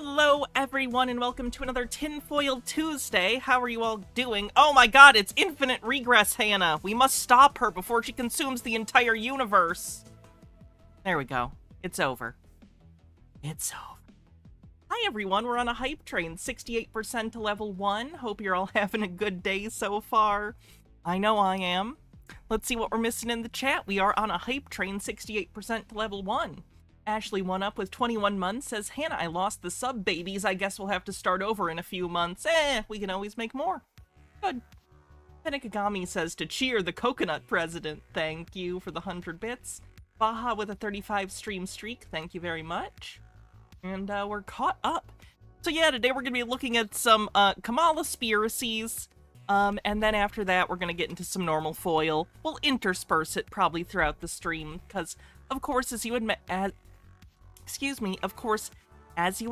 Hello everyone and welcome to another Tinfoil Tuesday. How are you all doing? Oh my god, it's infinite regress, Hannah. We must stop her before she consumes the entire universe. There we go. It's over. It's over. Hi everyone, we're on a hype train, 68% to level 1. Hope you're all having a good day so far. I know I am. Let's see what we're missing in the chat. We are on a hype train, 68% to level 1. Ashley One Up with 21 months says, Hannah, I lost the sub babies. I guess we'll have to start over in a few months. We can always make more. Good. Penikagami says to cheer the coconut president. Thank you for the 100 bits. Baha with a 35 stream streak. Thank you very much. And we're caught up. So yeah, today we're going to be looking at some Kamalaspiracies. And then after that, we're going to get into some normal foil. We'll intersperse it probably throughout the stream. Because, of course, as you would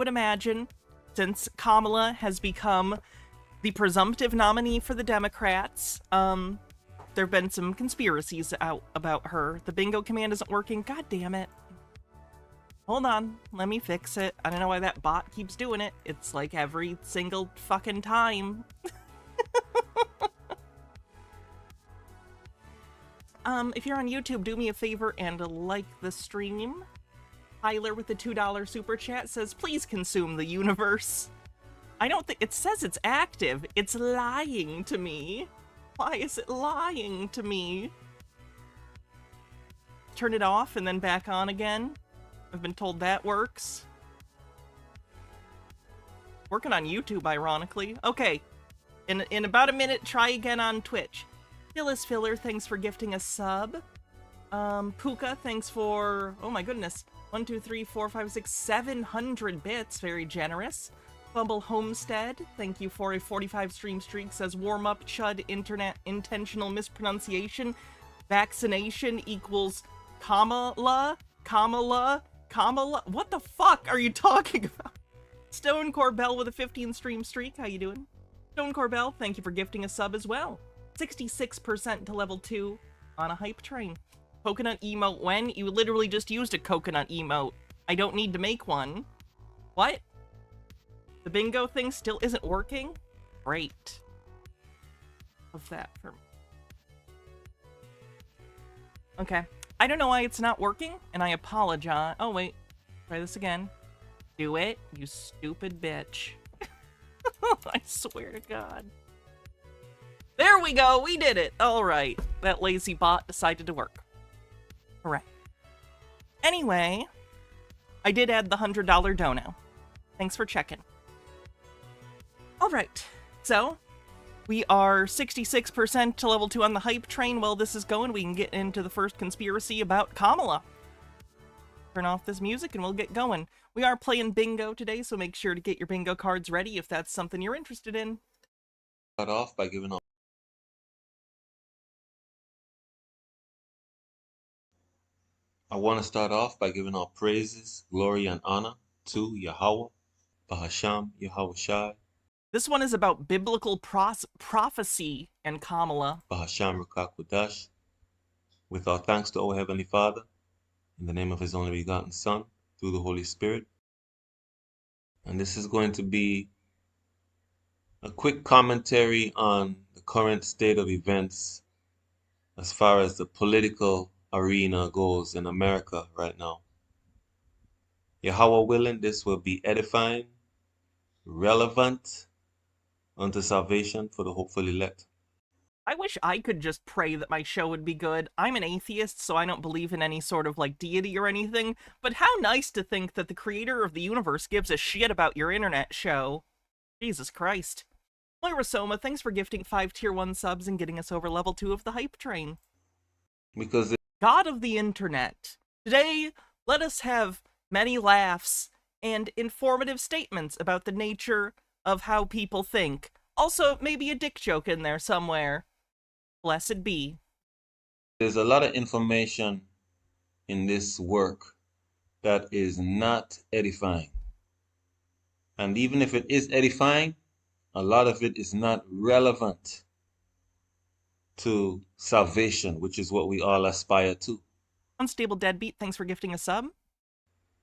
imagine, since Kamala has become the presumptive nominee for the Democrats, there have been some conspiracies out about her. The bingo command isn't working. God damn it. Hold on. Let me fix it. I don't know why that bot keeps doing it. It's like every single fucking time. If you're on YouTube, do me a favor and like the stream. Tyler with the $2 super chat says, please consume the universe. I don't think it says it's active. It's lying to me. Why is it lying to me? Turn it off and then back on again. I've been told that works. Working on YouTube, ironically. Okay. In about a minute, try again on Twitch. Phyllis Filler, thanks for gifting a sub. Puka, thanks for, oh my goodness, 1, 2, 3, 4, 5, 6, 700 bits, very generous. Bumble Homestead, thank you for a 45 stream streak, says warm up, chud, internet, intentional mispronunciation, vaccination equals Kamala, what the fuck are you talking about? Stone Corbell with a 15 stream streak, how you doing? Stone Corbell, thank you for gifting a sub as well. 66% to level 2 on a hype train. Coconut emote when? You literally just used a coconut emote. I don't need to make one. What? The bingo thing still isn't working? Great. Love that for me. Okay. I don't know why it's not working, and I apologize. Oh, wait. Try this again. Do it, you stupid bitch. I swear to God. There we go, we did it! Alright, that lazy bot decided to work. Alright. Anyway, I did add the $100 dono. Thanks for checking. Alright, so, we are 66% to level 2 on the hype train. While this is going, we can get into the first conspiracy about Kamala. Turn off this music and we'll get going. We are playing bingo today, so make sure to get your bingo cards ready if that's something you're interested in. Start off by giving all. I want to start off by giving all praises, glory, and honor to Yahweh, Bahasham, Yahweh Shai. This one is about biblical prophecy and Kamala. Bahasham Rukakwadash. With our thanks to our Heavenly Father, in the name of His only begotten Son, through the Holy Spirit. And this is going to be a quick commentary on the current state of events as far as the political arena goes in America right now. Yahweh willing, this will be edifying, relevant unto salvation for the hopeful elect. I wish I could just pray that my show would be good. I'm an atheist, so I don't believe in any sort of, like, deity or anything, but how nice to think that the creator of the universe gives a shit about your internet show. Jesus Christ. Moira Soma, thanks for gifting 5 tier 1 subs and getting us over level 2 of the hype train. Because God of the internet. Today, let us have many laughs and informative statements about the nature of how people think. Also, maybe a dick joke in there somewhere. Blessed be. there's a lot of information in this work that is not edifying. And even if it is edifying, a lot of it is not relevant to salvation, which is what we all aspire to. Unstable Deadbeat, thanks for gifting a sub.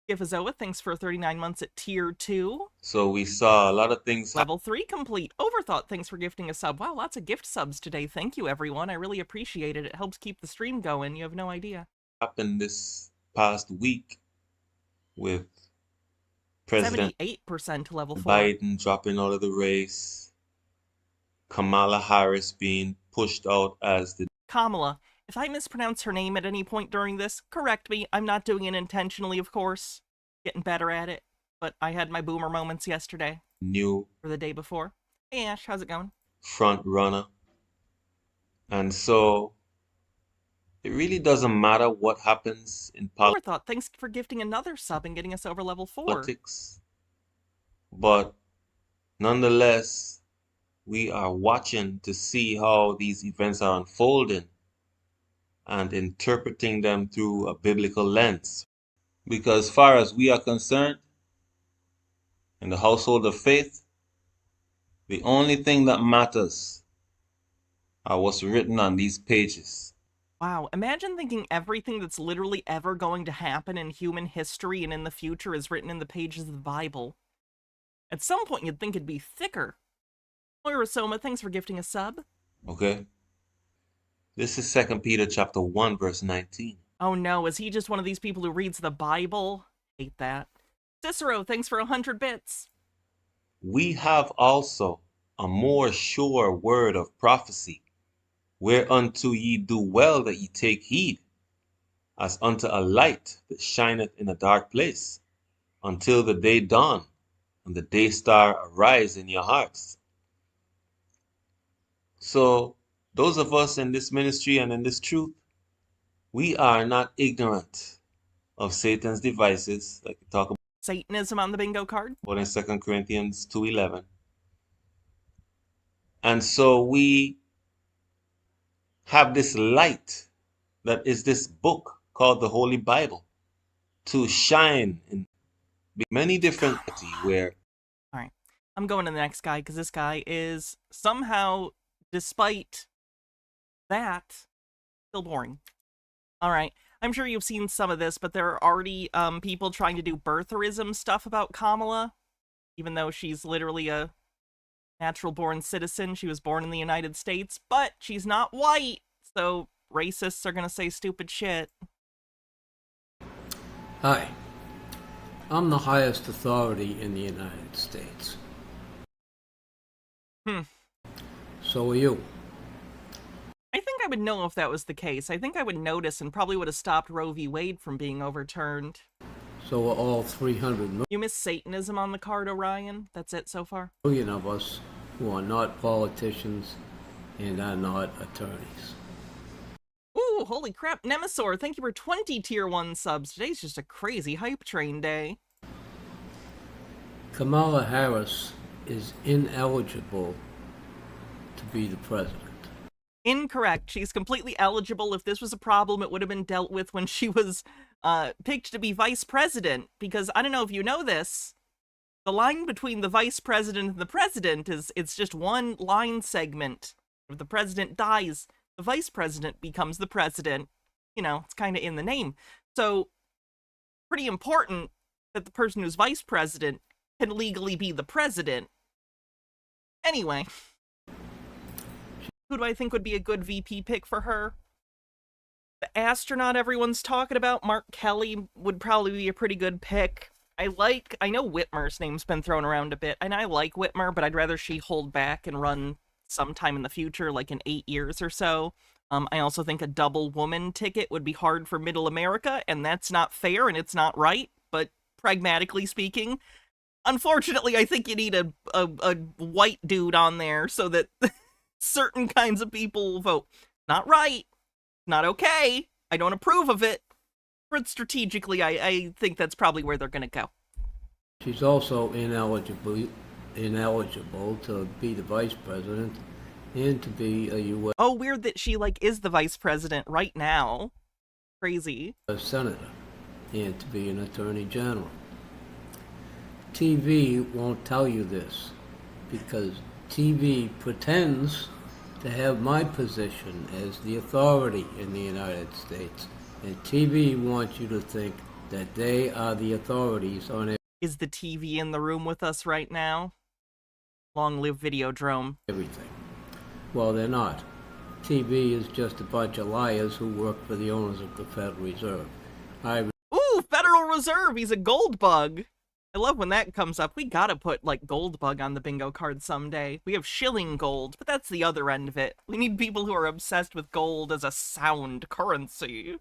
Gifazoa, thanks for 39 months at tier 2. So we saw a lot of things Level 3 complete. Overthought, thanks for gifting a sub. Wow, lots of gift subs today. Thank you, everyone. I really appreciate it. It helps keep the stream going. You have no idea. happen this past week with President 78% level 4. Biden dropping out of the race, Kamala Harris being pushed out as the Kamala. If I mispronounce her name at any point during this, correct me. I'm not doing it intentionally, of course. Getting better at it. But I had my boomer moments yesterday. new Or the day before. Hey, Ash, how's it going? front runner. And so it really doesn't matter what happens in Overthought, thanks for gifting another sub and getting us over level 4. politics, but nonetheless, we are watching to see how these events are unfolding and interpreting them through a biblical lens. Because, as far as we are concerned, in the household of faith, the only thing that matters are what's written on these pages. Wow, imagine thinking everything that's literally ever going to happen in human history and in the future is written in the pages of the Bible. At some point, you'd think it'd be thicker. Moira Soma, thanks for gifting a sub. Okay? This is 2 Peter chapter 1, verse 19. Oh no, is he just one of these people who reads the Bible? Hate that. Cicero, thanks for 100 bits. We have also a more sure word of prophecy, whereunto ye do well that ye take heed, as unto a light that shineth in a dark place, until the day dawn, and the day star arise in your hearts. So, those of us in this ministry and in this truth, we are not ignorant of Satan's devices, like we talk Satanism on the bingo card. about in 2 Corinthians 2:11. And so we have this light that is this book called the Holy Bible to shine in many different where. All right, I'm going to the next guy because this guy is somehow, despite that, still boring. All right, I'm sure you've seen some of this, but there are already people trying to do birtherism stuff about Kamala, even though she's literally a natural-born citizen. She was born in the United States, but she's not white, so racists are gonna say stupid shit. Hi, I'm the highest authority in the United States. So are you. I think I would know if that was the case. I think I would notice and probably would have stopped Roe v. Wade from being overturned. So are all 300 You miss Satanism on the card, Orion? That's it so far? million of us who are not politicians and are not attorneys. Ooh, holy crap. Nemesaur, thank you for 20 tier 1 subs. Today's just a crazy hype train day. Kamala Harris is ineligible to be the president. Incorrect. She's completely eligible. If this was a problem, it would have been dealt with when she was picked to be vice president. Because I don't know if you know this, the line between the vice president and the president it's just one line segment. If the president dies, the vice president becomes the president. You know, it's kind of in the name. So, pretty important that the person who's vice president can legally be the president. Anyway. Who do I think would be a good VP pick for her? The astronaut everyone's talking about, Mark Kelly, would probably be a pretty good pick. I know Whitmer's name's been thrown around a bit, and I like Whitmer, but I'd rather she hold back and run sometime in the future, like in 8 years or so. I also think a double woman ticket would be hard for middle America, and that's not fair and it's not right, but pragmatically speaking, unfortunately, I think you need a white dude on there so that certain kinds of people will vote. Not right. Not okay. I don't approve of it. But strategically, I think that's probably where they're going to go. She's also ineligible to be the vice president and to be a U.S. Oh, weird that she, is the vice president right now. Crazy. senator and to be an attorney general. TV won't tell you this because TV pretends to have my position as the authority in the United States. And TV wants you to think that they are the authorities on Is the TV in the room with us right now? Long live Videodrome. everything. Well, they're not. TV is just a bunch of liars who work for the owners of the Federal Reserve. Ooh, Federal Reserve! He's a gold bug! I love when that comes up. We gotta put, like, gold bug on the bingo card someday. We have shilling gold, but that's the other end of it. We need people who are obsessed with gold as a sound currency.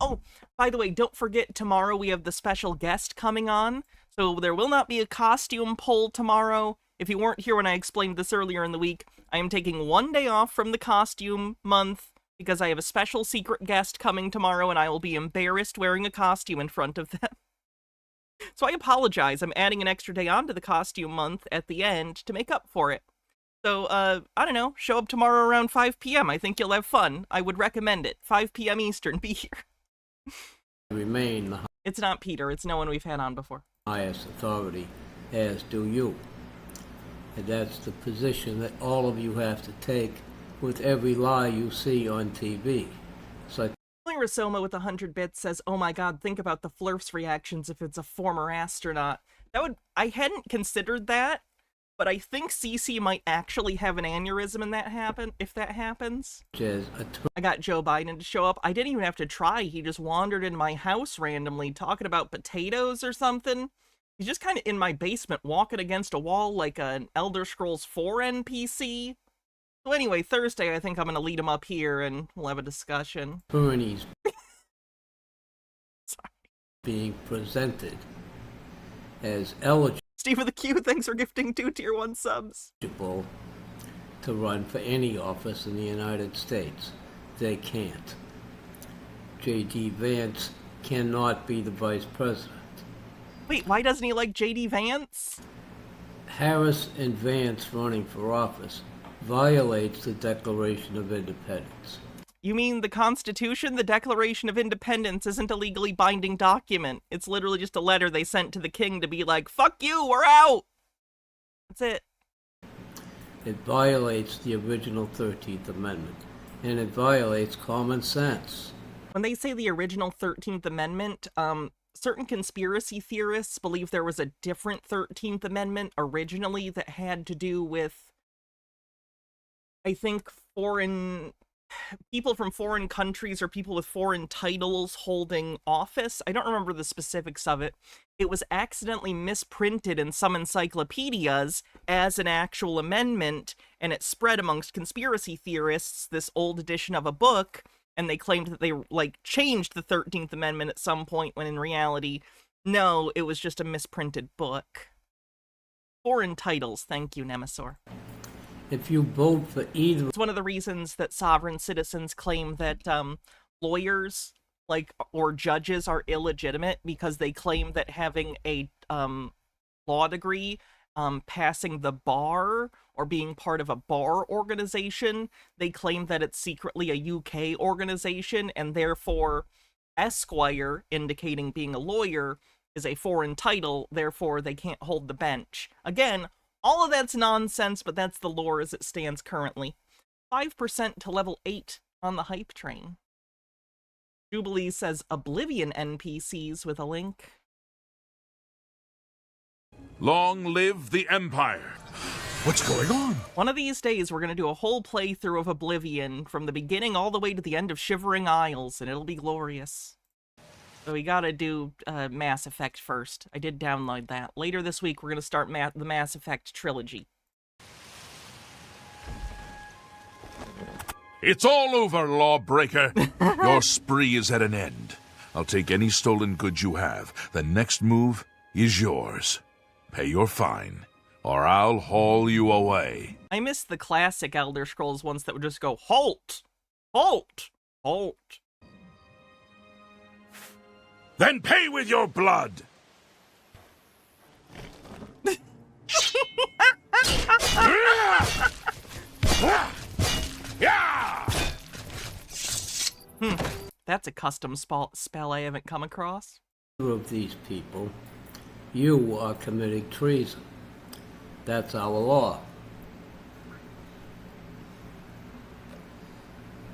Oh, by the way, don't forget tomorrow we have the special guest coming on, so there will not be a costume poll tomorrow. If you weren't here when I explained this earlier in the week, I am taking one day off from the costume month because I have a special secret guest coming tomorrow and I will be embarrassed wearing a costume in front of them. So I apologize. I'm adding an extra day onto the costume month at the end to make up for it. So, I don't know, show up tomorrow around 5 p.m. I think you'll have fun. I would recommend it. 5 p.m. Eastern, be here. Remain the It's not Peter, it's no one we've had on before. highest authority, as do you. And that's the position that all of you have to take with every lie you see on TV. So Rasoma with 100 bits says, oh my god, think about the Flurf's reactions if it's a former astronaut. I hadn't considered that, but I think Cece might actually have an aneurysm if that happens. I got Joe Biden to show up. I didn't even have to try. He just wandered in my house randomly talking about potatoes or something. He's just kind of in my basement walking against a wall like an Elder Scrolls 4 NPC. So anyway, Thursday I think I'm going to lead him up here and we'll have a discussion. Bernie's being presented as eligible Steve with a Q, thanks for gifting 2 tier 1 subs. to run for any office in the United States. They can't. J.D. Vance cannot be the vice president. Wait, why doesn't he like J.D. Vance? Harris and Vance running for office violates the Declaration of Independence. You mean the Constitution? The Declaration of Independence isn't a legally binding document. It's literally just a letter they sent to the king to be like, fuck you, we're out! That's it. It violates the original 13th Amendment, and it violates common sense. When they say the original 13th Amendment, certain conspiracy theorists believe there was a different 13th Amendment originally that had to do with, I think, people from foreign countries or people with foreign titles holding office. I don't remember the specifics of it. It was accidentally misprinted in some encyclopedias as an actual amendment, and it spread amongst conspiracy theorists, this old edition of a book, and they claimed that they, changed the 13th Amendment at some point, when in reality, no, it was just a misprinted book. Foreign titles, thank you, Nemesaur. If you vote for either... It's one of the reasons that sovereign citizens claim that lawyers, or judges are illegitimate, because they claim that having a law degree, passing the bar, or being part of a bar organization, they claim that it's secretly a UK organization, and therefore Esquire, indicating being a lawyer, is a foreign title, therefore they can't hold the bench. Again, all of that's nonsense, but that's the lore as it stands currently. 5% to level 8 on the hype train. Jubilee says Oblivion NPCs with a link. Long live the Empire! What's going on? One of these days, we're going to do a whole playthrough of Oblivion from the beginning all the way to the end of Shivering Isles, and it'll be glorious. So we gotta do Mass Effect first. I did download that. Later this week, we're gonna start the Mass Effect trilogy. It's all over, lawbreaker. Your spree is at an end. I'll take any stolen goods you have. The next move is yours. Pay your fine, or I'll haul you away. I miss the classic Elder Scrolls ones that would just go, halt! Halt! Halt! Then pay with your blood! That's a custom spell I haven't come across. Of these people, you are committing treason. That's our law.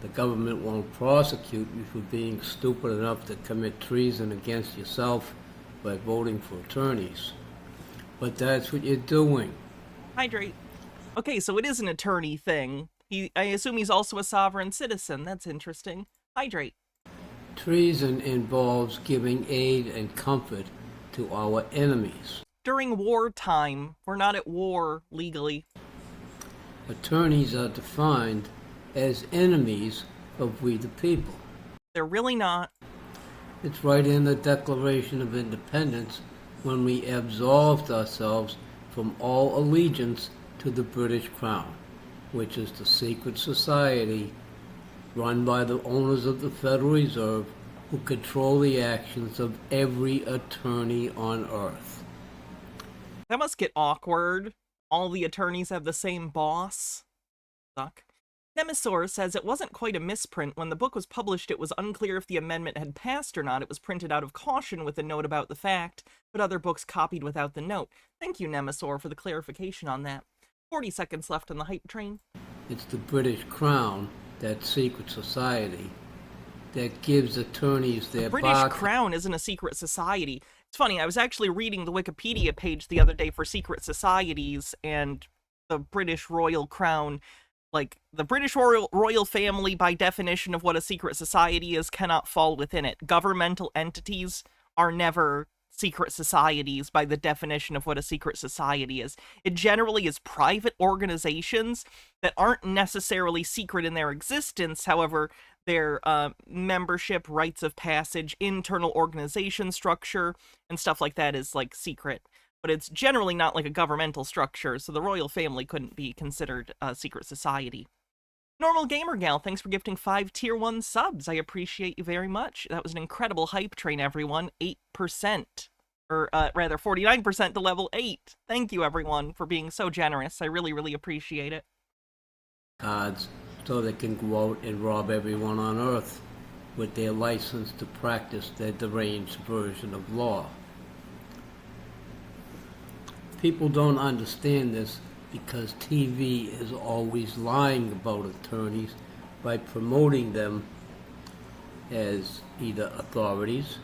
The government won't prosecute you for being stupid enough to commit treason against yourself by voting for attorneys. But that's what you're doing. Hydrate. Okay, so it is an attorney thing. I assume he's also a sovereign citizen. That's interesting. Hydrate. Treason involves giving aid and comfort to our enemies. During wartime, we're not at war legally. Attorneys are defined as enemies of we the people. They're really not. It's right in the Declaration of Independence when we absolved ourselves from all allegiance to the British Crown, which is the secret society run by the owners of the Federal Reserve who control the actions of every attorney on Earth. That must get awkward. All the attorneys have the same boss. Suck. Nemesaur says it wasn't quite a misprint. When the book was published, it was unclear if the amendment had passed or not. It was printed out of caution with a note about the fact, but other books copied without the note. Thank you, Nemesaur, for the clarification on that. 40 seconds left on the hype train. It's the British Crown, that secret society, that gives attorneys their The British Crown isn't a secret society. It's funny, I was actually reading the Wikipedia page the other day for secret societies, and the British Royal Crown, like, the British royal family, by definition of what a secret society is, cannot fall within it. Governmental entities are never secret societies by the definition of what a secret society is. It generally is private organizations that aren't necessarily secret in their existence. However, their membership, rites of passage, internal organization structure, and stuff like that is, like, secret. But it's generally not like a governmental structure, so the royal family couldn't be considered a secret society. Normal Gamer Gal, thanks for gifting 5 Tier 1 subs. I appreciate you very much. That was an incredible hype train, everyone. 8%. Or, rather, 49% to level 8. Thank you, everyone, for being so generous. I really, really appreciate it. cards so they can go out and rob everyone on Earth with their license to practice their deranged version of law. People don't understand this because TV is always lying about attorneys by promoting them as either authorities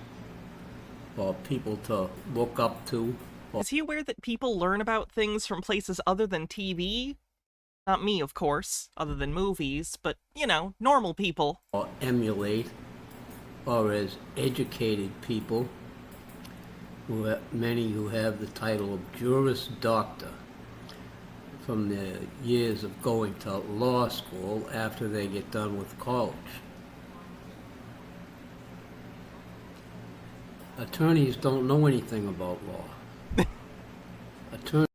or people to look up to. Is he aware that people learn about things from places other than TV? Not me, of course, other than movies, but, you know, normal people. Or emulate, or as educated people, many who have the title of Juris Doctor from their years of going to law school after they get done with college. Attorneys don't know anything about law.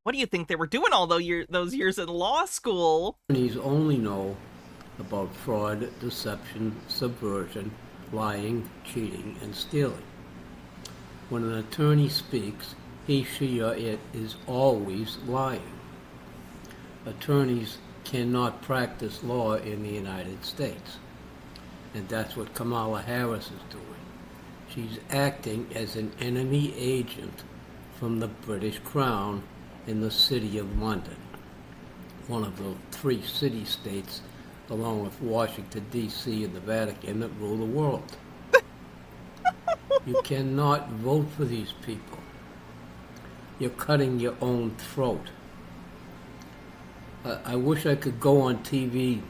What do you think they were doing all those years in law school? Attorneys only know about fraud, deception, subversion, lying, cheating, and stealing. When an attorney speaks, he, she, or it is always lying. Attorneys cannot practice law in the United States. And that's what Kamala Harris is doing. She's acting as an enemy agent from the British Crown in the City of London, one of the 3 city-states, along with Washington, D.C. and the Vatican, that rule the world. You cannot vote for these people. You're cutting your own throat. I wish I could go on TV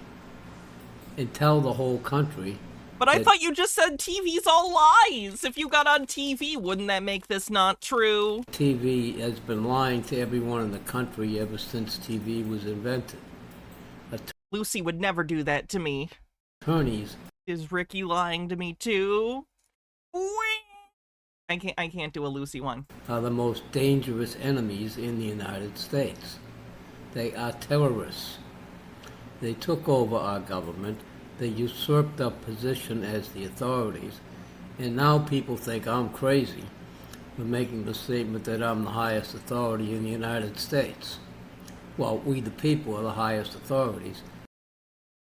and tell the whole country. But I thought you just said TV's all lies. If you got on TV, wouldn't that make this not true? TV has been lying to everyone in the country ever since TV was invented. Lucy would never do that to me. Attorneys. Is Ricky lying to me too? I can't do a Lucy one. Are the most dangerous enemies in the United States. They are terrorists. They took over our government. They usurped our position as the authorities, and now people think I'm crazy for making the statement that I'm the highest authority in the United States. Well, we the people are the highest authorities.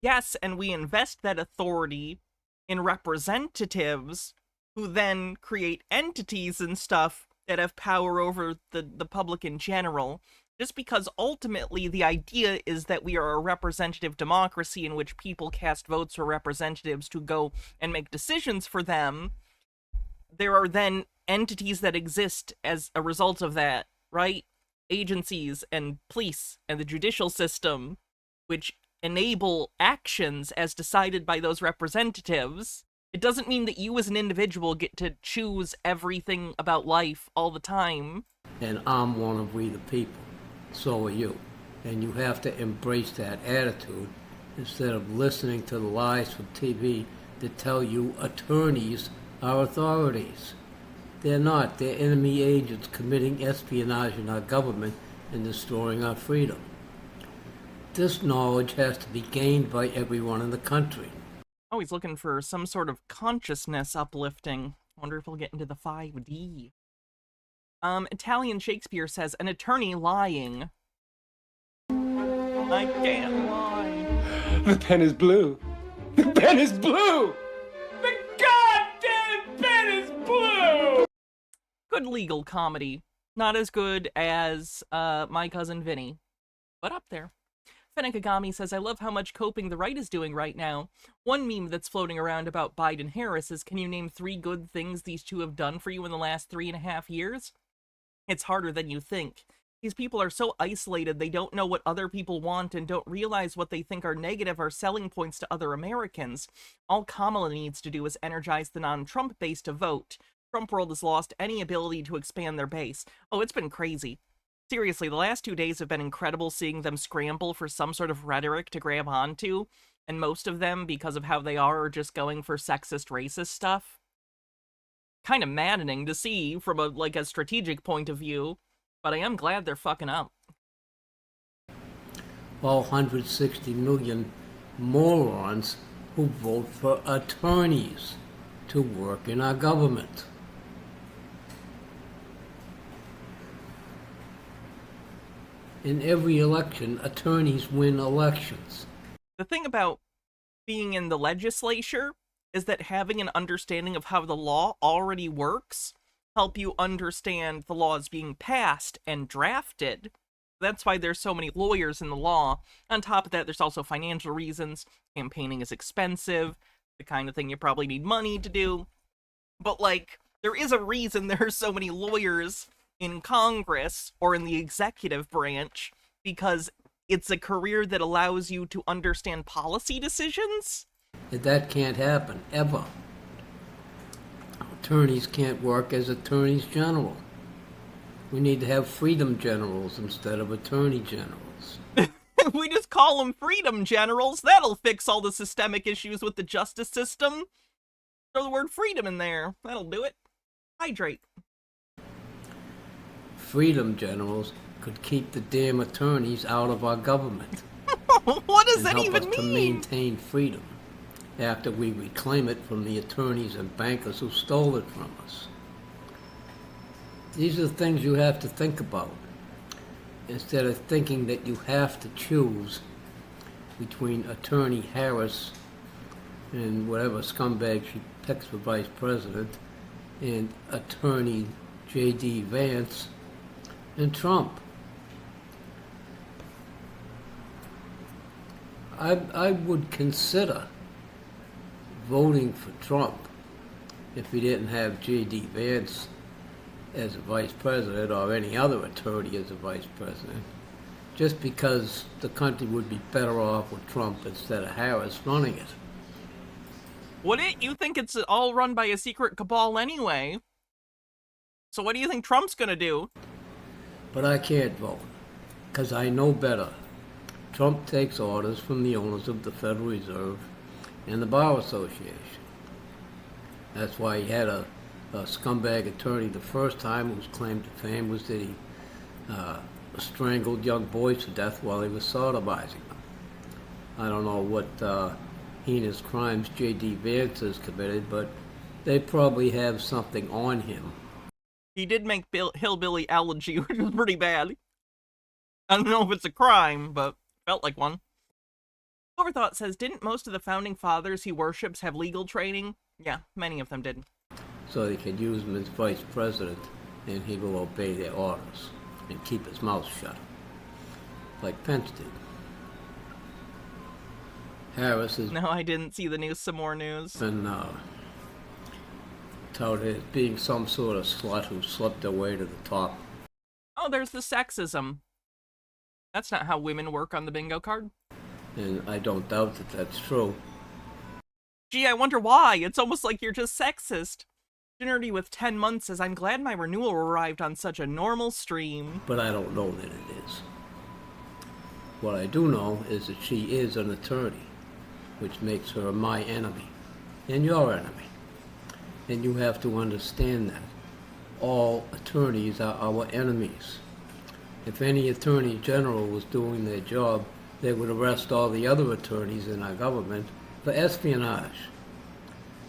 Yes, and we invest that authority in representatives who then create entities and stuff that have power over the public in general. just because ultimately the idea is that we are a representative democracy in which people cast votes for representatives to go and make decisions for them. There are then entities that exist as a result of that, right? Agencies and police and the judicial system, which enable actions as decided by those representatives. It doesn't mean that you as an individual get to choose everything about life all the time. And I'm one of we the people. So are you. And you have to embrace that attitude instead of listening to the lies from TV that tell you attorneys are authorities. They're not. They're enemy agents committing espionage in our government and destroying our freedom. This knowledge has to be gained by everyone in the country. Oh, he's looking for some sort of consciousness uplifting. Wonder if he'll get into the 5D. Italian Shakespeare says, an attorney lying. I can't lie. The pen is blue. The pen is blue! The goddamn pen is blue! Good legal comedy. Not as good as My Cousin Vinny, but up there. Fenekagami says, I love how much coping the right is doing right now. One meme that's floating around about Biden-Harris is, can you name 3 good things these two have done for you in the last 3.5 years? It's harder than you think. These people are so isolated they don't know what other people want and don't realize what they think are negative or selling points to other Americans. All Kamala needs to do is energize the non-Trump base to vote. Trump world has lost any ability to expand their base. Oh, it's been crazy. Seriously, the last 2 days have been incredible seeing them scramble for some sort of rhetoric to grab onto, and most of them, because of how they are just going for sexist, racist stuff. Kind of maddening to see from a strategic point of view, but I am glad they're fucking up. All 160 million morons who vote for attorneys to work in our government. In every election, attorneys win elections. The thing about being in the legislature is that having an understanding of how the law already works help you understand the laws being passed and drafted. That's why there's so many lawyers in the law. On top of that, there's also financial reasons. Campaigning is expensive, the kind of thing you probably need money to do. But, there is a reason there are so many lawyers in Congress or in the executive branch, because it's a career that allows you to understand policy decisions. That can't happen, ever. Attorneys can't work as attorneys general. We need to have freedom generals instead of attorney generals. We just call them freedom generals. That'll fix all the systemic issues with the justice system. Throw the word freedom in there. That'll do it. Hydrate. Freedom generals could keep the damn attorneys out of our government. What does and that help even us to mean? maintain freedom after we reclaim it from the attorneys and bankers who stole it from us. These are the things you have to think about, instead of thinking that you have to choose between Attorney Harris and whatever scumbag she picks for vice president and Attorney J.D. Vance and Trump. I would consider voting for Trump if we didn't have J.D. Vance as a vice president or any other attorney as a vice president, just because the country would be better off with Trump instead of Harris running it. Would it? You think it's all run by a secret cabal anyway? So what do you think Trump's gonna do? But I can't vote, because I know better. Trump takes orders from the owners of the Federal Reserve and the Bar Association. That's why he had a scumbag attorney the first time whose claim to fame was that he strangled young boys to death while he was sodomizing them. I don't know what heinous crimes J.D. Vance has committed, but they probably have something on him. He did make hillbilly elegy, which is pretty bad. I don't know if it's a crime, but felt like one. Overthought says, didn't most of the founding fathers he worships have legal training? Yeah, many of them did. So they could use him as vice president, and he will obey their orders and keep his mouth shut. like Pence did. Harris has No, I didn't see the news. Some more news. been touted as being some sort of slut who slipped her way to the top. Oh, there's the sexism. That's not how women work on the bingo card. And I don't doubt that that's true. Gee, I wonder why. It's almost like you're just sexist. Generity with 10 months says, I'm glad my renewal arrived on such a normal stream. But I don't know that it is. What I do know is that she is an attorney, which makes her my enemy and your enemy. And you have to understand that. All attorneys are our enemies. If any attorney general was doing their job, they would arrest all the other attorneys in our government for espionage.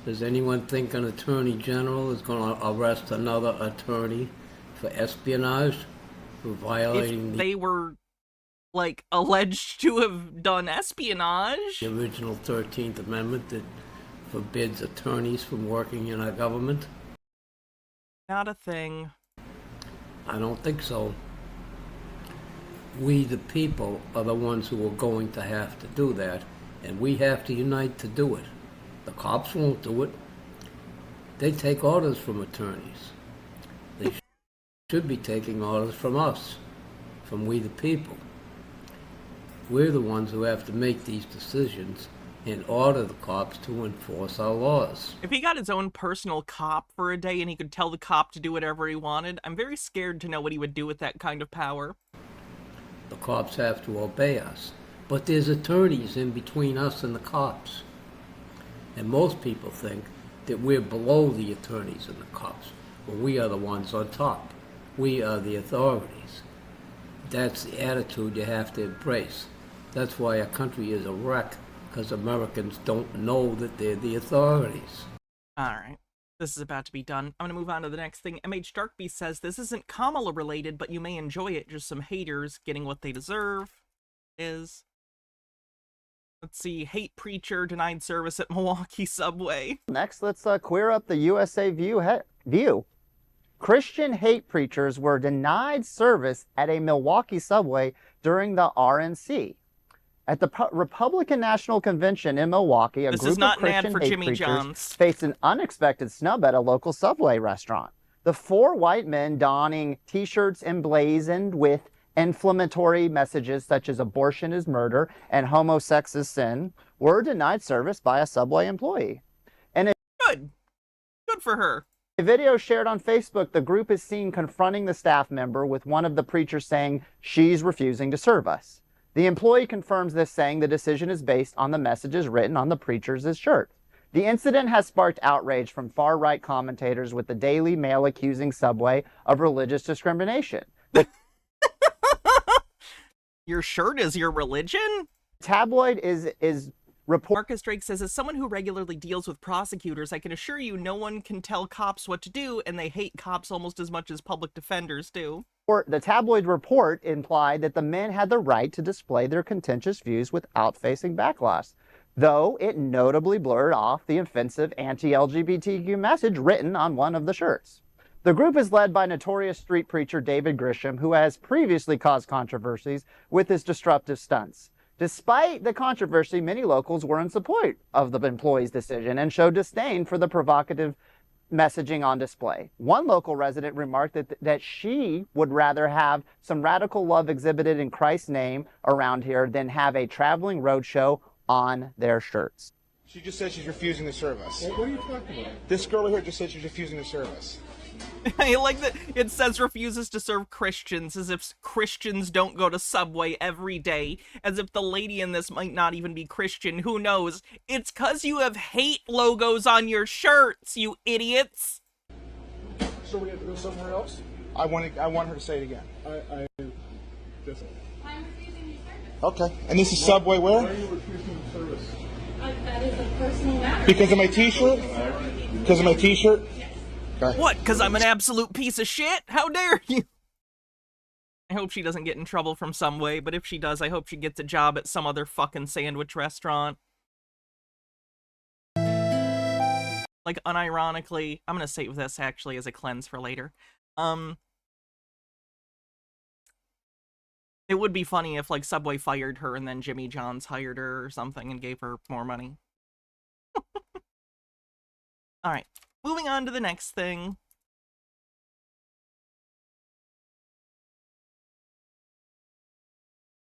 Does anyone think an attorney general is going to arrest another attorney for espionage, for violating If they were, like, alleged to have done espionage? the original 13th Amendment that forbids attorneys from working in our government? Not a thing. I don't think so. We, the people, are the ones who are going to have to do that, and we have to unite to do it. The cops won't do it. They take orders from attorneys. They should be taking orders from us, from we, the people. We're the ones who have to make these decisions and order the cops to enforce our laws. If he got his own personal cop for a day and he could tell the cop to do whatever he wanted, I'm very scared to know what he would do with that kind of power. The cops have to obey us. But there's attorneys in between us and the cops. And most people think that we're below the attorneys and the cops. Well, we are the ones on top. We are the authorities. That's the attitude you have to embrace. That's why our country is a wreck, because Americans don't know that they're the authorities. Alright. This is about to be done. I'm gonna move on to the next thing. MH Darkbeast says, this isn't Kamala related, but you may enjoy it. Just some haters getting what they deserve. Let's see. Hate preacher denied service at Milwaukee subway. Next, let's queer up the USA view. Christian hate preachers were denied service at a Milwaukee subway during the RNC. At the Republican National Convention in Milwaukee, a This group is not of an ad Christian for hate Jimmy preachers John's. faced an unexpected snub at a local subway restaurant. The four white men donning T-shirts emblazoned with inflammatory messages such as abortion is murder and homosex is sin were denied service by a subway employee. Good. Good for her. A video shared on Facebook, the group is seen confronting the staff member with one of the preachers saying, "She's refusing to serve us." The employee confirms this, saying the decision is based on the messages written on the preacher's shirt. The incident has sparked outrage from far-right commentators, with the Daily Mail accusing Subway of religious discrimination. The Your shirt is your religion? tabloid is report. Marcus Drake says, as someone who regularly deals with prosecutors, I can assure you no one can tell cops what to do, and they hate cops almost as much as public defenders do. The tabloid report implied that the men had the right to display their contentious views without facing backlash, though it notably blurred off the offensive anti-LGBTQ message written on one of the shirts. The group is led by notorious street preacher David Grisham, who has previously caused controversies with his disruptive stunts. Despite the controversy, many locals were in support of the employee's decision and showed disdain for the provocative messaging on display. One local resident remarked that she would rather have some radical love exhibited in Christ's name around here than have a traveling roadshow on their shirts. She just said she's refusing to serve us. What are you talking about? This girl here just said she's refusing to serve us. I like that it says refuses to serve Christians, as if Christians don't go to Subway every day, as if the lady in this might not even be Christian. Who knows? It's 'cause you have hate logos on your shirts, you idiots! So we have to go somewhere else? I want her to say it again. Just, I'm refusing your service. Okay. And this is Subway why where? are you refusing service? That is a personal matter. Because of my t-shirt? Because of my t-shirt? Okay. What, 'cause I'm an absolute piece of shit? How dare you? I hope she doesn't get in trouble from Subway, but if she does, I hope she gets a job at some other fucking sandwich restaurant. Like, unironically, I'm gonna save this, actually, as a cleanse for later. It would be funny if, like, Subway fired her and then Jimmy John's hired her or something and gave her more money. All right, moving on to the next thing.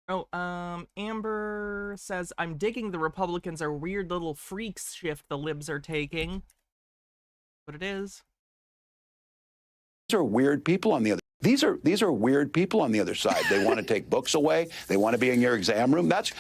Oh, Amber says, I'm digging the Republicans are weird little freaks shift the libs are taking. What it is. These are weird people on the other. These are weird people on the other side. They want to take books away. They want to be in your exam room. That's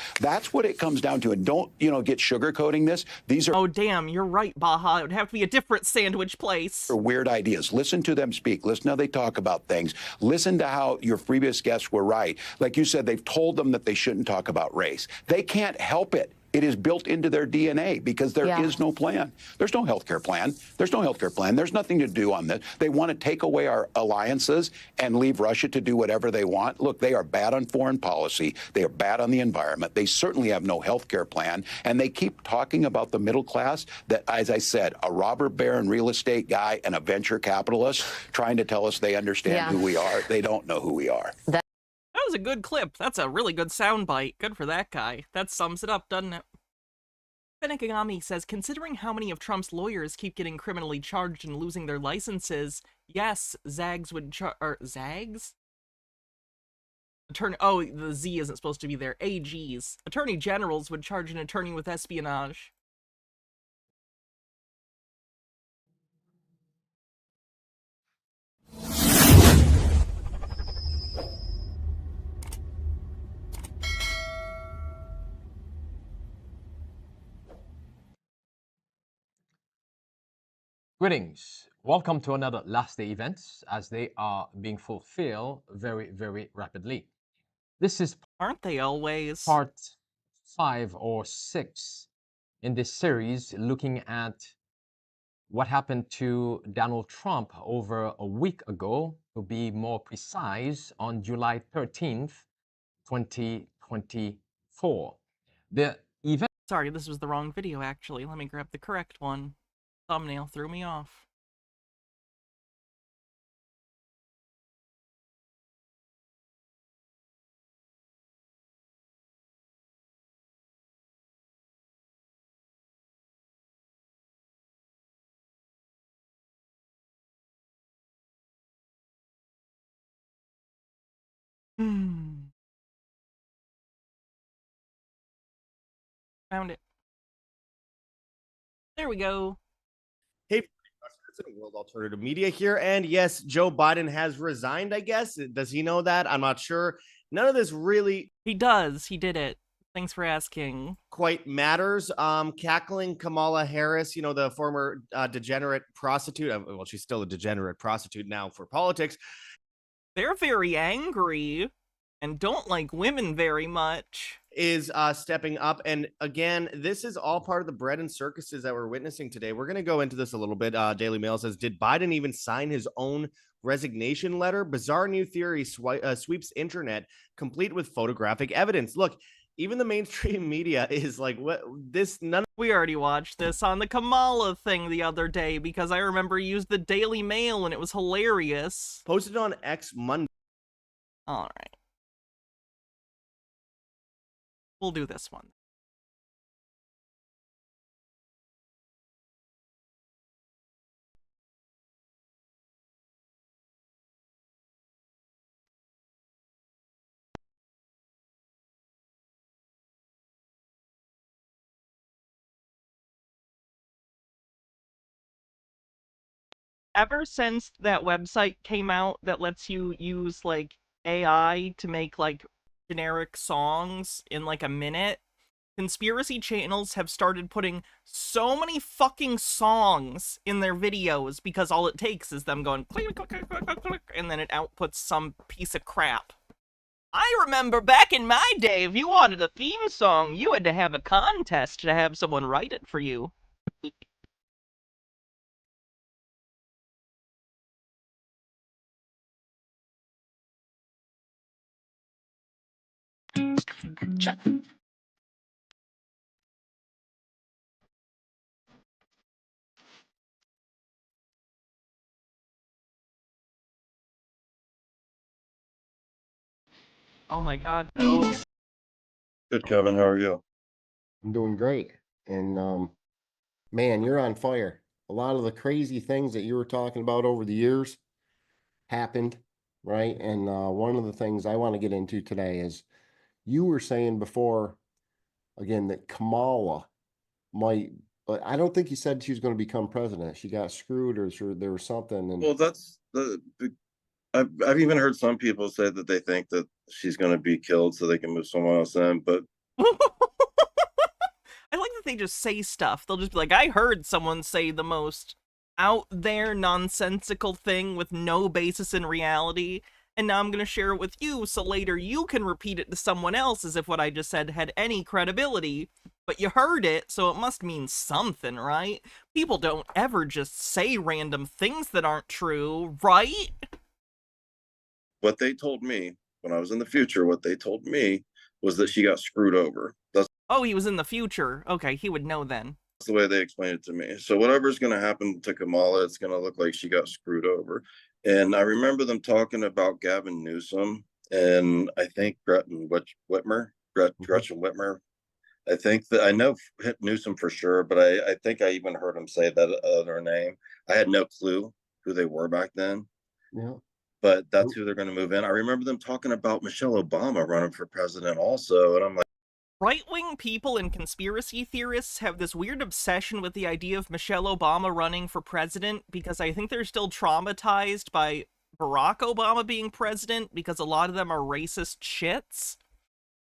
what it comes down to. And don't, get sugarcoating this. These are Oh, damn, you're right, Baja. It would have to be a different sandwich place. weird ideas. Listen to them speak. Listen to how they talk about things. Listen to how your previous guests were right. Like you said, they've told them that they shouldn't talk about race. They can't help it. It is built into their DNA because there is no plan. There's no healthcare plan. There's no healthcare plan. There's nothing to do on this. They want to take away our alliances and leave Russia to do whatever they want. Look, they are bad on foreign policy. They are bad on the environment. They certainly have no healthcare plan. And they keep talking about the middle class that, as I said, a robber baron real estate guy and a venture capitalist trying to tell us they understand who we are. They don't know who we are. That was a good clip. That's a really good soundbite. Good for that guy. That sums it up, doesn't it? Benekagami says, considering how many of Trump's lawyers keep getting criminally charged and losing their licenses, yes, Zags would Zags? Oh, the Z isn't supposed to be there. AGs. Attorney generals would charge an attorney with espionage. Greetings. Welcome to another last day events as they are being fulfilled very, very rapidly. This is Aren't they always? Part 5 or 6 in this series looking at what happened to Donald Trump over a week ago, to be more precise, on July 13th, 2024. The event... Sorry, this was the wrong video, actually. Let me grab the correct one. Thumbnail threw me off. Found it. There we go. Hey, World Alternative Media here, and yes, Joe Biden has resigned, I guess. Does he know that? I'm not sure. None of this really... He does. He did it. Thanks for asking. Quite matters. Cackling Kamala Harris, the former degenerate prostitute. Well, she's still a degenerate prostitute now for politics. They're very angry and don't like women very much. Is stepping up. And again, this is all part of the bread and circuses that we're witnessing today. We're going to go into this a little bit. Daily Mail says, did Biden even sign his own resignation letter? Bizarre new theory sweeps internet, complete with photographic evidence. Look, even the mainstream media is like, what this? We already watched this on the Kamala thing the other day because I remember he used the Daily Mail and it was hilarious. Posted on X Monday. All right. We'll do this one. Ever since that website came out that lets you use, like, AI to make, like, generic songs in, like, a minute, conspiracy channels have started putting so many fucking songs in their videos because all it takes is them going click, click, click, click, click, click, and then it outputs some piece of crap. I remember back in my day, if you wanted a theme song, you had to have a contest to have someone write it for you. Oh my god, no. Good, Kevin. How are you? I'm doing great. And man, you're on fire. A lot of the crazy things that you were talking about over the years happened, right? And one of the things I want to get into today is you were saying before, again, that Kamala might, but I don't think you said she was going to become president. She got screwed, or there was something. And Well, that's the. I've even heard some people say that they think that she's going to be killed so they can move someone else in. But I like that they just say stuff. They'll just be like, I heard someone say the most out there nonsensical thing with no basis in reality, and now I'm going to share it with you so later you can repeat it to someone else as if what I just said had any credibility. But you heard it, so it must mean something, right? People don't ever just say random things that aren't true, right? what they told me when I was in the future, what they told me was that she got screwed over. That's Oh, he was in the future. Okay, he would know then. the way they explained it to me. So whatever's going to happen to Kamala, it's going to look like she got screwed over. And I remember them talking about Gavin Newsom and I think Gretchen Whitmer. I think that I know Newsom for sure, but I think I even heard him say that other name. I had no clue who they were back then. yeah, But that's who they're going to move in. I remember them talking about Michelle Obama running for president also. And I'm like, right-wing people and conspiracy theorists have this weird obsession with the idea of Michelle Obama running for president because I think they're still traumatized by Barack Obama being president because a lot of them are racist shits.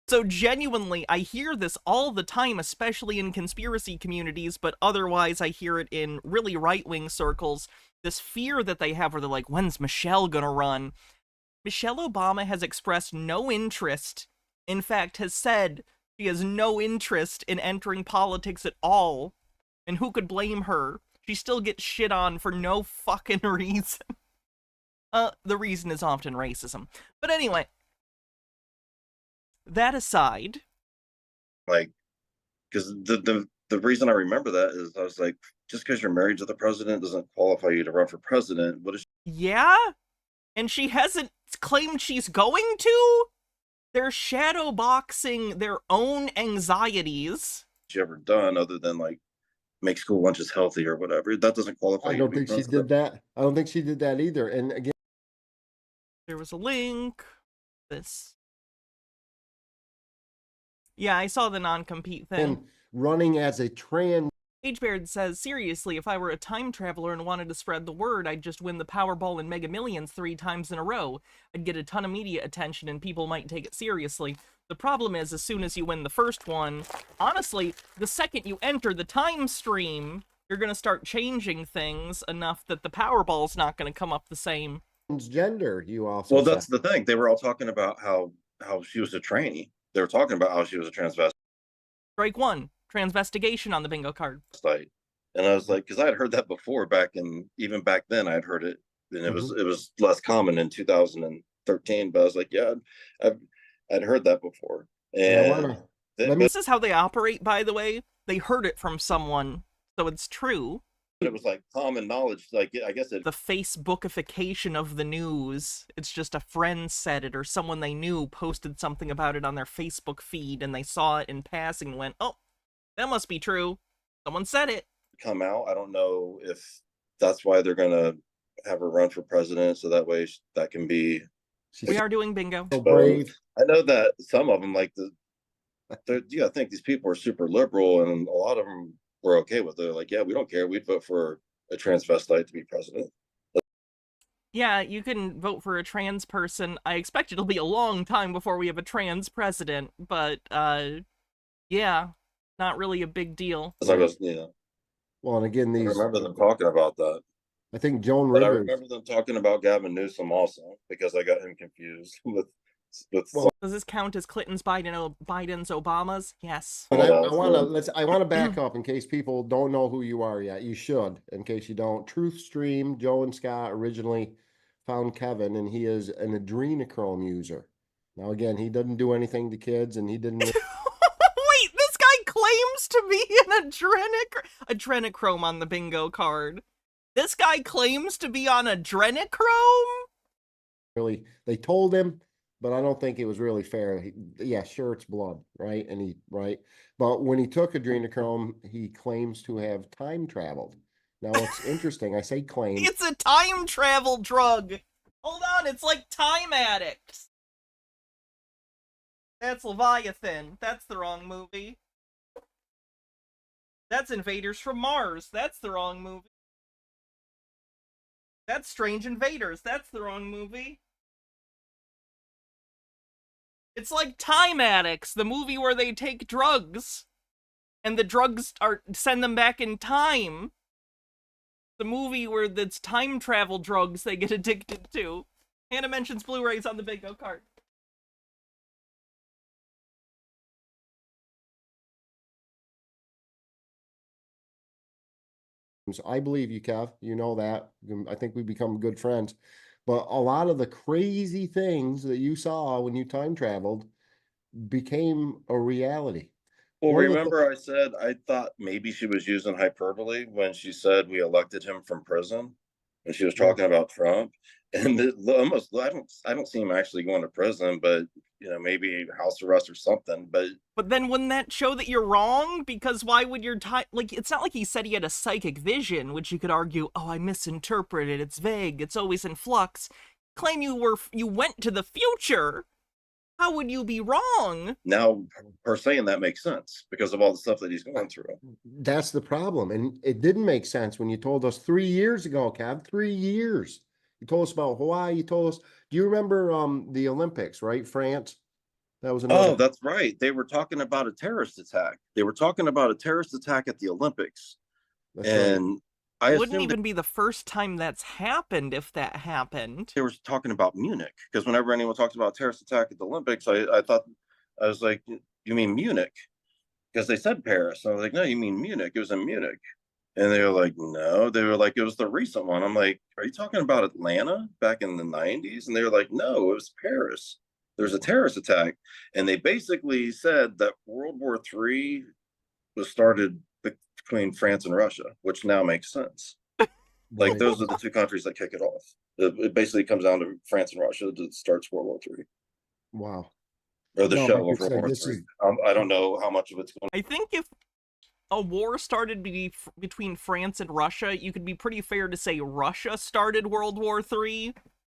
So genuinely, I hear this all the time, especially in conspiracy communities, but otherwise I hear it in really right-wing circles, this fear that they have where they're like, when's Michelle gonna run? Michelle Obama has expressed no interest, in fact, has said she has no interest in entering politics at all. And who could blame her? She still gets shit on for no fucking reason. The reason is often racism. But anyway, that aside, like, because the reason I remember that is I was like, just because you're married to the president doesn't qualify you to run for president. What is yeah? And she hasn't claimed she's going to? They're shadowboxing their own anxieties. she ever done other than like make school lunches healthy or whatever? That doesn't qualify. I don't think she did that. I don't think she did that either. And again, there was a link. This. Yeah, I saw the non-compete thing. and running as a trans. Agebeard says, seriously, if I were a time traveler and wanted to spread the word, I'd just win the Powerball and Mega Millions 3 times in a row. I'd get a ton of media attention and people might take it seriously. The problem is, as soon as you win the first one, honestly, the second you enter the time stream, you're going to start changing things enough that the Powerball's not going to come up the same. Transgender, you also Well, said. that's the thing. They were all talking about how she was a trainee. They were talking about how she was a transvestite. Strike 1. Transvestigation on the bingo card. And I was like, because I had heard that before even back then I had heard it, and it was less common in 2013. But I was like, yeah, I'd heard that before. And this is how they operate, by the way. They heard it from someone, so it's true. But it was like common knowledge. Like, I guess the Facebookification of the news. It's just a friend said it or someone they knew posted something about it on their Facebook feed and they saw it in passing and went, oh, that must be true. Someone said it. Come out. I don't know if that's why they're going to have her run for president. So that way that can be. We are doing bingo. So brave. I know that some of them, like I think these people are super liberal and a lot of them were okay with it. Like, yeah, we don't care. We'd vote for a transvestite to be president. Yeah, you can vote for a trans person. I expect it'll be a long time before we have a trans president, but yeah, not really a big deal. Yeah. Well, and again, I remember them talking about that. I think Joan Rivers. Rivers. I remember them talking about Gavin Newsom also because I got him confused with. Does this count as Clinton's Biden's Obama's? Yes. But I want to back up in case people don't know who you are yet. You should, in case you don't. Truth Stream, Joe and Scott originally found Kevin, and he is an adrenochrome user. Now, again, he doesn't do anything to kids, and he didn't. Wait, this guy claims to be an adrenochrome on the bingo card. This guy claims to be on adrenochrome? Really, they told him but I don't think it was really fair. Yeah, sure, it's blood, right? And right, but when he took adrenochrome, he claims to have time traveled. Now, what's interesting, I say claims. It's a time travel drug. Hold on, it's like Time Addicts. That's Leviathan. That's the wrong movie. That's Invaders from Mars. That's the wrong movie. That's Strange Invaders. That's the wrong movie. It's like Time Addicts, the movie where they take drugs, and the drugs send them back in time. The movie where it's time travel drugs they get addicted to. Hannah mentions Blu-rays on the bingo card. I believe you, Kev. You know that. I think we become good friends. But a lot of the crazy things that you saw when you time traveled became a reality. Well, remember I said I thought maybe she was using hyperbole when she said we elected him from prison, and she was talking about Trump. And almost, I don't see him actually going to prison, but maybe house arrest or something. But then wouldn't that show that you're wrong? Because why would your time, like, it's not like he said he had a psychic vision, which you could argue, oh, I misinterpreted, it's vague, it's always in flux. Claim you went to the future. How would you be wrong? Now, her saying that makes sense because of all the stuff that he's going through. That's the problem. And it didn't make sense when you told us 3 years ago, Kev, 3 years. You told us about Hawaii. You told us, do you remember the Olympics, right? France? That was another. Oh, that's right. They were talking about a terrorist attack. They were talking about a terrorist attack at the Olympics. That's and right. It wouldn't even be the first time that's happened if that happened. They were talking about Munich because whenever anyone talks about a terrorist attack at the Olympics, I thought, I was like, you mean Munich? Because they said Paris. I was like, no, you mean Munich. It was in Munich. And they were like, no. They were like, it was the recent one. I'm like, are you talking about Atlanta back in the 90s? And they were like, no, it was Paris. There's a terrorist attack. And they basically said that World War III was started between France and Russia, which now makes sense. Like, those are the two countries that kick it off. It basically comes down to France and Russia that starts World War III. Wow. Or the show of World War III. I don't know how much of it's going. I think if a war started between France and Russia, you could be pretty fair to say Russia started World War III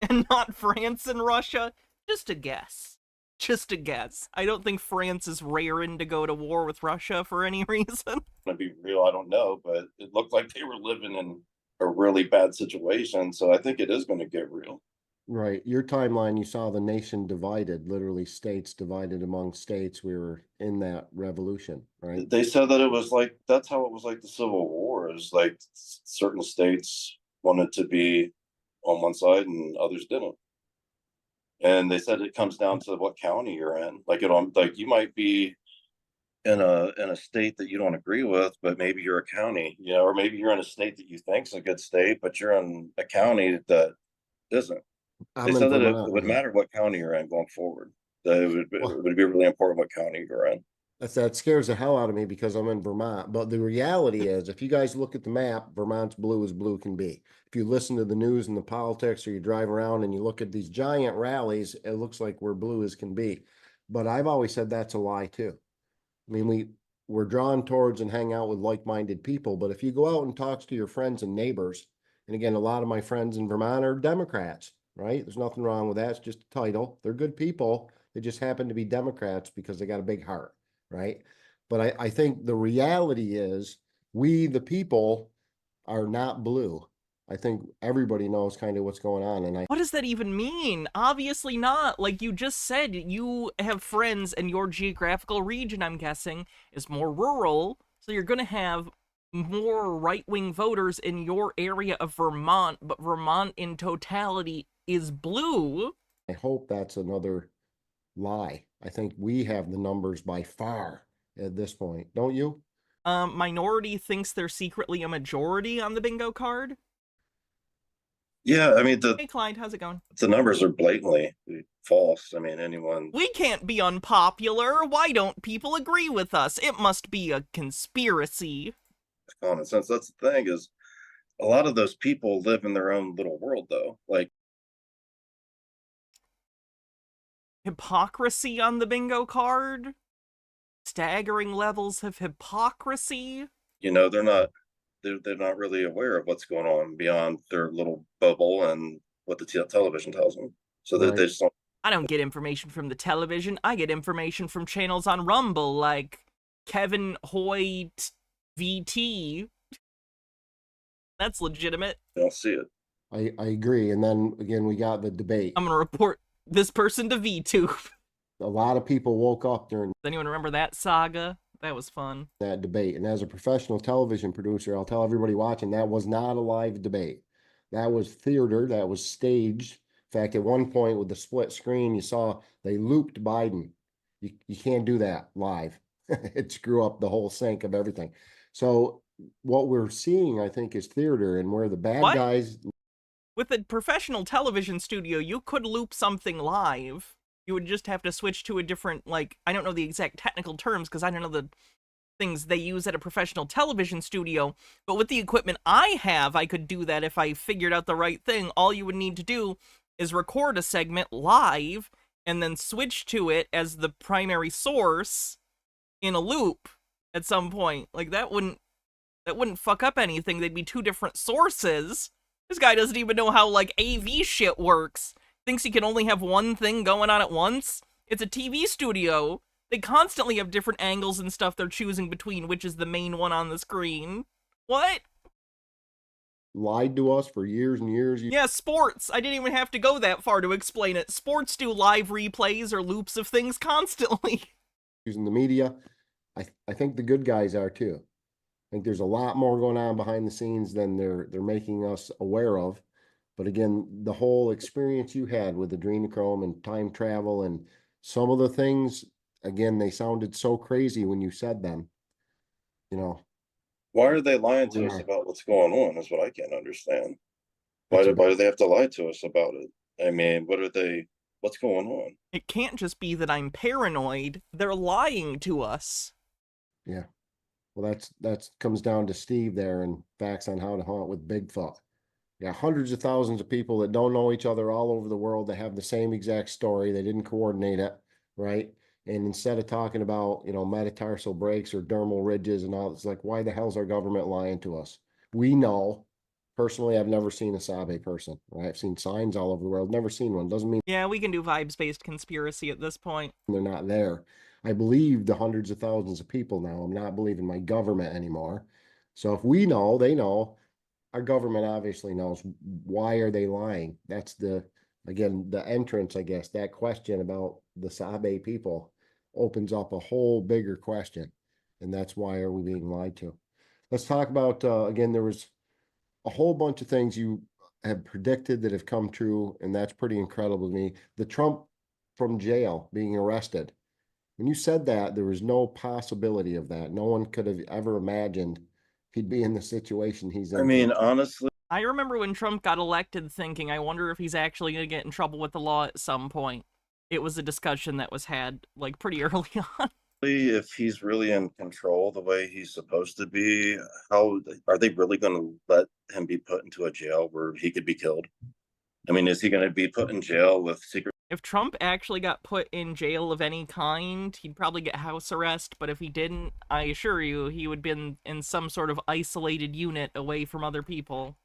and not France and Russia. Just a guess. Just a guess. I don't think France is raring to go to war with Russia for any reason. To be real, I don't know, but it looked like they were living in a really bad situation, so I think it is going to get real. Right. Your timeline, you saw the nation divided, literally states divided among states. We were in that revolution, right? They said that it was like, that's how it was like the Civil War, is like certain states wanted to be on one side and others didn't. And they said it comes down to what county you're in. Like you might be in a state that you don't agree with, but maybe you're a county, or maybe you're in a state that you think's a good state, but you're in a county that isn't. They said that it would matter what county you're in going forward. That it would be really important what county you're in. That scares the hell out of me because I'm in Vermont. But the reality is, if you guys look at the map, Vermont's blue as blue can be. If you listen to the news and the politics, or you drive around and you look at these giant rallies, it looks like we're blue as can be. But I've always said that's a lie too. I mean, we're drawn towards and hang out with like-minded people. But if you go out and talk to your friends and neighbors, and again, a lot of my friends in Vermont are Democrats, right? There's nothing wrong with that. It's just a title. They're good people. They just happen to be Democrats because they got a big heart, right? But I think the reality is we, the people, are not blue. I think everybody knows kind of what's going on. And what does that even mean? Obviously not. Like you just said, you have friends and your geographical region, I'm guessing, is more rural. So you're going to have more right-wing voters in your area of Vermont, but Vermont in totality is blue. I hope that's another lie. I think we have the numbers by far at this point, don't you? Minority thinks they're secretly a majority on the bingo card. Yeah, I mean, hey Clyde, how's it going? The numbers are blatantly false. I mean, anyone. We can't be unpopular. Why don't people agree with us? It must be a conspiracy. Common sense. That's the thing, is a lot of those people live in their own little world, though. Like, Hypocrisy on the bingo card? Staggering levels of hypocrisy? You know, they're not really aware of what's going on beyond their little bubble and what the television tells them. So Right. they just don't. I don't get information from the television. I get information from channels on Rumble like Kevin Hoyt VT. That's legitimate. They don't see it. I agree. And then again, we got the debate. I'm gonna report this person to VTube. A lot of people woke up during Does anyone remember that saga? That was fun. that debate. And as a professional television producer, I'll tell everybody watching that was not a live debate. That was theater, that was staged. In fact, at one point with the split screen, you saw they looped Biden. You can't do that live. It screw up the whole sync of everything. So what we're seeing, I think, is theater, and where the bad What? guys. With a professional television studio, you could loop something live. You would just have to switch to a different, like, I don't know the exact technical terms because I don't know the things they use at a professional television studio, but with the equipment I have, I could do that if I figured out the right thing. All you would need to do is record a segment live and then switch to it as the primary source in a loop at some point. Like, that wouldn't fuck up anything. They'd be two different sources. This guy doesn't even know how, like, AV shit works. Thinks he can only have one thing going on at once. It's a TV studio. They constantly have different angles and stuff they're choosing between, which is the main one on the screen. What? Lied to us for years and years. Yeah, sports. I didn't even have to go that far to explain it. Sports do live replays or loops of things constantly. Using the media. I think the good guys are too. I think there's a lot more going on behind the scenes than they're making us aware of. But again, the whole experience you had with adrenochrome and time travel and some of the things, again, they sounded so crazy when you said them. You know. Why are they lying to us about what's going on is what I can't understand. Why do they have to lie to us about it? I mean, what's going on? It can't just be that I'm paranoid. They're lying to us. Yeah. Well, that comes down to Steve there and facts on how to hunt with Bigfoot. Yeah, hundreds of thousands of people that don't know each other all over the world that have the same exact story. They didn't coordinate it, right? And instead of talking about, metatarsal breaks or dermal ridges and all, it's like, why the hell's our government lying to us? We know. Personally, I've never seen a Sabe person. Right? I've seen signs all over the world. Never seen one. Doesn't mean. Yeah, we can do vibes-based conspiracy at this point. They're not there. I believe the hundreds of thousands of people now. I'm not believing my government anymore. So if we know, they know. Our government obviously knows. Why are they lying? That's the entrance, I guess. That question about the Sabe people opens up a whole bigger question. And that's why are we being lied to? Let's talk about, again, there was a whole bunch of things you have predicted that have come true. And that's pretty incredible to me. The Trump from jail being arrested. When you said that, there was no possibility of that. No one could have ever imagined he'd be in the situation he's in. I mean, honestly, I remember when Trump got elected thinking, I wonder if he's actually going to get in trouble with the law at some point. It was a discussion that was had, like, pretty early on. If he's really in control the way he's supposed to be, how are they really going to let him be put into a jail where he could be killed? I mean, is he going to be put in jail with secret? If Trump actually got put in jail of any kind, he'd probably get house arrest, but if he didn't, I assure you, he would be in some sort of isolated unit away from other people.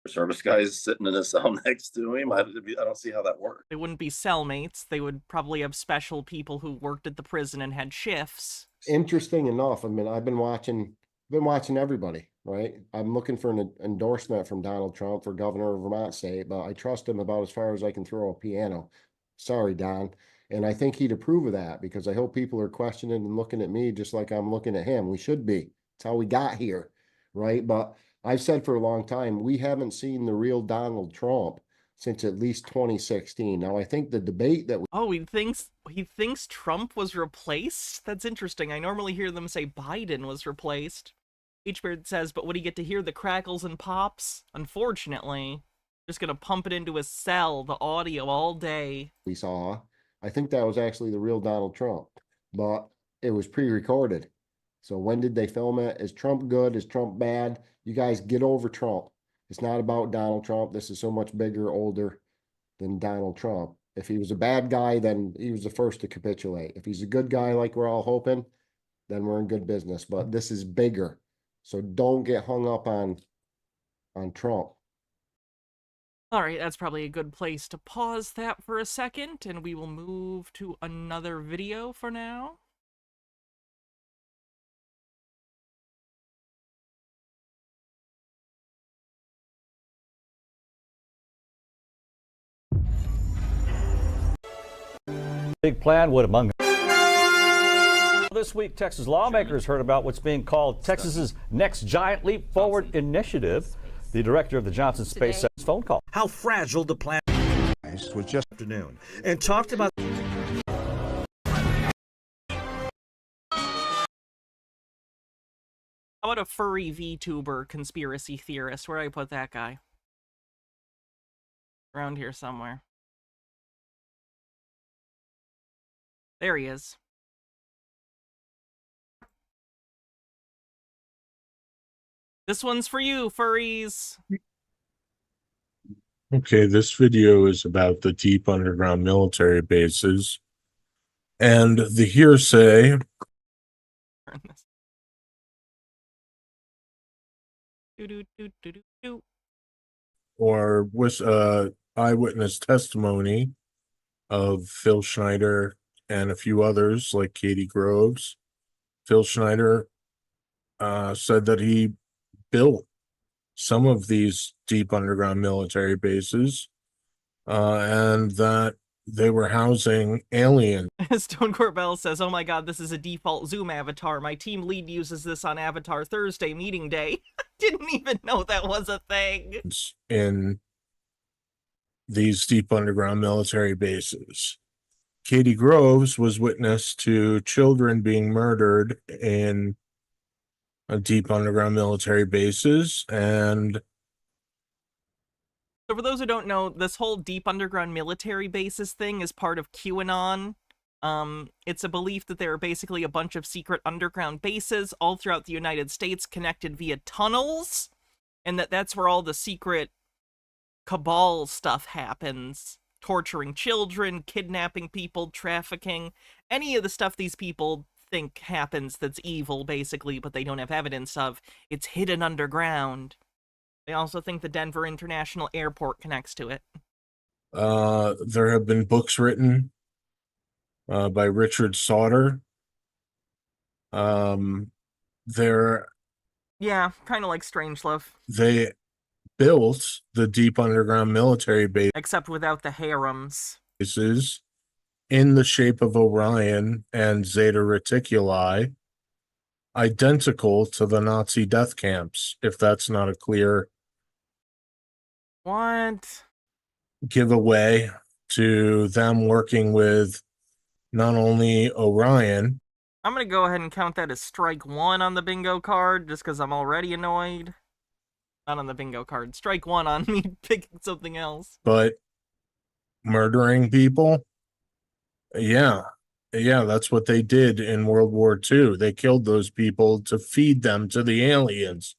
Service guys sitting in a cell next to him. I don't see how that works. They wouldn't be cellmates. They would probably have special people who worked at the prison and had shifts. Interesting enough, I mean, I've been watching everybody, right? I'm looking for an endorsement from Donald Trump for governor of Vermont State, but I trust him about as far as I can throw a piano. Sorry, Don. And I think he'd approve of that because I hope people are questioning and looking at me just like I'm looking at him. We should be. It's how we got here, right? But I've said for a long time, we haven't seen the real Donald Trump since at least 2016. Now, I think the debate that he thinks Trump was replaced? That's interesting. I normally hear them say Biden was replaced. H-Beard says, but would he get to hear the crackles and pops? Unfortunately. Just gonna pump it into his cell, the audio, all day. We saw, I think that was actually the real Donald Trump, but it was pre-recorded. So when did they film it? Is Trump good? Is Trump bad? You guys get over Trump. It's not about Donald Trump. This is so much bigger, older than Donald Trump. If he was a bad guy, then he was the first to capitulate. If he's a good guy, like we're all hoping, then we're in good business. But this is bigger. So don't get hung up on Trump. All right, that's probably a good place to pause that for a second, and we will move to another video for now. Big plan would among this week, Texas lawmakers heard about what's being called Texas's next giant leap forward initiative. The director of the Johnson Space Center's phone call. How fragile the plan was just afternoon, and talked about. How about a furry VTuber conspiracy theorist? Where do I put that guy? Around here somewhere. There he is. This one's for you, furries. Okay, this video is about the deep underground military bases and the hearsay or eyewitness testimony of Phil Schneider and a few others like Katie Groves. Phil Schneider said that he built some of these deep underground military bases and that they were housing aliens. Stone Court Bell says, oh my god, this is a default Zoom avatar. My team lead uses this on Avatar Thursday meeting day. Didn't even know that was a thing. In these deep underground military bases. Katie Groves was witness to children being murdered in deep underground military bases, and so for those who don't know, this whole deep underground military bases thing is part of QAnon. It's a belief that there are basically a bunch of secret underground bases all throughout the United States connected via tunnels, and that's where all the secret cabal stuff happens. Torturing children, kidnapping people, trafficking, any of the stuff these people think happens that's evil, basically, but they don't have evidence of. It's hidden underground. They also think the Denver International Airport connects to it. There have been books written by Richard Sauter. Yeah, kind of like Strangelove. They built the deep underground military base, except without the harems, in the shape of Orion and Zeta Reticuli, identical to the Nazi death camps, if that's not a clear giveaway to them working with not only Orion. I'm gonna go ahead and count that as strike one on the bingo card, just because I'm already annoyed. Not on the bingo card. Strike one on me picking something else. But murdering people? Yeah, that's what they did in World War II. They killed those people to feed them to the aliens.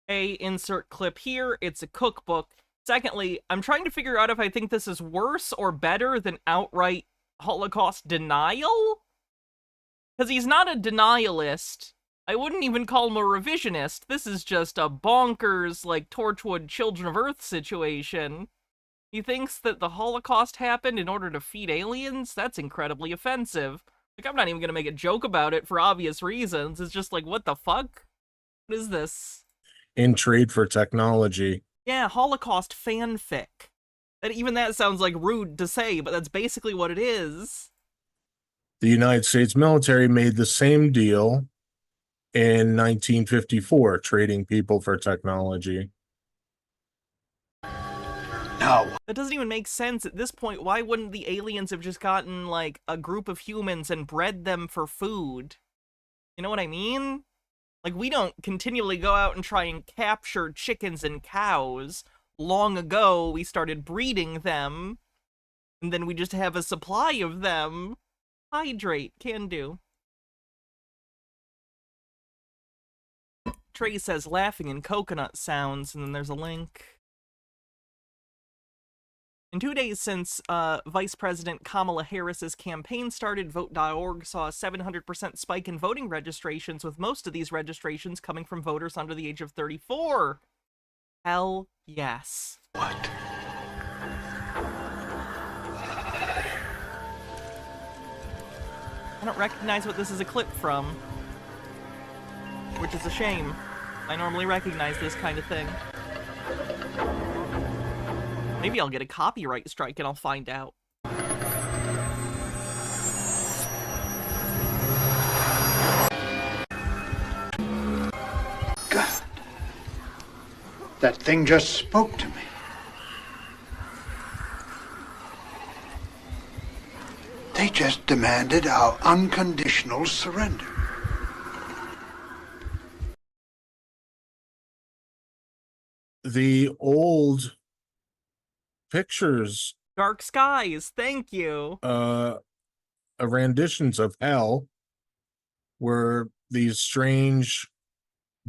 Insert clip here. It's a cookbook. Secondly, I'm trying to figure out if I think this is worse or better than outright Holocaust denial? Because he's not a denialist. I wouldn't even call him a revisionist. This is just a bonkers, like, Torchwood Children of Earth situation. He thinks that the Holocaust happened in order to feed aliens? That's incredibly offensive. Like, I'm not even gonna make a joke about it for obvious reasons. It's just like, what the fuck? What is this? In trade for technology. Yeah, Holocaust fanfic. Even that sounds like rude to say, but that's basically what it is. The United States military made the same deal in 1954, trading people for technology. No. That doesn't even make sense at this point. Why wouldn't the aliens have just gotten, like, a group of humans and bred them for food? You know what I mean? Like, we don't continually go out and try and capture chickens and cows. Long ago, we started breeding them, and then we just have a supply of them. Hydrate, can do. Trey says laughing and coconut sounds, and then there's a link. In 2 days since Vice President Kamala Harris's campaign started, Vote.org saw a 700% spike in voting registrations, with most of these registrations coming from voters under the age of 34. Hell yes. What? I don't recognize what this is a clip from, which is a shame. I normally recognize this kind of thing. Maybe I'll get a copyright strike and I'll find out. God. That thing just spoke to me. They just demanded our unconditional surrender. The old pictures, Dark skies, thank you. renditions of hell, where these strange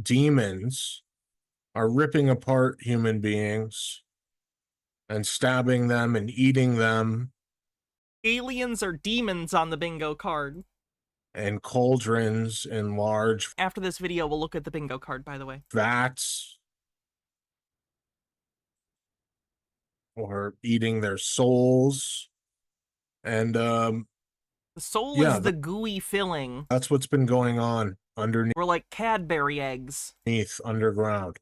demons are ripping apart human beings and stabbing them and eating them. Aliens or demons on the bingo card. And cauldrons in large After this video, we'll look at the bingo card, by the way. vats, or eating their souls. And the soul yeah, is the gooey filling. That's what's been going on underneath. We're like Cadbury eggs. Underground.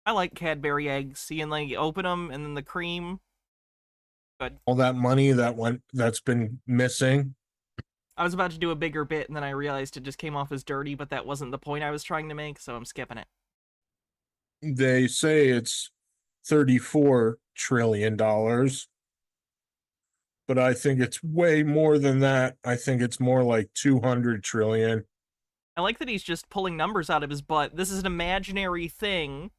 I like Cadbury eggs. Seeing like you open them and then the cream. Good. All that money that's been missing. I was about to do a bigger bit and then I realized it just came off as dirty, but that wasn't the point I was trying to make, so I'm skipping it. They say it's $34 trillion, but I think it's way more than that. I think it's more like 200 trillion. I like that he's just pulling numbers out of his butt. This is an imaginary thing,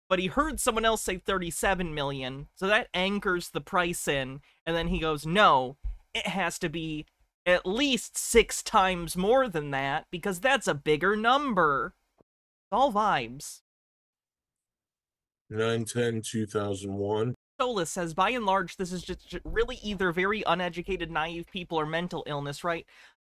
but he heard someone else say 37 million, so that anchors the price in, and then he goes, no, it has to be at least 6 times more than that, because that's a bigger number. It's all vibes. 9/10/2001. Solus says, by and large, this is just really either very uneducated, naive people or mental illness, right?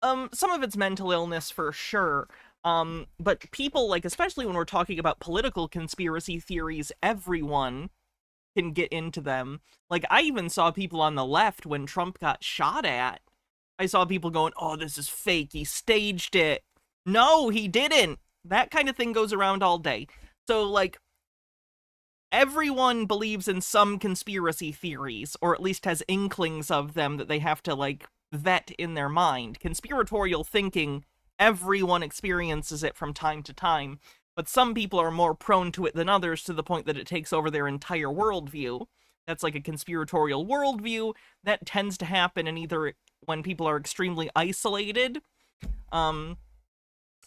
Some of it's mental illness for sure. But people, like, especially when we're talking about political conspiracy theories, everyone can get into them. Like, I even saw people on the left when Trump got shot at. I saw people going, oh, this is fake, he staged it. No, he didn't. That kind of thing goes around all day. So, like, everyone believes in some conspiracy theories, or at least has inklings of them that they have to, like, vet in their mind. Conspiratorial thinking, everyone experiences it from time to time, but some people are more prone to it than others to the point that it takes over their entire worldview. That's like a conspiratorial worldview. That tends to happen in either when people are extremely isolated,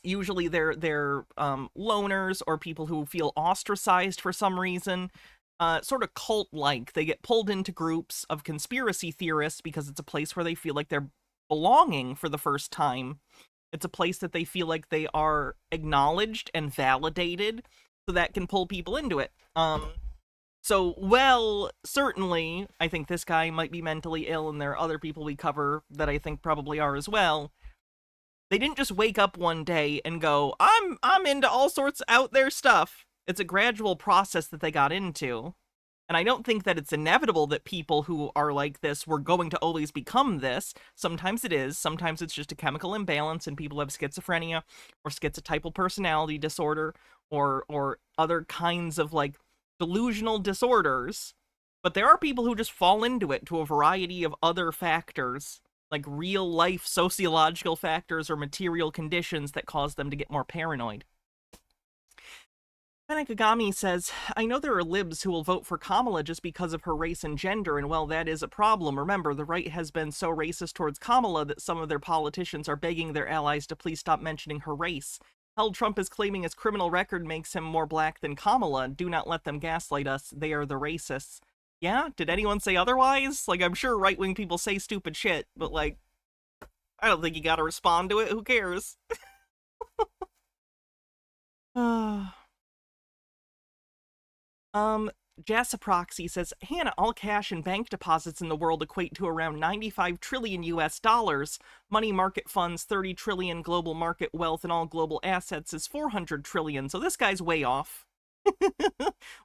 usually they're loners or people who feel ostracized for some reason, sort of cult-like. They get pulled into groups of conspiracy theorists because it's a place where they feel like they're belonging for the first time. It's a place that they feel like they are acknowledged and validated, so that can pull people into it. So, well, certainly, I think this guy might be mentally ill, and there are other people we cover that I think probably are as well. They didn't just wake up one day and go, I'm into all sorts of out there stuff. It's a gradual process that they got into. And I don't think that it's inevitable that people who are like this were going to always become this. Sometimes it is. Sometimes it's just a chemical imbalance and people have schizophrenia or schizotypal personality disorder or other kinds of, like, delusional disorders. But there are people who just fall into it to a variety of other factors, like real-life sociological factors or material conditions that cause them to get more paranoid. Panakagami says, I know there are libs who will vote for Kamala just because of her race and gender, and well, that is a problem. Remember, the right has been so racist towards Kamala that some of their politicians are begging their allies to please stop mentioning her race. Hell, Trump is claiming his criminal record makes him more black than Kamala. Do not let them gaslight us. They are the racists. Yeah? Did anyone say otherwise? Like, I'm sure right-wing people say stupid shit, but, like, I don't think you gotta respond to it. Who cares? Jassiproxy says, Hannah, all cash and bank deposits in the world equate to around 95 trillion US dollars. Money market funds, 30 trillion. Global market wealth and all global assets is 400 trillion. So this guy's way off.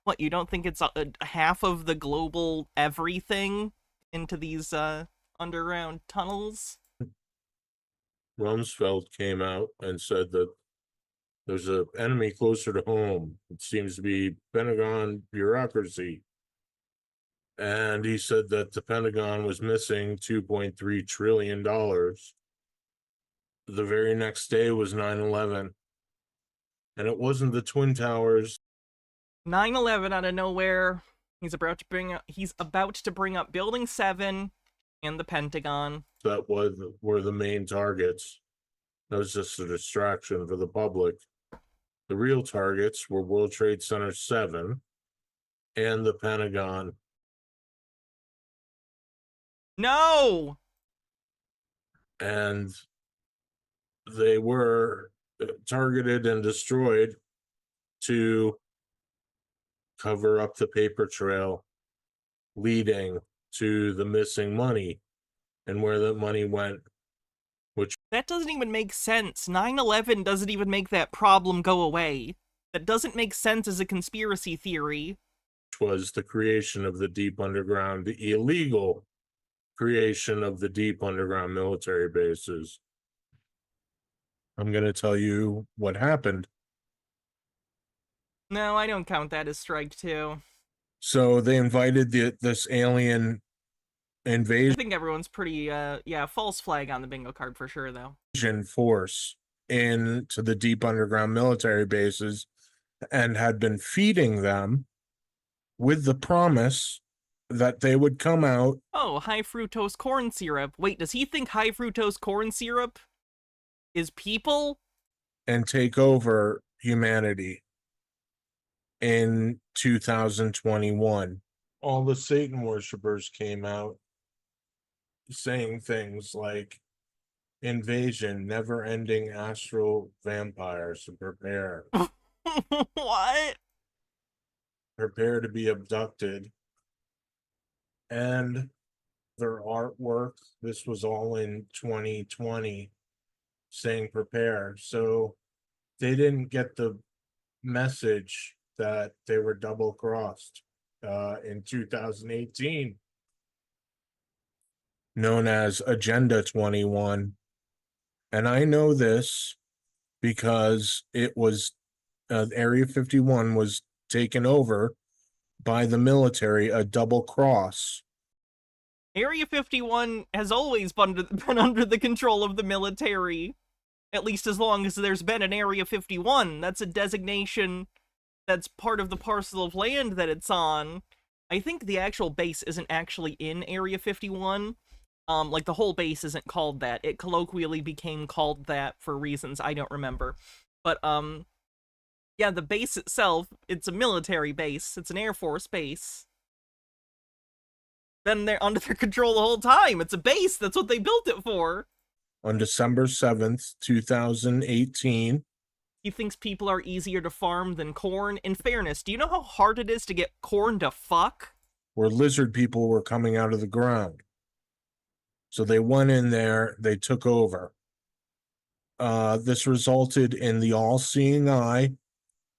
What, you don't think it's a half of the global everything into these underground tunnels? Rumsfeld came out and said that there's an enemy closer to home. It seems to be Pentagon bureaucracy. And he said that the Pentagon was missing $2.3 trillion. The very next day was 9/11. And it wasn't the Twin Towers. 9/11 out of nowhere. He's about to bring up Building 7 and the Pentagon. That were the main targets. That was just a distraction for the public. The real targets were World Trade Center 7 and the Pentagon. No! And they were targeted and destroyed to cover up the paper trail leading to the missing money and where that money went. That doesn't even make sense. 9/11 doesn't even make that problem go away. That doesn't make sense as a conspiracy theory. Was the creation of the deep underground, the illegal creation of the deep underground military bases. I'm going to tell you what happened. No, I don't count that as strike two. So they invited this alien invasion. I think everyone's pretty, false flag on the bingo card for sure, though. Force into the deep underground military bases and had been feeding them with the promise that they would come out. Oh, high fructose corn syrup. Wait, does he think high fructose corn syrup is people? And take over humanity in 2021. All the Satan worshipers came out saying things like invasion, never-ending astral vampires to prepare. What? Prepare to be abducted. And their artwork, this was all in 2020, saying prepare. So they didn't get the message that they were double-crossed in 2018. Known as Agenda 21. And I know this because it was Area 51 was taken over by the military, a double cross. Area 51 has always been under the control of the military, at least as long as there's been an Area 51. That's a designation that's part of the parcel of land that it's on. I think the actual base isn't actually in Area 51. Like, the whole base isn't called that. It colloquially became called that for reasons I don't remember. But, yeah, the base itself, it's a military base. It's an Air Force base. Then they're under their control the whole time. It's a base. That's what they built it for. On December 7th, 2018. He thinks people are easier to farm than corn. In fairness, do you know how hard it is to get corn to fuck? Where lizard people were coming out of the ground. So they went in there, they took over. This resulted in the all-seeing eye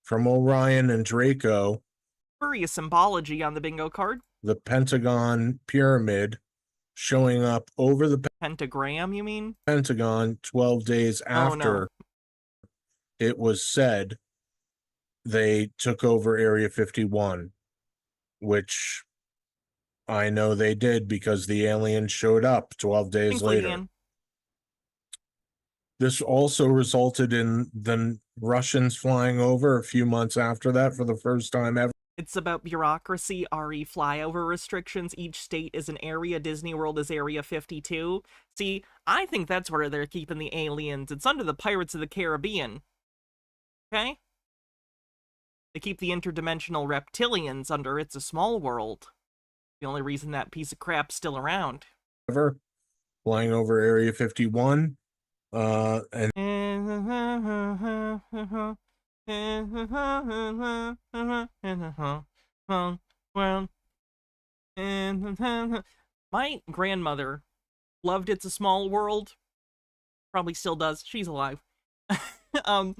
from Orion and Draco. Furious symbology on the bingo card. The Pentagon pyramid showing up over the pentagram, you mean? Pentagon 12 days after it was said they took over Area 51, which I know they did because the aliens showed up 12 days later. Ian. This also resulted in the Russians flying over a few months after that for the first time ever. It's about bureaucracy, RE flyover restrictions. Each state is an area. Disney World is Area 52. See, I think that's where they're keeping the aliens. It's under the Pirates of the Caribbean. Okay? They keep the interdimensional reptilians under It's a Small World. The only reason that piece of crap's still around. Ever flying over Area 51, and My grandmother loved It's a Small World. Probably still does. She's alive. um,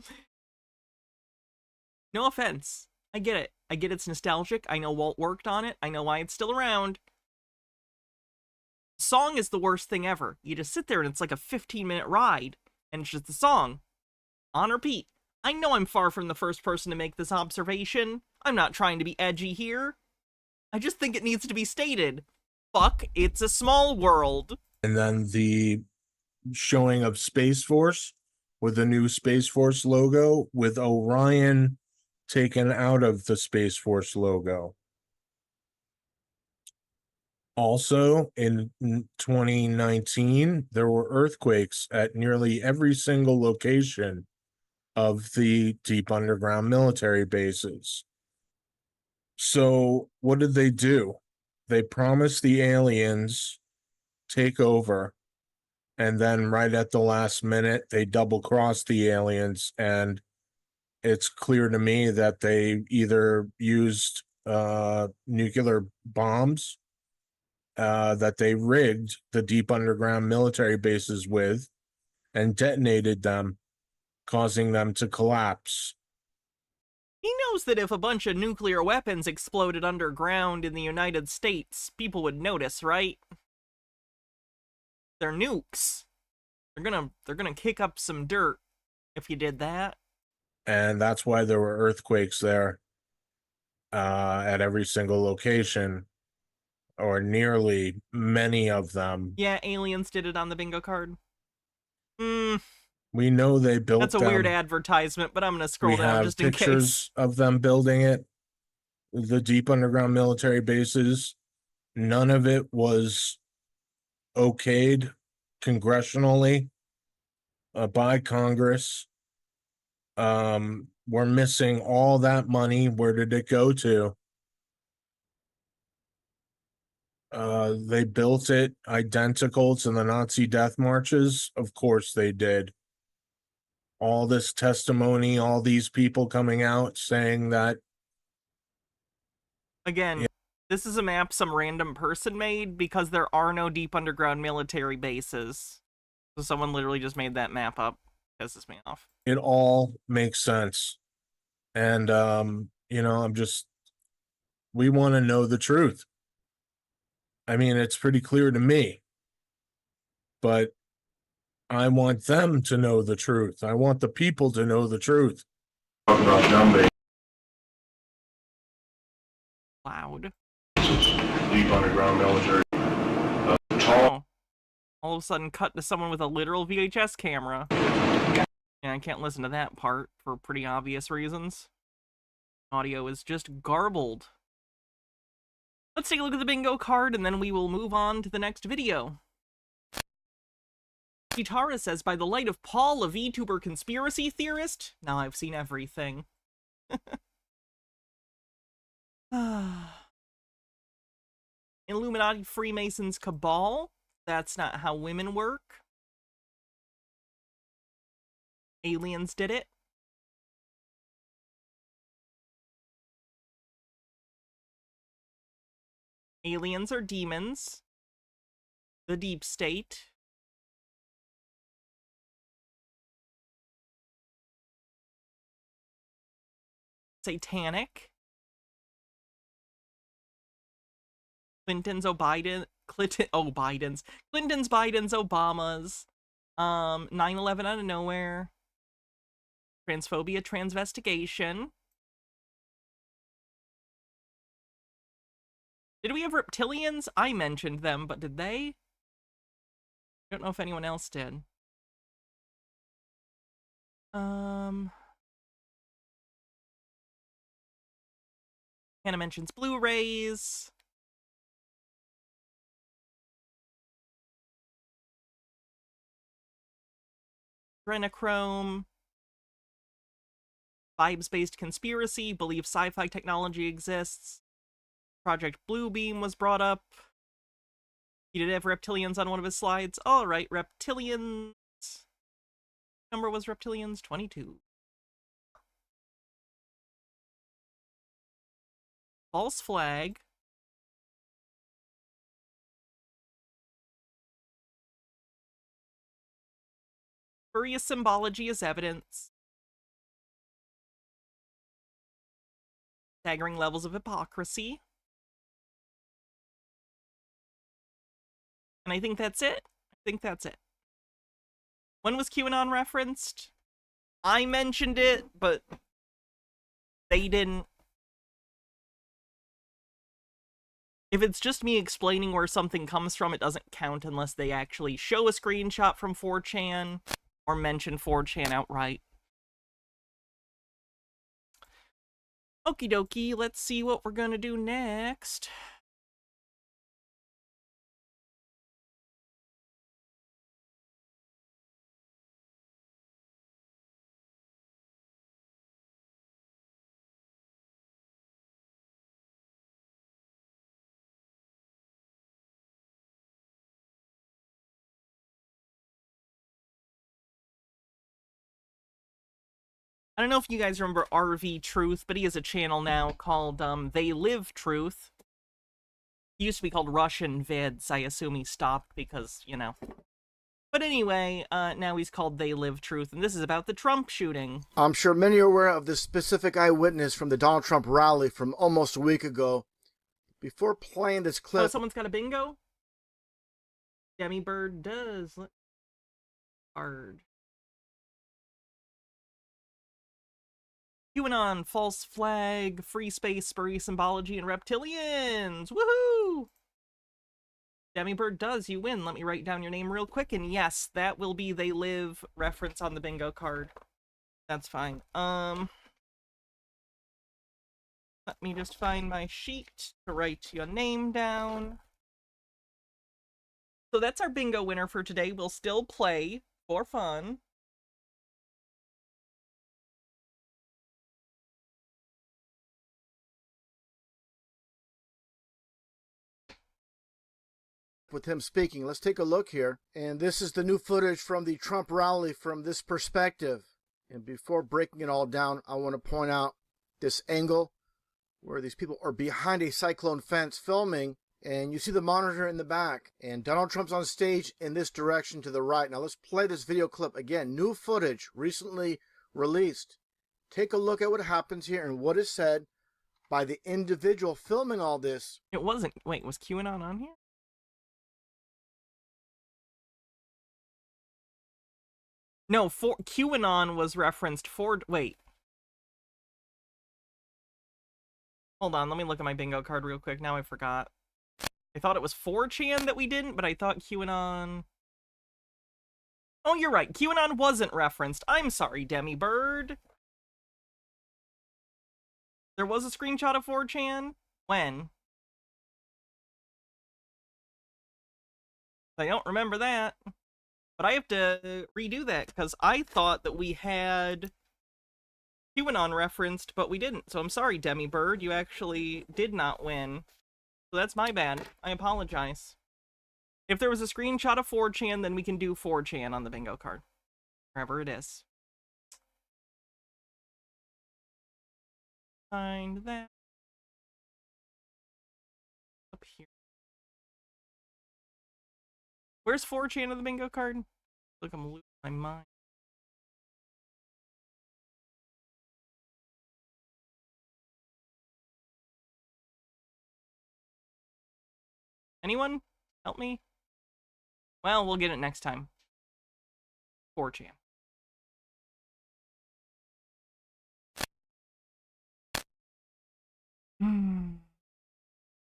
no offense. I get it. I get it's nostalgic. I know Walt worked on it. I know why it's still around. Song is the worst thing ever. You just sit there and it's like a 15-minute ride, and it's just the song. On repeat. I know I'm far from the first person to make this observation. I'm not trying to be edgy here. I just think it needs to be stated. Fuck, It's a Small World. And then the showing of Space Force with the new Space Force logo with Orion taken out of the Space Force logo. Also, in 2019, there were earthquakes at nearly every single location of the deep underground military bases. So, what did they do? They promised the aliens take over, and then right at the last minute, they double-crossed the aliens, and it's clear to me that they either used nuclear bombs that they rigged the deep underground military bases with and detonated them, causing them to collapse. He knows that if a bunch of nuclear weapons exploded underground in the United States, people would notice, right? They're nukes. They're gonna kick up some dirt if you did that. And that's why there were earthquakes there at every single location, or nearly many of them. Yeah, aliens did it on the bingo card. We know they built That's a them. weird advertisement, but I'm gonna scroll down just in case. We have pictures of them building it, the deep underground military bases. None of it was okayed congressionally by Congress. We're missing all that money. Where did it go to? They built it identical to the Nazi death marches. Of course they did. All this testimony, all these people coming out saying that. Again, yeah. This is a map some random person made because there are no deep underground military bases. So someone literally just made that map up. Pisses me off. It all makes sense. And, we want to know the truth. I mean, it's pretty clear to me, but I want them to know the truth. I want the people to know the truth. Loud. Deep underground military. Oh. All of a sudden cut to someone with a literal VHS camera. And I can't listen to that part for pretty obvious reasons. Audio is just garbled. Let's take a look at the bingo card, and then we will move on to the next video. Tartaria says, by the light of Paul, a VTuber conspiracy theorist? Now I've seen everything. Illuminati, Freemasons, Cabal? That's not how women work. Aliens did it. Aliens are demons. The deep state. Satanic. Clinton's, Biden's, Obama's. 9/11 out of nowhere. Transphobia, transvestigation. Did we have reptilians? I mentioned them, but did they? I don't know if anyone else did. Hannah mentions Blu-rays. Adrenochrome. Vibes-based conspiracy. Believe sci-fi technology exists. Project Bluebeam was brought up. He did have reptilians on one of his slides. Alright, reptilians. Number was reptilians 22. False flag. Spurious symbology as evidence. Staggering levels of hypocrisy. And I think that's it. I think that's it. When was QAnon referenced? I mentioned it, but they didn't. If it's just me explaining where something comes from, it doesn't count unless they actually show a screenshot from 4chan or mention 4chan outright. Okie dokie, let's see what we're gonna do next. I don't know if you guys remember RV Truth, but he has a channel now called They Live Truth. He used to be called Russian Vids. I assume he stopped because, you know. But anyway, now he's called They Live Truth, and this is about the Trump shooting. I'm sure many are aware of this specific eyewitness from the Donald Trump rally from almost a week ago. Before playing this clip... Oh, someone's got a bingo? Demi Bird does. Hard. QAnon, false flag, free space, spurious symbology, and reptilians! Woohoo! Demi Bird does, you win. Let me write down your name real quick, and yes, that will be They Live reference on the bingo card. That's fine. Let me just find my sheet to write your name down. So that's our bingo winner for today. We'll still play for fun. with him speaking. Let's take a look here. And this is the new footage from the Trump rally from this perspective. And before breaking it all down, I want to point out this angle where these people are behind a cyclone fence filming, and you see the monitor in the back, and Donald Trump's on stage in this direction to the right. Now let's play this video clip again. New footage recently released. Take a look at what happens here and what is said by the individual filming all this. It wasn't. Wait, was QAnon on here? No, QAnon was referenced for. Wait. Hold on, let me look at my bingo card real quick. Now I forgot. I thought it was 4chan that we didn't, but I thought QAnon... Oh, you're right. QAnon wasn't referenced. I'm sorry, Demi Bird. There was a screenshot of 4chan? When? I don't remember that. But I have to redo that, because I thought that we had QAnon referenced, but we didn't. So I'm sorry, Demi Bird. You actually did not win. So that's my bad. I apologize. If there was a screenshot of 4chan, then we can do 4chan on the bingo card. Wherever it is. Find that. Up here. Where's 4chan on the bingo card? Look, I'm losing my mind. Anyone? Help me? Well, we'll get it next time. 4chan. Hmm.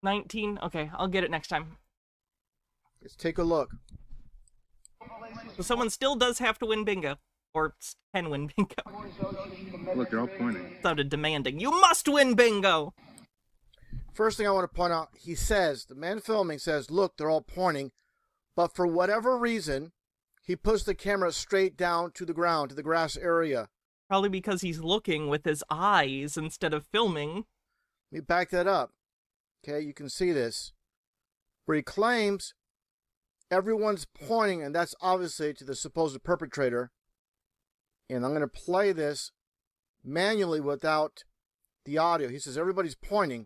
19? Okay, I'll get it next time. Let's take a look. So someone still does have to win bingo. Or can win bingo. Look, they're all pointing. Sounded demanding. You must win bingo! First thing I want to point out, he says, the man filming says, look, they're all pointing, but for whatever reason, he puts the camera straight down to the ground, to the grass area. Probably because he's looking with his eyes instead of filming. Let me back that up. Okay, you can see this. Where he claims everyone's pointing, and that's obviously to the supposed perpetrator. And I'm going to play this manually without the audio. He says everybody's pointing.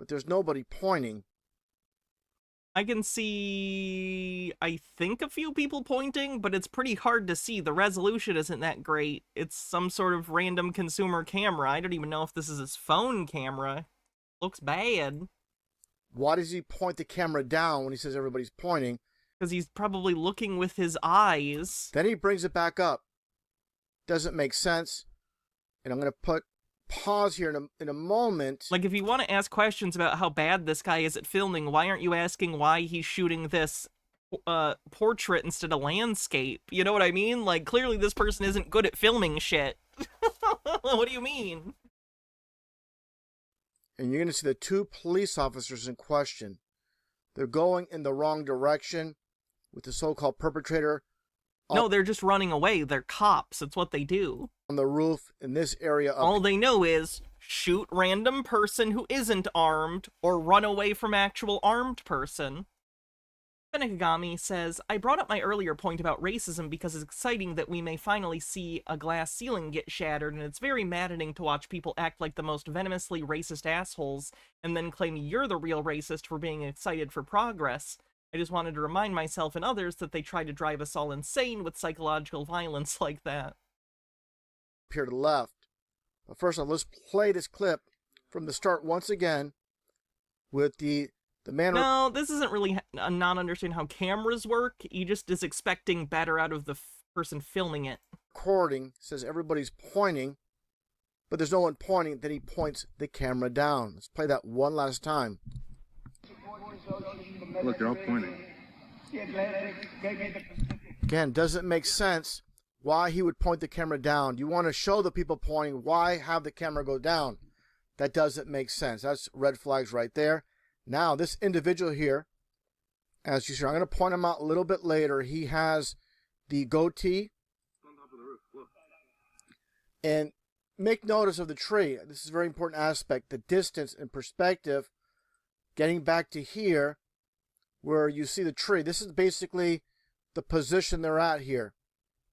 but there's nobody pointing. I can see, I think, a few people pointing, but it's pretty hard to see. The resolution isn't that great. It's some sort of random consumer camera. I don't even know if this is his phone camera. Looks bad. Why does he point the camera down when he says everybody's pointing? Because he's probably looking with his eyes. Then he brings it back up. Doesn't make sense. And I'm going to put pause here in a moment. Like, if you want to ask questions about how bad this guy is at filming, why aren't you asking why he's shooting this portrait instead of landscape? You know what I mean? Like, clearly this person isn't good at filming shit. What do you mean? And you're going to see the two police officers in question. They're going in the wrong direction with the so-called perpetrator. No, they're just running away. They're cops. It's what they do. On the roof in this area. All they know is shoot random person who isn't armed or run away from actual armed person. Benekagami says, I brought up my earlier point about racism because it's exciting that we may finally see a glass ceiling get shattered, and it's very maddening to watch people act like the most venomously racist assholes and then claim you're the real racist for being excited for progress. I just wanted to remind myself and others that they try to drive us all insane with psychological violence like that. Here to the left. But first of all, let's play this clip from the start once again with the man. No, this isn't really not understanding how cameras work. He just is expecting better out of the person filming it. Recording says everybody's pointing, but there's no one pointing. Then he points the camera down. Let's play that one last time. Look, they're all pointing. Again, doesn't make sense why he would point the camera down. You want to show the people pointing. Why have the camera go down? That doesn't make sense. That's red flags right there. Now, this individual here, as you see, I'm going to point him out a little bit later. He has the goatee. And make notice of the tree. This is a very important aspect. The distance and perspective. Getting back to here, where you see the tree. This is basically the position they're at here.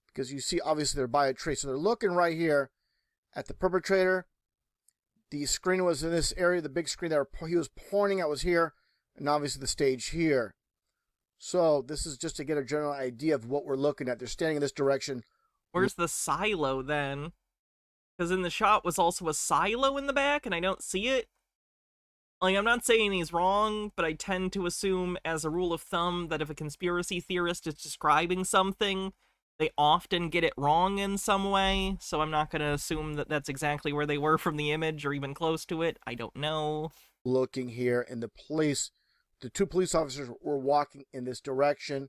Because you see, obviously, they're by a tree. So they're looking right here at the perpetrator. The screen was in this area. The big screen that he was pointing at was here. And obviously the stage here. So this is just to get a general idea of what we're looking at. They're standing in this direction. Where's the silo then? Because in the shot was also a silo in the back and I don't see it. Like, I'm not saying he's wrong, but I tend to assume as a rule of thumb that if a conspiracy theorist is describing something, they often get it wrong in some way, so I'm not going to assume that that's exactly where they were from the image or even close to it. I don't know. Looking here, and the two police officers were walking in this direction,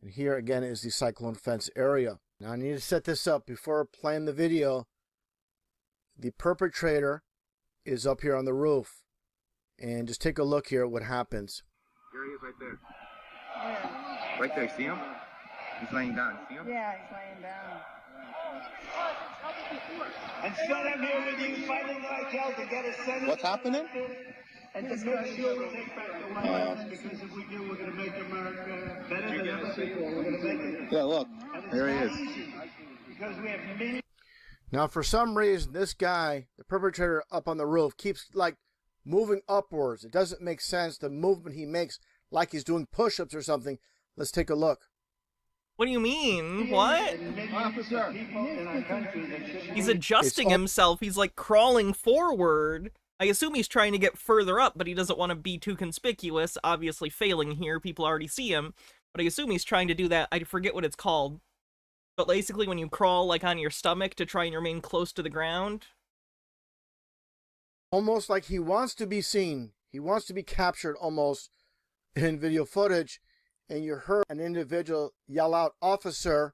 and here again is the cyclone fence area. Now I need to set this up before playing the video. The perpetrator is up here on the roof, and just take a look here at what happens. There he is right there. Yeah. Right there, see him? He's laying down, see him? Yeah, he's laying down. And son, I'm here with you fighting like hell to get a Senate. What's happening? And to make sure we take back the White House, because if we do, we're going to make America better than ever before. We're going to make it. Yeah, look. There he is. Because we have many. Now, for some reason, this guy, the perpetrator up on the roof, keeps like moving upwards. It doesn't make sense. The movement he makes, like he's doing push-ups or something. Let's take a look. What do you mean? What? Officer. He's adjusting himself. He's like crawling forward. I assume he's trying to get further up, but he doesn't want to be too conspicuous. Obviously failing here. People already see him. But I assume he's trying to do that. I forget what it's called. But basically when you crawl like on your stomach to try and remain close to the ground. Almost like he wants to be seen. He wants to be captured almost in video footage. And you heard an individual yell out, "Officer!"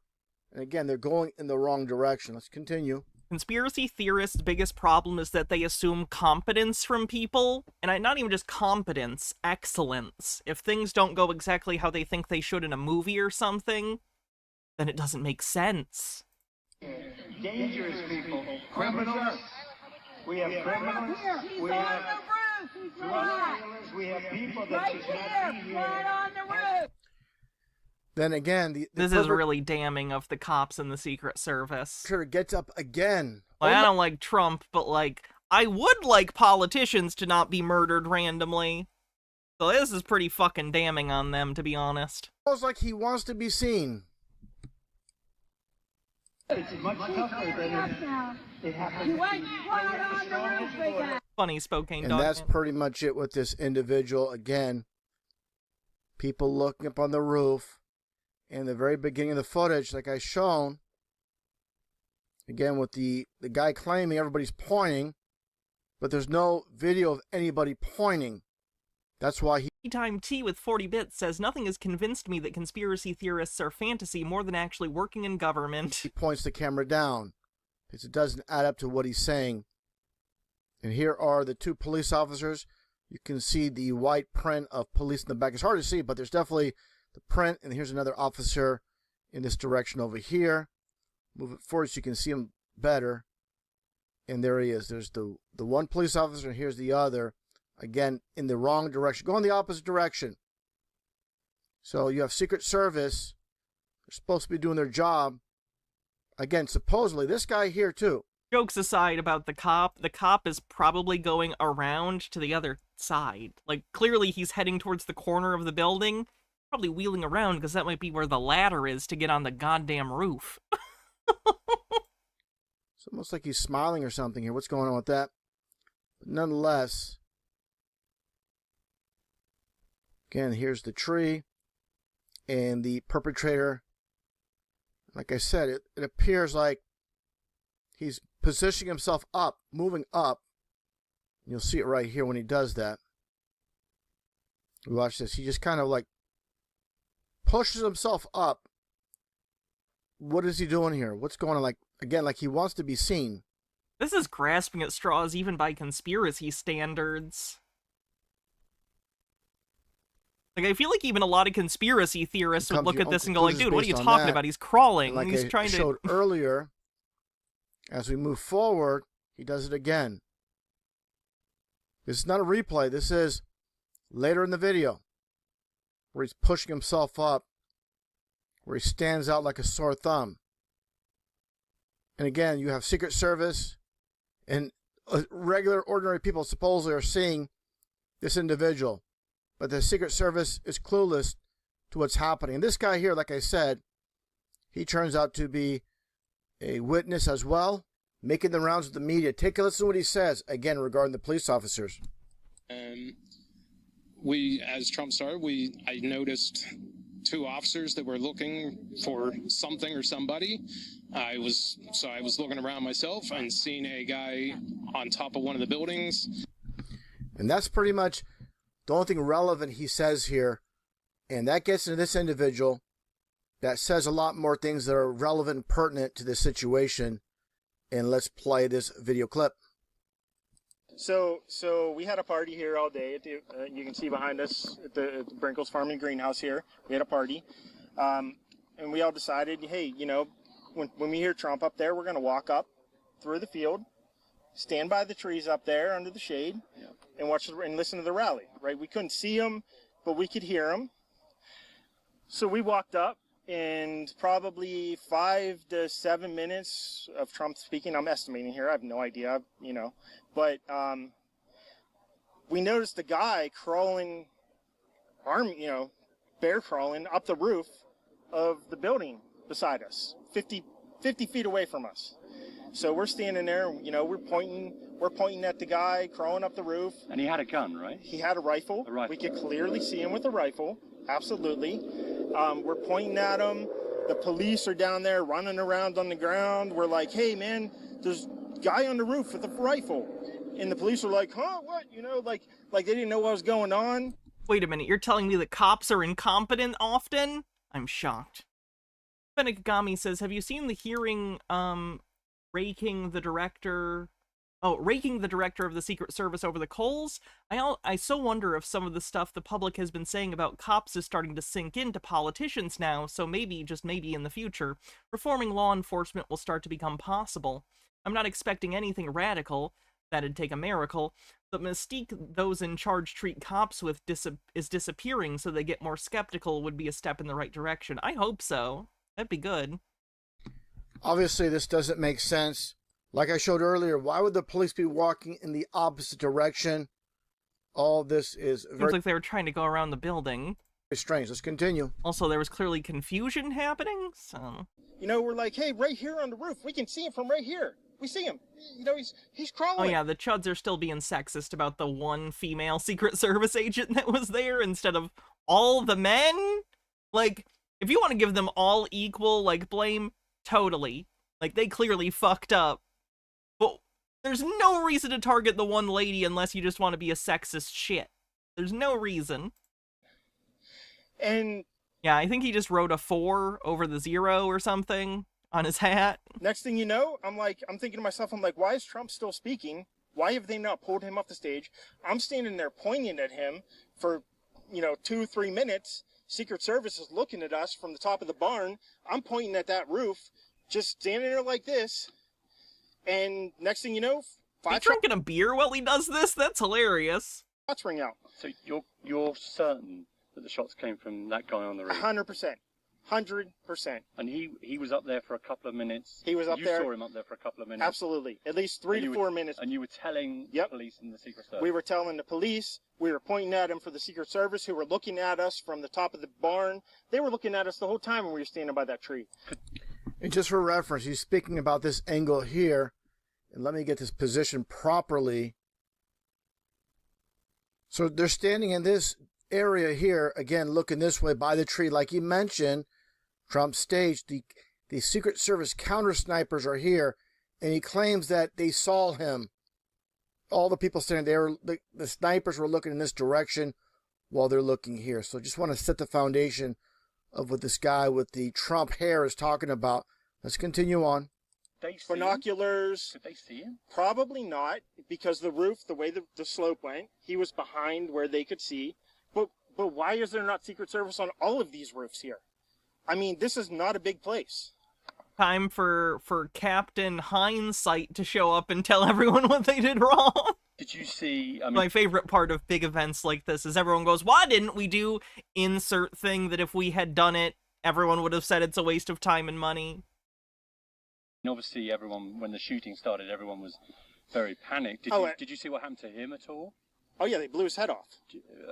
And again, they're going in the wrong direction. Let's continue. Conspiracy theorists' biggest problem is that they assume competence from people. And not even just competence, excellence. If things don't go exactly how they think they should in a movie or something, then it doesn't make sense. Dangerous people. Criminals. We have criminals. We have drug dealers. We have people that should not be here. Right on the roof. Then again, this is really damning of the cops and the Secret Service. Sure, gets up again. Like, I don't like Trump, but like, I would like politicians to not be murdered randomly. So this is pretty fucking damning on them, to be honest. Feels like he wants to be seen. It's much tougher than it happens. You went quiet on the roof again. Funny Spokane And dog. that's pretty much it with this individual. Again, people looking up on the roof. In the very beginning of the footage, like I shown, again with the guy claiming everybody's pointing, but there's no video of anybody pointing. That's why Time T with 40 bits says, nothing has convinced me that conspiracy theorists are fantasy more than actually working in government. he points the camera down because it doesn't add up to what he's saying. And here are the two police officers. You can see the white print of police in the back. It's hard to see, but there's definitely the print. And here's another officer in this direction over here. Move it forward so you can see him better. And there he is. There's the one police officer, and here's the other. Again, in the wrong direction. Go in the opposite direction. So you have Secret Service. They're supposed to be doing their job. Again, supposedly, this guy here too. Jokes aside about the cop is probably going around to the other side. Like, clearly he's heading towards the corner of the building. Probably wheeling around, because that might be where the ladder is to get on the goddamn roof. It's almost like he's smiling or something here. What's going on with that? But nonetheless, again, here's the tree. And the perpetrator, like I said, it appears like he's positioning himself up, moving up. You'll see it right here when he does that. Watch this. He just kind of like pushes himself up. What is he doing here? What's going on? Like, again, like he wants to be seen. This is grasping at straws even by conspiracy standards. Like, I feel like even a lot of conspiracy theorists would look at this and go like, dude, what are you talking about? He's crawling. Like He's trying I showed earlier, as we move forward, he does it again. This is not a replay. This is later in the video where he's pushing himself up, where he stands out like a sore thumb. And again, you have Secret Service and regular, ordinary people supposedly are seeing this individual. But the Secret Service is clueless to what's happening. And this guy here, like I said, he turns out to be a witness as well, making the rounds with the media. Take a listen to what he says, again, regarding the police officers. As Trump started, I noticed two officers that were looking for something or somebody. I was looking around myself and seeing a guy on top of one of the buildings. And that's pretty much the only thing relevant he says here. And that gets into this individual that says a lot more things that are relevant and pertinent to this situation. And let's play this video clip. So we had a party here all day. You can see behind us at the Brinkles Farm and Greenhouse here. We had a party. And we all decided, hey, you know, when we hear Trump up there, we're going to walk up through the field, stand by the trees up there under the shade, and watch and listen to the rally, right? We couldn't see him, but we could hear him. So we walked up, and probably 5 to 7 minutes of Trump speaking. I'm estimating here. I have no idea, you know. But we noticed a guy crawling, bear crawling up the roof of the building beside us, 50 feet away from us. So we're standing there, you know, we're pointing at the guy crawling up the roof. And he had a gun, right? He had a rifle. We could clearly see him with a rifle. Absolutely. We're pointing at him. The police are down there running around on the ground. We're like, hey, man, there's a guy on the roof with a rifle. And the police are like, huh, what? You know, like they didn't know what was going on. Wait a minute, you're telling me that cops are incompetent often? I'm shocked. Benigami says, have you seen the hearing, raking the director of the Secret Service over the coals? I so wonder if some of the stuff the public has been saying about cops is starting to sink into politicians now, so maybe, just maybe in the future, reforming law enforcement will start to become possible. I'm not expecting anything radical, that'd take a miracle, but mystique those in charge treat cops with is disappearing so they get more skeptical would be a step in the right direction. I hope so. That'd be good. Obviously, this doesn't make sense, Like I showed earlier, why would the police be walking in the opposite direction? All this is Seems very like they were trying to go around the building. strange. Let's continue. Also, there was clearly confusion happening, so... You know, we're like, hey, right here on the roof, we can see him from right here. We see him. You know, he's crawling. Oh yeah, the Chuds are still being sexist about the one female Secret Service agent that was there instead of all the men. Like, if you want to give them all equal, like, blame, totally. Like, they clearly fucked up. But there's no reason to target the one lady unless you just want to be a sexist shit. There's no reason. And yeah, I think he just wrote a 4 over the 0 or something on his hat. Next thing you know, I'm thinking to myself, I'm like, why is Trump still speaking? Why have they not pulled him off the stage? I'm standing there pointing at him for, 2-3 minutes. Secret Service is looking at us from the top of the barn. I'm pointing at that roof, just standing there like this. And next thing you know, He's drinking a beer while he does this? That's hilarious. shots ring out. So you're certain that the shots came from that guy on the roof? 100%. 100%. And he was up there for a couple of minutes? He was up there. You saw him up there for a couple of minutes? Absolutely. At least 3 to 4 minutes. And you were telling the police and the Secret Service? We were telling the police. We were pointing at him for the Secret Service, who were looking at us from the top of the barn. They were looking at us the whole time when we were standing by that tree. And just for reference, he's speaking about this angle here. And let me get this position properly. So they're standing in this area here, again, looking this way by the tree. Like you mentioned, Trump staged, the Secret Service counter snipers are here, and he claims that they saw him. All the people standing there, the snipers were looking in this direction while they're looking here. So just want to set the foundation of what this guy with the Trump hair is talking about. Let's continue on. Binoculars. Did they see him? Probably not, because the roof, the way the slope went, he was behind where they could see. But why is there not Secret Service on all of these roofs here? I mean, this is not a big place. Time for Captain Hindsight to show up and tell everyone what they did wrong. Did you see... My favorite part of big events like this is everyone goes, why didn't we do insert thing that if we had done it, everyone would have said it's a waste of time and money? Obviously, everyone, when the shooting started, everyone was very panicked. Did you see what happened to him at all? Oh, yeah, they blew his head off.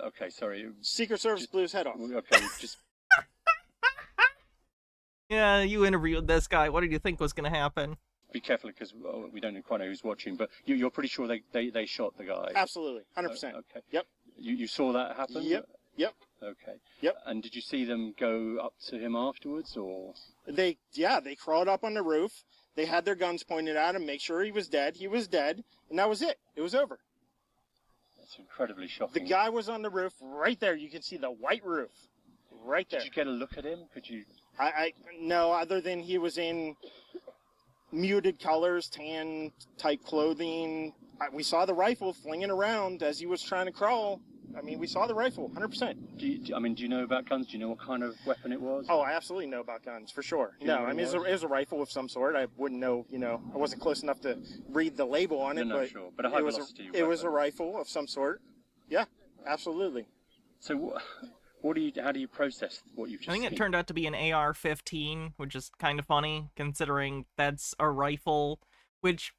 Okay, sorry. Secret Service blew his head off. Okay, just... Yeah, you interviewed this guy. What did you think was going to happen? Be careful, because we don't quite know who's watching, but you're pretty sure they shot the guy? Absolutely, 100%. Okay. Yep. You saw that happen? Yep. Okay. Yep. And did you see them go up to him afterwards, or...? They crawled up on the roof. They had their guns pointed at him, make sure he was dead. He was dead, and that was it. It was over. That's incredibly shocking. The guy was on the roof right there. You can see the white roof right there. Did you get a look at him? Could you... No, other than he was in muted colors, tan type clothing. We saw the rifle flinging around as he was trying to crawl. I mean, we saw the rifle, 100%. Do you know about guns? Do you know what kind of weapon it was? Oh, I absolutely know about guns, for sure. Do you know No, what I mean, it was a rifle of some sort. I wouldn't know, I wasn't close enough to read the label on it, but, sure. But a high velocity it was a rifle of some sort. Yeah, absolutely. So how do you process what you've just I think seen? it turned out to be an AR-15, which is kind of funny, considering that's a rifle, which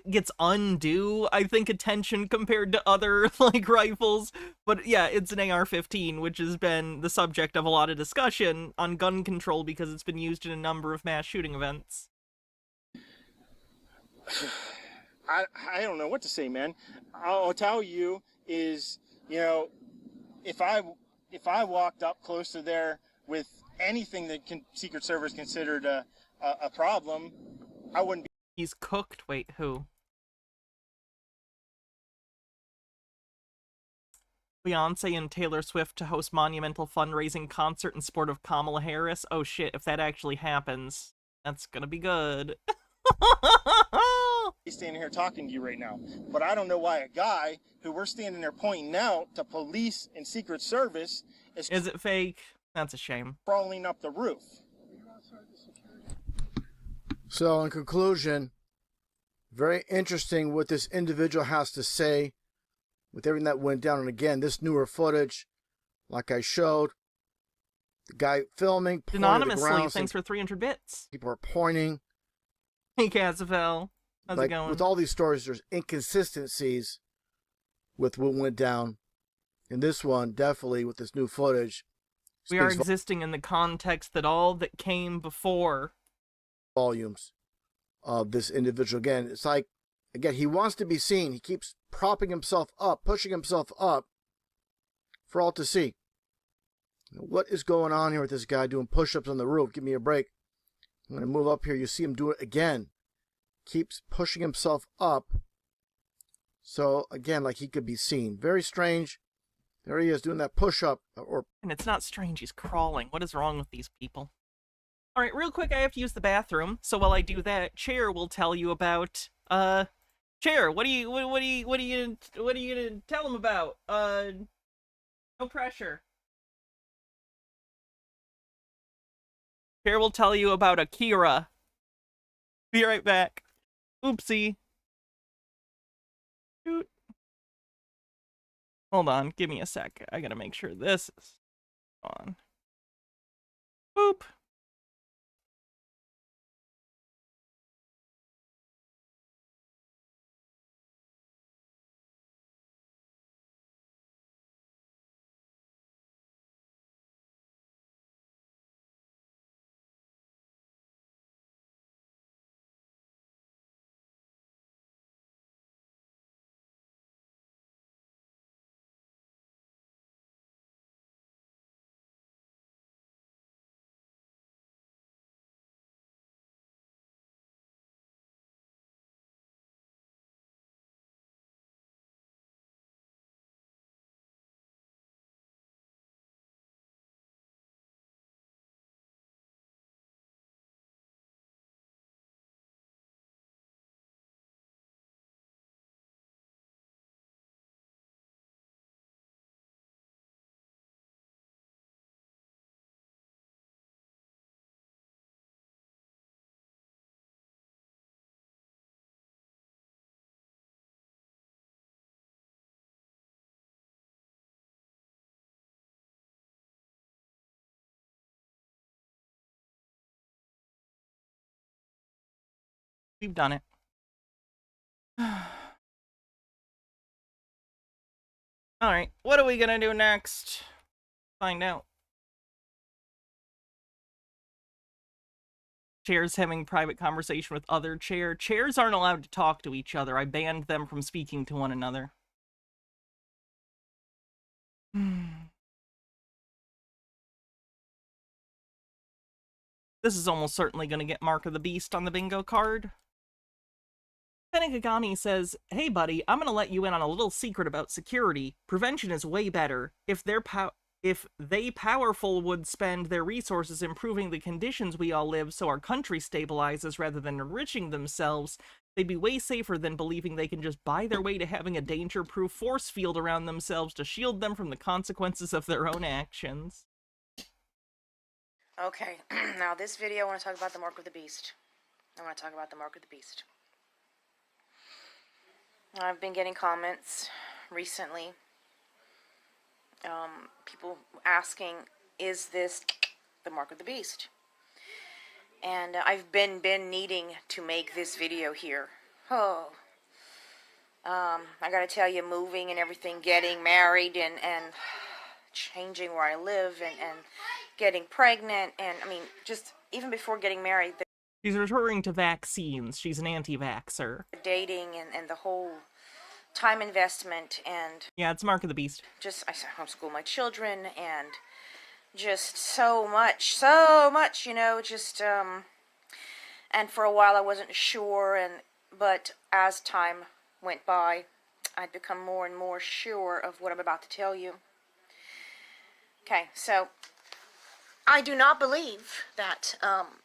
gets undue, I think, attention compared to other, rifles. But yeah, it's an AR-15, which has been the subject of a lot of discussion on gun control because it's been used in a number of mass shooting events. I don't know what to say, man. I'll tell you is, if I walked up close to there with anything that Secret Service considered a problem, I wouldn't be. He's cooked. Wait, who? Beyonce and Taylor Swift to host monumental fundraising concert in support of Kamala Harris. Oh shit, if that actually happens, that's gonna be good. He's standing here talking to you right now, but I don't know why a guy who we're standing there pointing out to police and Secret Service is it fake? That's a shame. Crawling up the roof. So in conclusion, very interesting what this individual has to say with everything that went down. And again, this newer footage, like I showed, the guy filming, anonymously, thanks for 300 bits. People are pointing. Hey, Casafel. How's like it going? with all these stories, there's inconsistencies with what went down. In this one, definitely with this new footage, We are existing in the context that all that came before volumes of this individual. Again, it's like, again, he wants to be seen. He keeps propping himself up, pushing himself up for all to see. What is going on here with this guy doing push-ups on the roof? Give me a break. I'm going to move up here. You see him do it again. Keeps pushing himself up. So, again, like he could be seen. Very strange. There he is doing that push-up. And it's not strange, he's crawling. What is wrong with these people? All right, real quick, I have to use the bathroom. So while I do that, Chair will tell you about, Chair, what are you gonna tell him about? No pressure. Chair will tell you about Akira. Be right back. Oopsie. Shoot. Hold on, give me a sec. I gotta make sure this is on. Boop. We've done it. Alright, what are we gonna do next? Find out. Chair's having private conversation with other chair. Chairs aren't allowed to talk to each other. I banned them from speaking to one another. This is almost certainly going to get Mark of the Beast on the bingo card. Penigagami says, "Hey buddy, I'm going to let you in on a little secret about security. Prevention is way better. If they powerful would spend their resources improving the conditions we all live so our country stabilizes rather than enriching themselves, they'd be way safer than believing they can just buy their way to having a danger-proof force field around themselves to shield them from the consequences of their own actions." Okay, now this video I want to talk about the Mark of the Beast. I want to talk about the Mark of the Beast. I've been getting comments recently. People asking, is this the Mark of the Beast? And I've been needing to make this video here. Oh. I gotta tell you, moving and everything, getting married and changing where I live and getting pregnant, and I mean, just even before getting married. She's referring to vaccines. She's an anti-vaxxer. Dating and the whole time investment and... Yeah, it's Mark of the Beast. Just, I homeschool my children and just so much, you know, just, and for a while I wasn't sure, but as time went by, I'd become more and more sure of what I'm about to tell you. Okay, so I do not believe that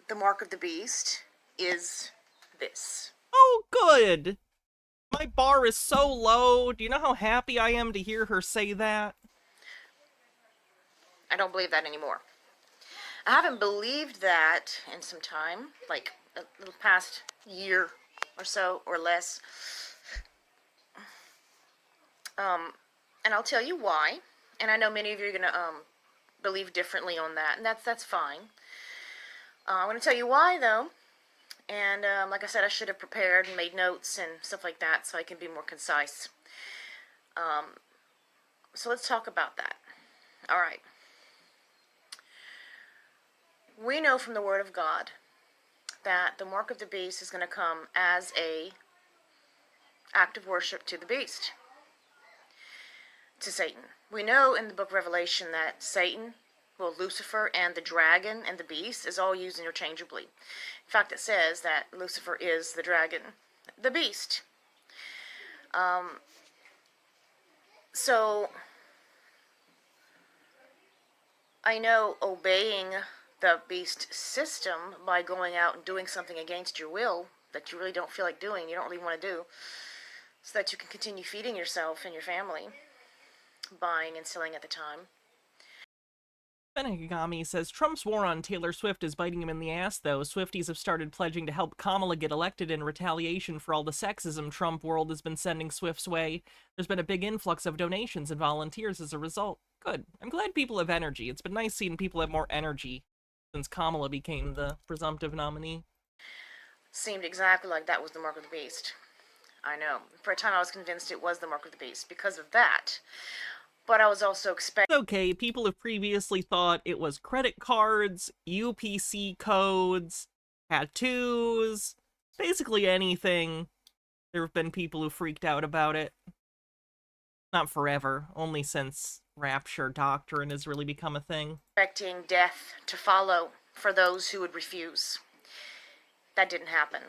the Mark of the Beast is this. Oh, good! My bar is so low. Do you know how happy I am to hear her say that? I don't believe that anymore. I haven't believed that in some time, like a little past year or so, or less. And I'll tell you why. And I know many of you are going to believe differently on that, and that's fine. I want to tell you why, though, And like I said, I should have prepared and made notes and stuff like that so I can be more concise. So let's talk about that. All right. We know from the Word of God that the mark of the beast is going to come as a act of worship to the beast, to Satan. We know in the book of Revelation that Satan, well, Lucifer and the dragon and the beast is all used interchangeably. In fact, it says that Lucifer is the dragon, the beast. So I know obeying the beast system by going out and doing something against your will that you really don't feel like doing, you don't really want to do, so that you can continue feeding yourself and your family, buying and selling at the time. Benigami says, Trump's war on Taylor Swift is biting him in the ass, though. Swifties have started pledging to help Kamala get elected in retaliation for all the sexism Trump world has been sending Swift's way. There's been a big influx of donations and volunteers as a result. Good. I'm glad people have energy. It's been nice seeing people have more energy since Kamala became the presumptive nominee. Seemed exactly like that was the mark of the beast. I know. For a time I was convinced it was the mark of the beast because of that. But I was also expecting... Okay, people have previously thought it was credit cards, UPC codes, tattoos, basically anything. There have been people who freaked out about it. Not forever, only since rapture doctrine has really become a thing. Expecting death to follow for those who would refuse. That didn't happen.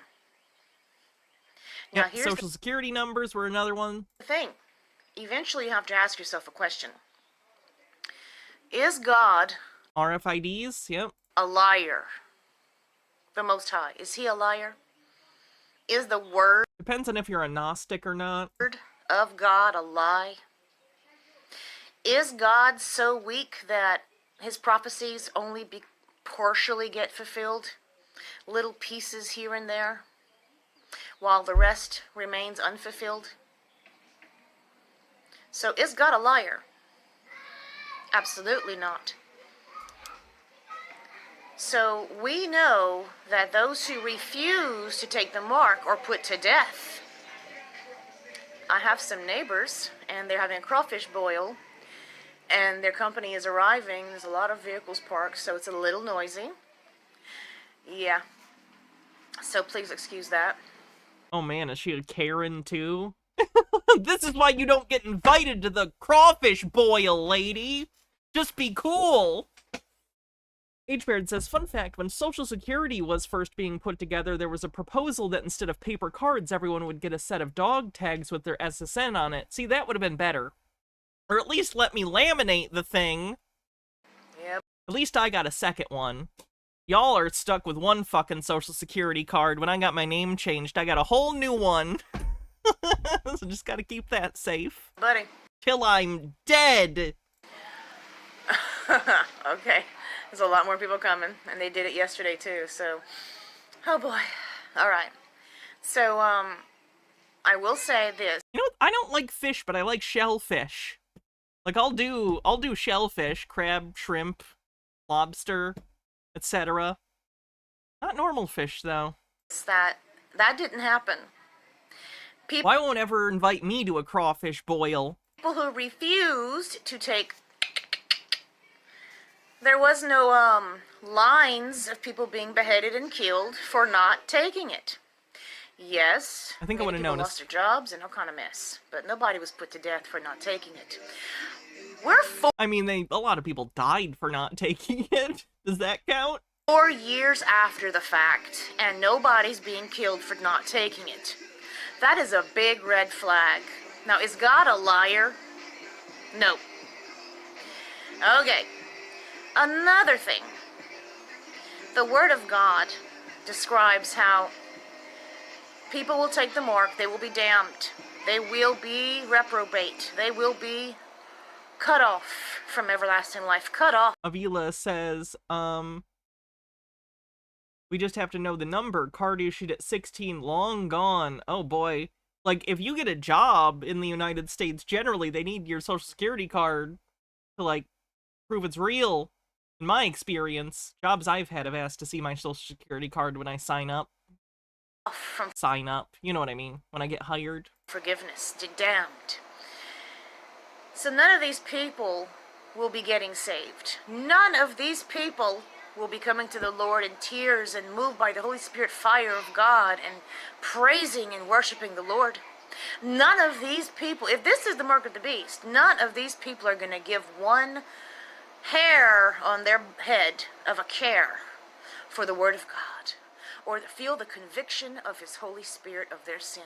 Now, here's Social Security numbers were another one. The thing. Eventually you have to ask yourself a question. Is God RFIDs? Yep. a liar? The Most High. Is he a liar? Is the word... Depends on if you're a Gnostic or not. ...of God a lie? Is God so weak that his prophecies only partially get fulfilled? Little pieces here and there, while the rest remains unfulfilled? So is God a liar? Absolutely not. So we know that those who refuse to take the mark are put to death. I have some neighbors, and they're having a crawfish boil, and their company is arriving. There's a lot of vehicles parked, so it's a little noisy. Yeah. So please excuse that. Oh man, is she a Karen too? This is why you don't get invited to the crawfish boil, lady. Just be cool. H-Baird says, fun fact, when Social Security was first being put together, there was a proposal that instead of paper cards, everyone would get a set of dog tags with their SSN on it. See, that would have been better. Or at least let me laminate the thing. Yep. At least I got a second one. Y'all are stuck with one fucking Social Security card. When I got my name changed, I got a whole new one. So just gotta keep that safe. Buddy. Till I'm dead. Okay. There's a lot more people coming, and they did it yesterday too, so... Oh boy. Alright. So, I will say this. You know what? I don't like fish, but I like shellfish. Like, I'll do shellfish, crab, shrimp, lobster, etc. Not normal fish, though. That didn't happen. Why won't ever invite me to a crawfish boil? People who refused to take... There was no, lines of people being beheaded and killed for not taking it. Yes, I think I would have noticed. Lost their jobs and all kind of mess, but nobody was put to death for not taking it. I mean, a lot of people died for not taking it. Does that count? 4 years after the fact, and nobody's being killed for not taking it. That is a big red flag. Now, is God a liar? No. Okay. Another thing. The Word of God describes how people will take the mark, they will be damned, they will be reprobate, they will be cut off from everlasting life, cut off. Avila says, we just have to know the number. Card issued at 16, long gone. Oh boy. Like, if you get a job in the United States, generally they need your Social Security card to, like, prove it's real. In my experience, jobs I've had have asked to see my Social Security card when I sign up. from sign up. You know what I mean? When I get hired. forgiveness, damned. So none of these people will be getting saved. None of these people will be coming to the Lord in tears and moved by the Holy Spirit fire of God and praising and worshiping the Lord. None of these people, if this is the mark of the beast, none of these people are going to give one hair on their head of a care for the Word of God, or feel the conviction of His Holy Spirit of their sin.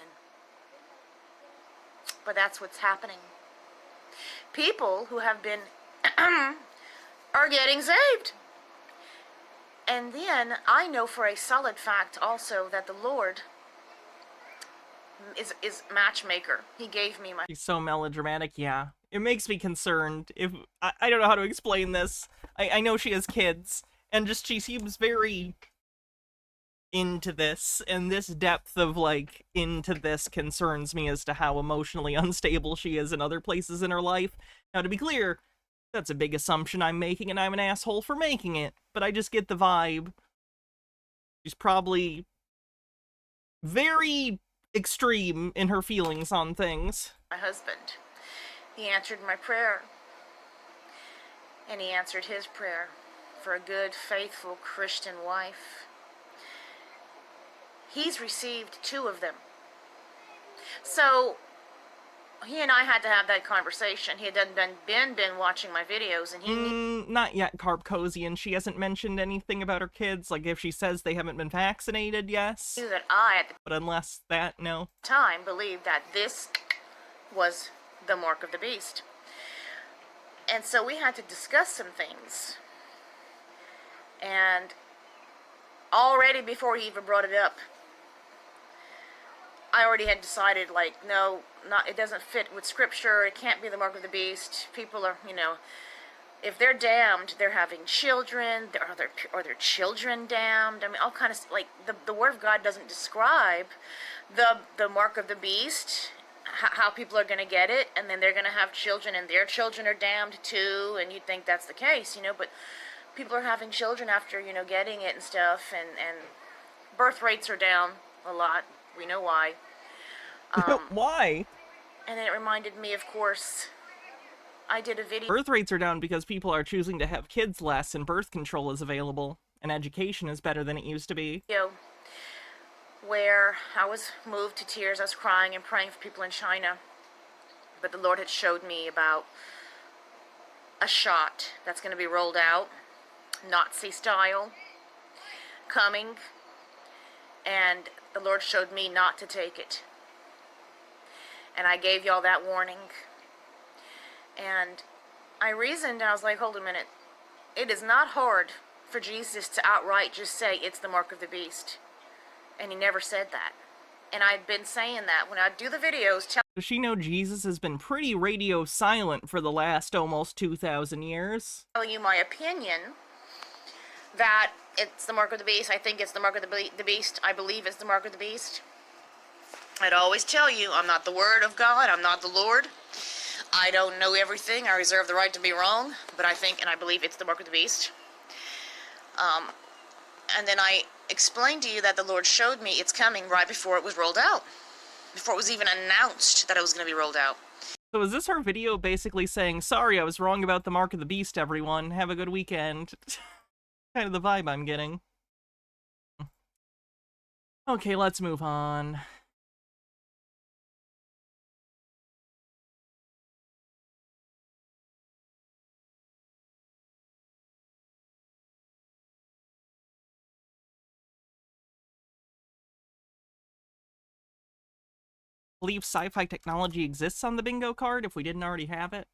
But that's what's happening. People who have been are getting saved. And then I know for a solid fact also that the Lord is matchmaker. He gave me my... She's so melodramatic, yeah. It makes me concerned. If I don't know how to explain this. I know she has kids, and just she seems very into this, and this depth of, like, into this concerns me as to how emotionally unstable she is in other places in her life. Now, to be clear, that's a big assumption I'm making, and I'm an asshole for making it, but I just get the vibe. She's probably very extreme in her feelings on things. My husband. He answered my prayer. And he answered his prayer for a good, faithful Christian wife. He's received 2 of them. So he and I had to have that conversation. He had been watching my videos, and he not yet, Carb Cozy, and she hasn't mentioned anything about her kids. Like, if she says they haven't been vaccinated, yes. knew that I, at the But unless that, no. time, believed that this was the mark of the beast. And so we had to discuss some things. And already before he even brought it up, I already had decided, like, no, it doesn't fit with scripture. It can't be the mark of the beast. People are, if they're damned, they're having children. Are their children damned? I mean, all kind of, like, the Word of God doesn't describe the mark of the beast, how people are going to get it, and then they're going to have children, and their children are damned too, and you'd think that's the case, but people are having children after, getting it and stuff, and birth rates are down a lot. We know why. Why? And then it reminded me, of course, I did a video. Birth rates are down because people are choosing to have kids less, and birth control is available, and education is better than it used to be. Where I was moved to tears. I was crying and praying for people in China. But the Lord had showed me about a shot that's going to be rolled out, Nazi style, coming. And the Lord showed me not to take it. And I gave y'all that warning. And I reasoned, and I was like, hold a minute. It is not hard for Jesus to outright just say it's the mark of the beast. And he never said that. And I'd been saying that when I do the videos. Does she know Jesus has been pretty radio silent for the last almost 2,000 years? Telling you my opinion that it's the mark of the beast. I think it's the mark of the beast. I believe it's the mark of the beast. I'd always tell you, I'm not the Word of God. I'm not the Lord. I don't know everything. I reserve the right to be wrong. But I think and I believe it's the mark of the beast. And then I explained to you that the Lord showed me it's coming right before it was rolled out. Before it was even announced that it was going to be rolled out. So is this her video basically saying, sorry, I was wrong about the mark of the beast, everyone. Have a good weekend. Kind of the vibe I'm getting. Okay, let's move on. Believe sci-fi technology exists on the bingo card if we didn't already have it.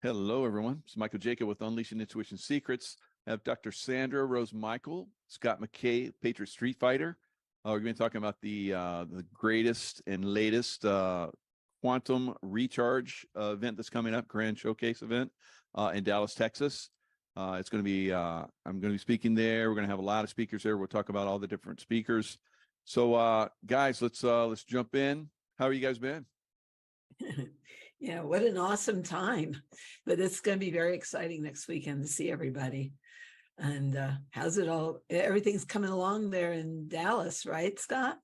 Hello, everyone. It's Michael Jacob with Unleashing Intuition Secrets. I have Dr. Sandra Rose Michael, Scott McKay, Patriot Street Fighter. We're going to be talking about the greatest and latest quantum recharge event that's coming up, Grand Showcase event in Dallas, Texas. It's going to be, I'm going to be speaking there. We're going to have a lot of speakers there. We'll talk about all the different speakers. So, guys, let's jump in. How are you guys been? Yeah, what an awesome time. But it's going to be very exciting next weekend to see everybody. And how's it all? Everything's coming along there in Dallas, right, Scott?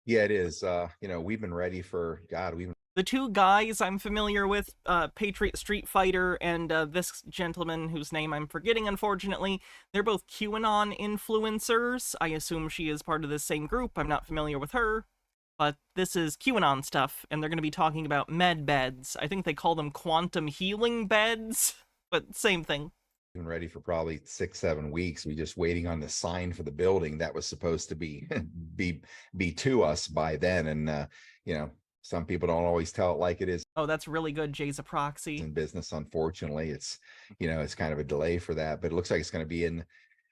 Yeah, it is. We've been ready for God. The two guys I'm familiar with, Patriot Street Fighter and this gentleman whose name I'm forgetting, unfortunately, they're both QAnon influencers. I assume she is part of the same group. I'm not familiar with her. But this is QAnon stuff, and they're going to be talking about med beds. I think they call them quantum healing beds, but same thing. Been ready for probably 6-7 weeks. We just waiting on the sign for the building that was supposed to be be to us by then. And some people don't always tell it like it is. Oh, that's really good, Jay's a proxy. In business, unfortunately, it's kind of a delay for that, but it looks like it's going to be in.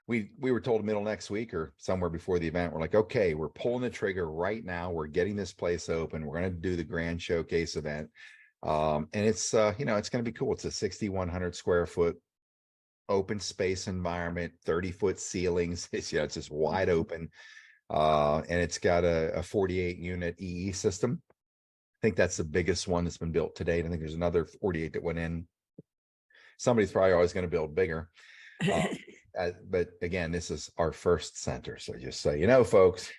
We were told middle next week or somewhere before the event. We're like, okay, we're pulling the trigger right now. We're getting this place open. We're going to do the grand showcase event, and it's it's going to be cool. It's a 6,100 square foot open space environment, 30-foot ceilings. It's just wide open, and it's got a 48 unit EE system. I think that's the biggest one that's been built to date. I think there's another 48 that went in. Somebody's probably always going to build bigger. But again, this is our first center. So just so you know, folks,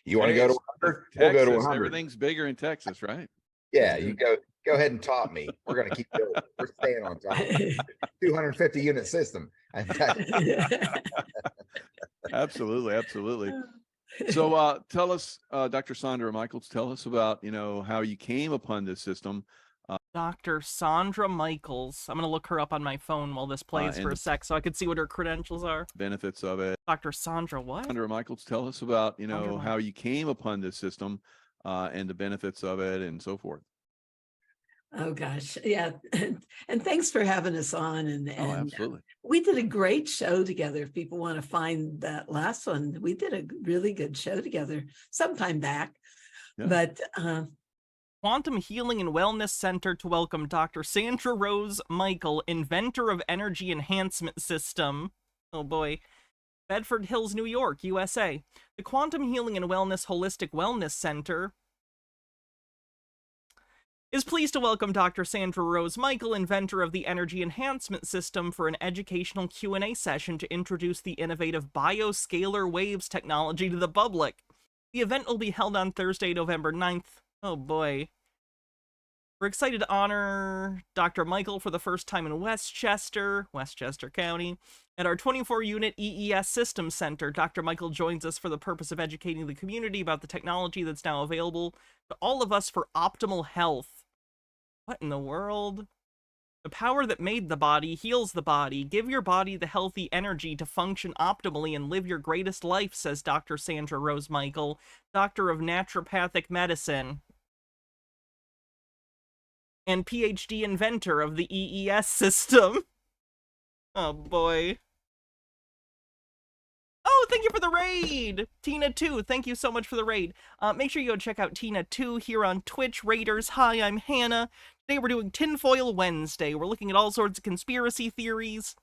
you want to go to 100? We'll go to 100. Everything's bigger in Texas, right? Yeah, you go ahead and top me. We're going to keep building. We're staying on top. 250 unit system. Absolutely. So tell us, Dr. Sandra Michaels, tell us about, how you came upon this system. Dr. Sandra Michaels. I'm going to look her up on my phone while this plays for a sec so I could see what her credentials are. Benefits of it. Dr. Sandra what? Sandra Michaels, tell us about, how you came upon this system and the benefits of it and so forth. Oh, gosh. Yeah. And thanks for having us on. And absolutely. We did a great show together. If people want to find that last one, we did a really good show together sometime back. Yeah. But Quantum Healing and Wellness Center to welcome Dr. Sandra Rose Michael, inventor of Energy Enhancement System. Oh boy. Bedford Hills, New York, USA. The Quantum Healing and Wellness Holistic Wellness Center is pleased to welcome Dr. Sandra Rose Michael, inventor of the Energy Enhancement System, for an educational Q&A session to introduce the innovative bioscalar waves technology to the public. The event will be held on Thursday, November 9th. Oh boy. We're excited to honor Dr. Michael for the first time in Westchester County, at our 24-unit EES Systems Center. Dr. Michael joins us for the purpose of educating the community about the technology that's now available to all of us for optimal health. What in the world? The power that made the body heals the body. Give your body the healthy energy to function optimally and live your greatest life, says Dr. Sandra Rose Michael, doctor of naturopathic medicine and PhD inventor of the EES system. Oh boy. Oh, thank you for the raid! Tina2, thank you so much for the raid. Make sure you go check out Tina2 here on Twitch. Raiders, hi, I'm Hannah. Today we're doing Tinfoil Wednesday. We're looking at all sorts of conspiracy theories,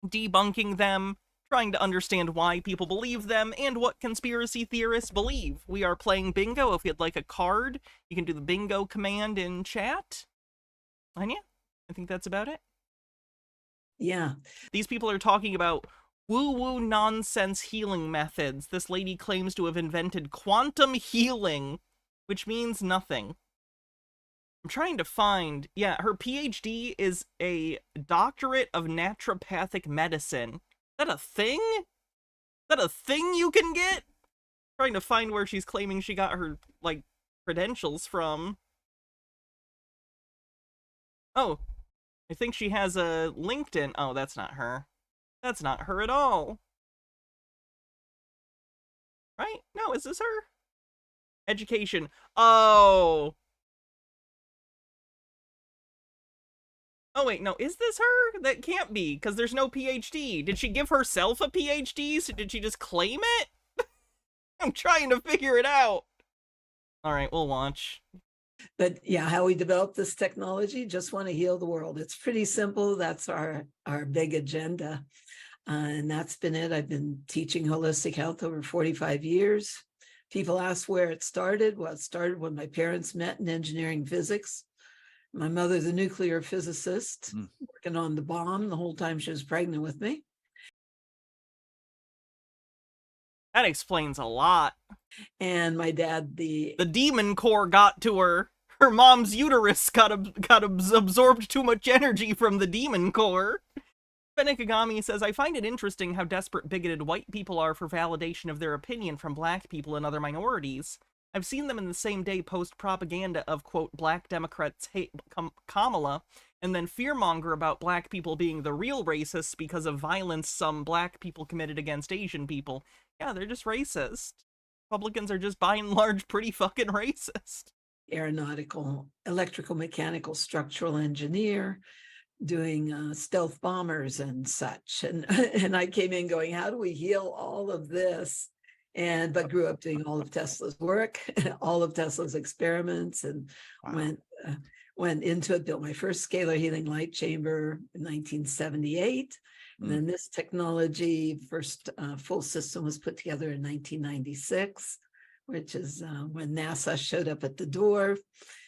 debunking them, trying to understand why people believe them, and what conspiracy theorists believe. We are playing bingo. If you'd like a card, you can do the bingo command in chat. And yeah, I think that's about it. Yeah. These people are talking about woo-woo nonsense healing methods. This lady claims to have invented quantum healing, which means nothing. I'm trying to find... Yeah, her PhD is a doctorate of naturopathic medicine. Is that a thing? Is that a thing you can get? I'm trying to find where she's claiming she got her, like, credentials from. Oh, I think she has a LinkedIn. Oh, that's not her. That's not her at all. Right? No, is this her? Education. Oh. Oh, wait, no, is this her? That can't be, because there's no PhD. Did she give herself a PhD? So did she just claim it? I'm trying to figure it out. All right, we'll watch. But yeah, how we develop this technology, just want to heal the world. It's pretty simple. That's our big agenda. And that's been it. I've been teaching holistic health over 45 years. People ask where it started. Well, it started when my parents met in engineering physics. My mother's a nuclear physicist, working on the bomb the whole time she was pregnant with me. That explains a lot. And my dad, the demon core got to her. Her mom's uterus got absorbed too much energy from the demon core. Benikagami says, I find it interesting how desperate bigoted white people are for validation of their opinion from black people and other minorities. I've seen them in the same day post propaganda of, quote, black Democrats hate Kamala, and then fearmonger about black people being the real racists because of violence some black people committed against Asian people. Yeah, they're just racist. Republicans are just by and large pretty fucking racist. Aeronautical, electrical, mechanical, structural engineer, doing stealth bombers and such. And I came in going, how do we heal all of this? But grew up doing all of Tesla's work, all of Tesla's experiments, and went into it, built my first scalar healing light chamber in 1978. And then this technology, first full system was put together in 1996, which is when NASA showed up at the door,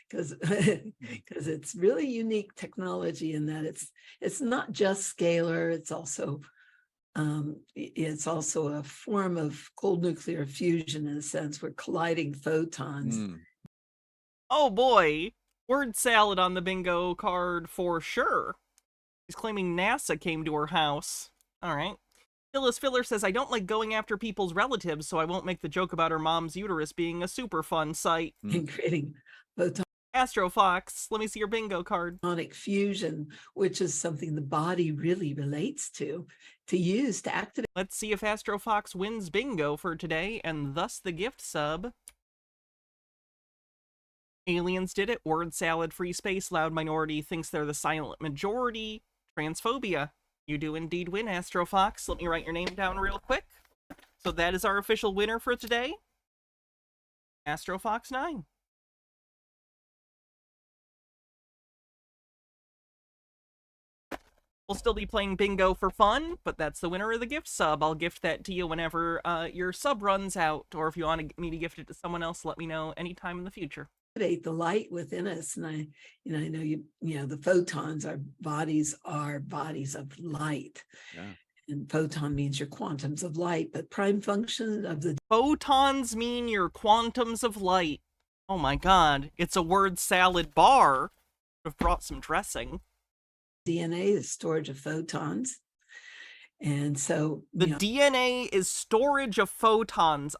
because it's really unique technology in that it's not just scalar, it's also a form of cold nuclear fusion, in a sense. We're colliding photons. Oh boy, word salad on the bingo card for sure. He's claiming NASA came to her house. All right. Phyllis Filler says, I don't like going after people's relatives, so I won't make the joke about her mom's uterus being a super fun sight. And creating photon. Astro Fox, let me see your bingo card. Photonic fusion, which is something the body really relates to use to activate. Let's see if Astro Fox wins bingo for today, and thus the gift sub. Aliens did it. Word salad, free space, loud minority thinks they're the silent majority. Transphobia. You do indeed win, Astro Fox. Let me write your name down real quick. So that is our official winner for today. Astro Fox 9. We'll still be playing bingo for fun, but that's the winner of the gift sub. I'll gift that to you whenever your sub runs out, or if you want me to gift it to someone else, let me know anytime in the future. The light within us, and I know you know the photons, our bodies are bodies of light. Yeah. And photon means your quantums of light, but prime function of the photons mean your quantums of light. Oh my god, it's a word salad bar. I've brought some dressing. DNA is storage of photons. And so the DNA is storage of photons.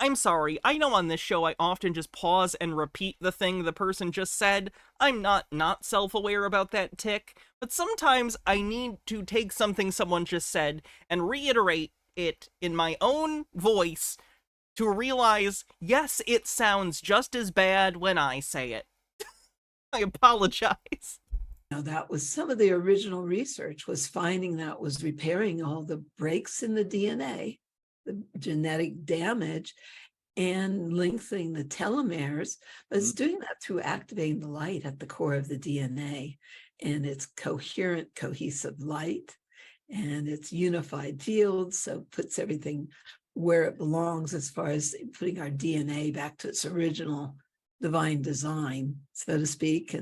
I'm sorry, I know on this show I often just pause and repeat the thing the person just said. I'm not self-aware about that tick, but sometimes I need to take something someone just said and reiterate it in my own voice to realize, yes, it sounds just as bad when I say it. I apologize. Now, that was some of the original research, was finding that was repairing all the breaks in the DNA, the genetic damage, and lengthening the telomeres, but it's doing that through activating the light at the core of the DNA. And it's coherent, cohesive light, and it's unified field, so it puts everything where it belongs as far as putting our DNA back to its original divine design, so to speak.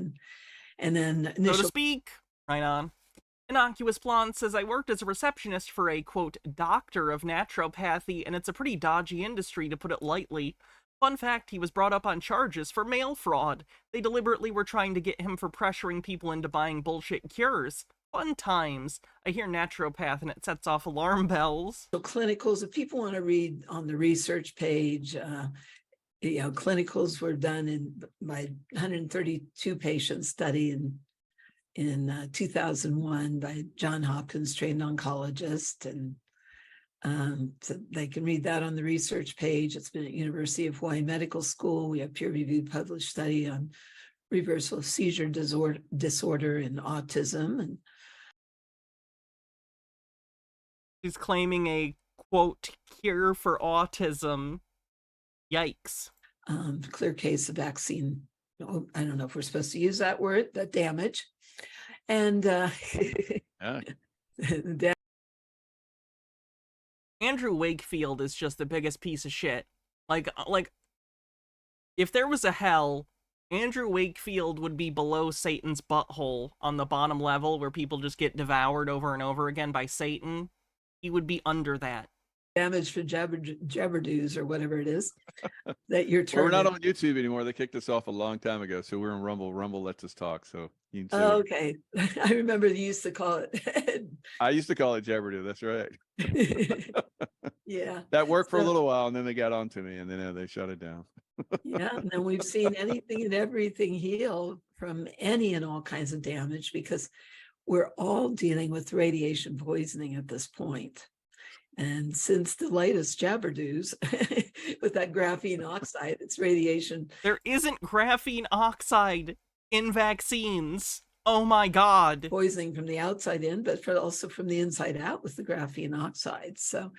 And then so to speak, right on. Innocuous Blonde says, I worked as a receptionist for a, quote, doctor of naturopathy, and it's a pretty dodgy industry, to put it lightly. Fun fact, he was brought up on charges for mail fraud. They deliberately were trying to get him for pressuring people into buying bullshit cures. Fun times. I hear naturopath and it sets off alarm bells. So clinicals, if people want to read on the research page, clinicals were done by 132 patient study in 2001 by John Hopkins, trained oncologist, and so they can read that on the research page. It's been at University of Hawaii Medical School. We have peer-reviewed published study on reversal of seizure disorder and autism. And he's claiming a, quote, cure for autism. Yikes. Clear case of vaccine. I don't know if we're supposed to use that word, the damage. And Andrew Wakefield is just the biggest piece of shit. Like, if there was a hell, Andrew Wakefield would be below Satan's butthole on the bottom level where people just get devoured over and over again by Satan. He would be under that. damage for jabberdoos or whatever it is that you're Well, we're not turning. on YouTube anymore. They kicked us off a long time ago, so we're in Rumble. Rumble lets us talk. So you can say Oh, okay. I remember you used to call it. I used to call it Jeopardy. That's right. Yeah. That worked for a So- little while, and then they got on to me, and then they shut it down. Yeah, and then we've seen anything and everything heal from any and all kinds of damage because we're all dealing with radiation poisoning at this point. And since the latest jabberdoos with that graphene oxide, it's radiation. There isn't graphene oxide in vaccines. Oh my God. Poisoning from the outside in, but also from the inside out with the graphene oxide. So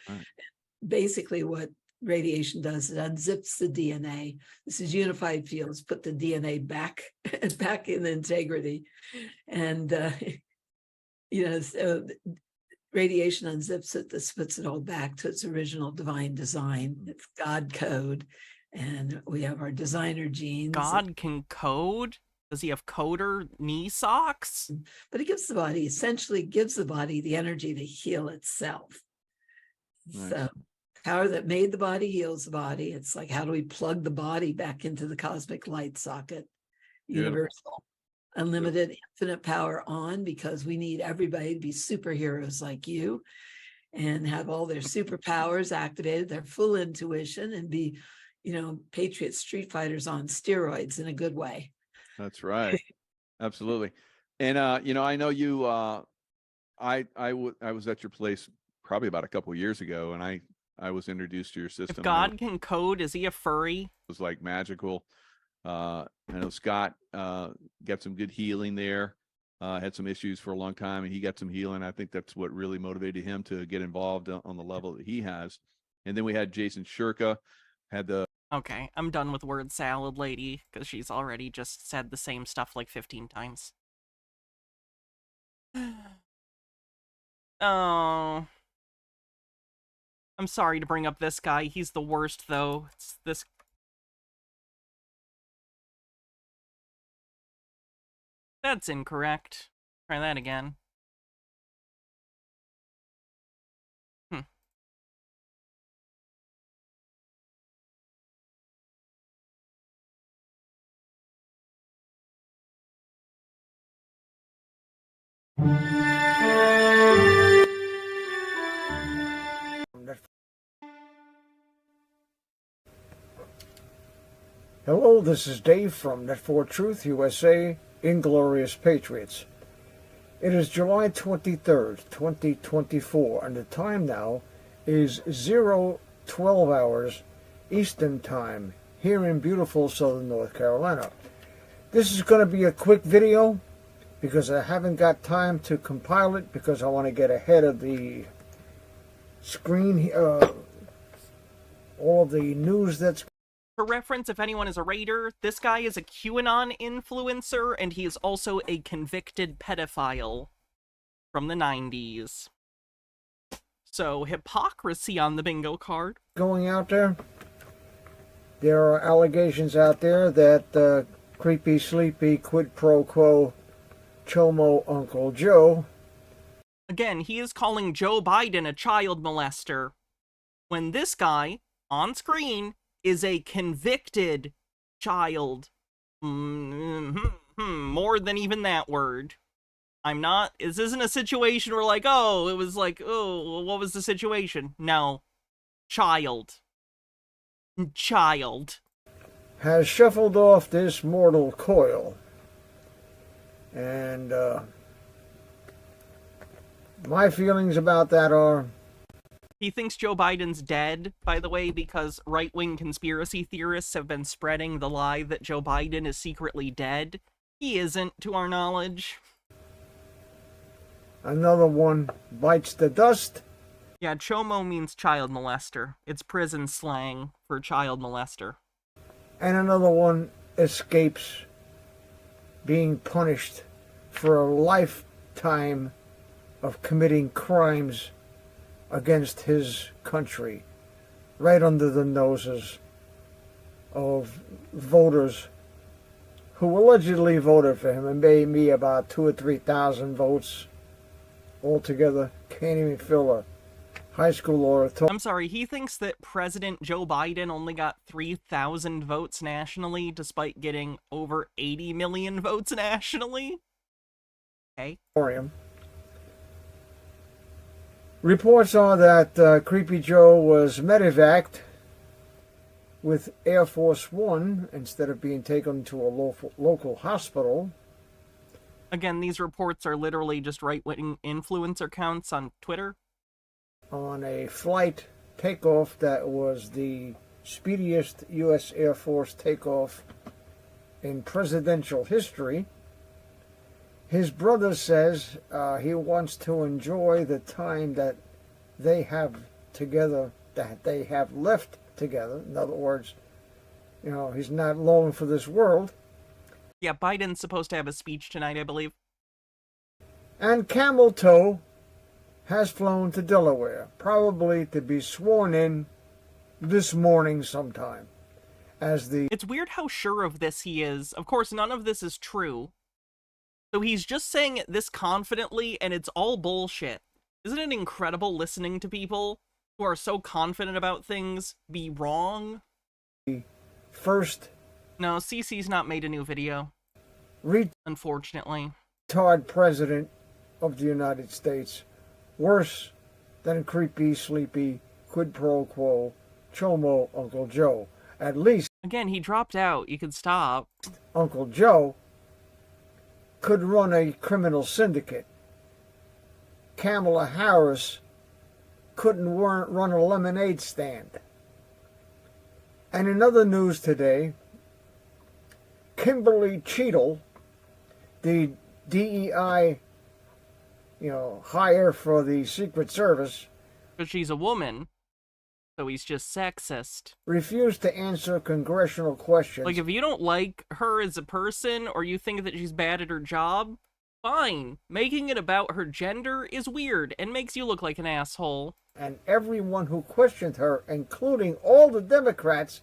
basically what radiation does, it unzips the DNA. This is unified fields, put the DNA back in integrity. And, so radiation unzips it, this puts it all back to its original divine design. It's God code. And we have our designer genes. God can code? Does he have coder knee socks? But it gives the body, essentially gives the body the energy to heal itself. Nice. So power that made the body heals the body. It's like, how do we plug the body back into the cosmic light socket? Beautiful. Universal, unlimited, infinite power on, because we need everybody to be superheroes like you and have all their superpowers activated, their full intuition, and be, patriot street fighters on steroids in a good way. That's right. Absolutely. And I know you. I was at your place probably about a couple of years ago, and I was introduced to your system. If God can code, is he a furry? It was like magical. I know Scott got some good healing there. Had some issues for a long time, and he got some healing. I think that's what really motivated him to get involved on the level that he has. And then we had Jason Shurka, had the. Okay, I'm done with word salad lady, because she's already just said the same stuff like 15 times. Oh. I'm sorry to bring up this guy. He's the worst, though. It's this. That's incorrect. Try that again. Hello, this is Dave from Net4 Truth USA, Inglorious Patriots. It is July 23rd, 2024, and the time now is 0:12 hours Eastern Time here in beautiful Southern North Carolina. This is going to be a quick video because I haven't got time to compile it because I want to get ahead of the screen, all of the news that's. For reference, if anyone is a raider, this guy is a QAnon influencer, and he is also a convicted pedophile from the 90s. So, hypocrisy on the bingo card. Going out there. There are allegations out there that creepy, sleepy, quid pro quo, chomo Uncle Joe. Again, he is calling Joe Biden a child molester, when this guy, on screen, is a convicted child. More than even that word. This isn't a situation where like, oh, it was like, oh, what was the situation? No. Child. Has shuffled off this mortal coil. And my feelings about that are. He thinks Joe Biden's dead, by the way, because right-wing conspiracy theorists have been spreading the lie that Joe Biden is secretly dead. He isn't, to our knowledge. Another one bites the dust. Yeah, chomo means child molester. It's prison slang for child molester. And another one escapes being punished for a lifetime of committing crimes against his country, right under the noses of voters who allegedly voted for him and made me about 2,000 or 3,000 votes altogether. Can't even fill a high school lawyer told. I'm sorry, he thinks that President Joe Biden only got 3,000 votes nationally, despite getting over 80 million votes nationally? Okay. Reports are that Creepy Joe was medevaced with Air Force One instead of being taken to a local hospital. Again, these reports are literally just right-wing influencer accounts on Twitter. On a flight takeoff that was the speediest U.S. Air Force takeoff in presidential history. His brother says he wants to enjoy the time that they have together, that they have left together. In other words, you know, he's not long for this world. Yeah, Biden's supposed to have a speech tonight, I believe. And Camel Toe has flown to Delaware, probably to be sworn in this morning sometime. It's weird how sure of this he is. Of course, none of this is true. So he's just saying it this confidently, and it's all bullshit. Isn't it incredible listening to people who are so confident about things be wrong? First... No, CC's not made a new video. Unfortunately. Retard president of the United States. Worse than creepy, sleepy, quid pro quo, chomo Uncle Joe. At least... Again, he dropped out. You could stop. Uncle Joe could run a criminal syndicate. Kamala Harris couldn't run a lemonade stand. And in other news today, Kimberly Cheadle, the DEI, hire for the Secret Service. But she's a woman, so he's just sexist. Refused to answer congressional questions. Like, if you don't like her as a person, or you think that she's bad at her job, fine. Making it about her gender is weird, and makes you look like an asshole. And everyone who questioned her, including all the Democrats,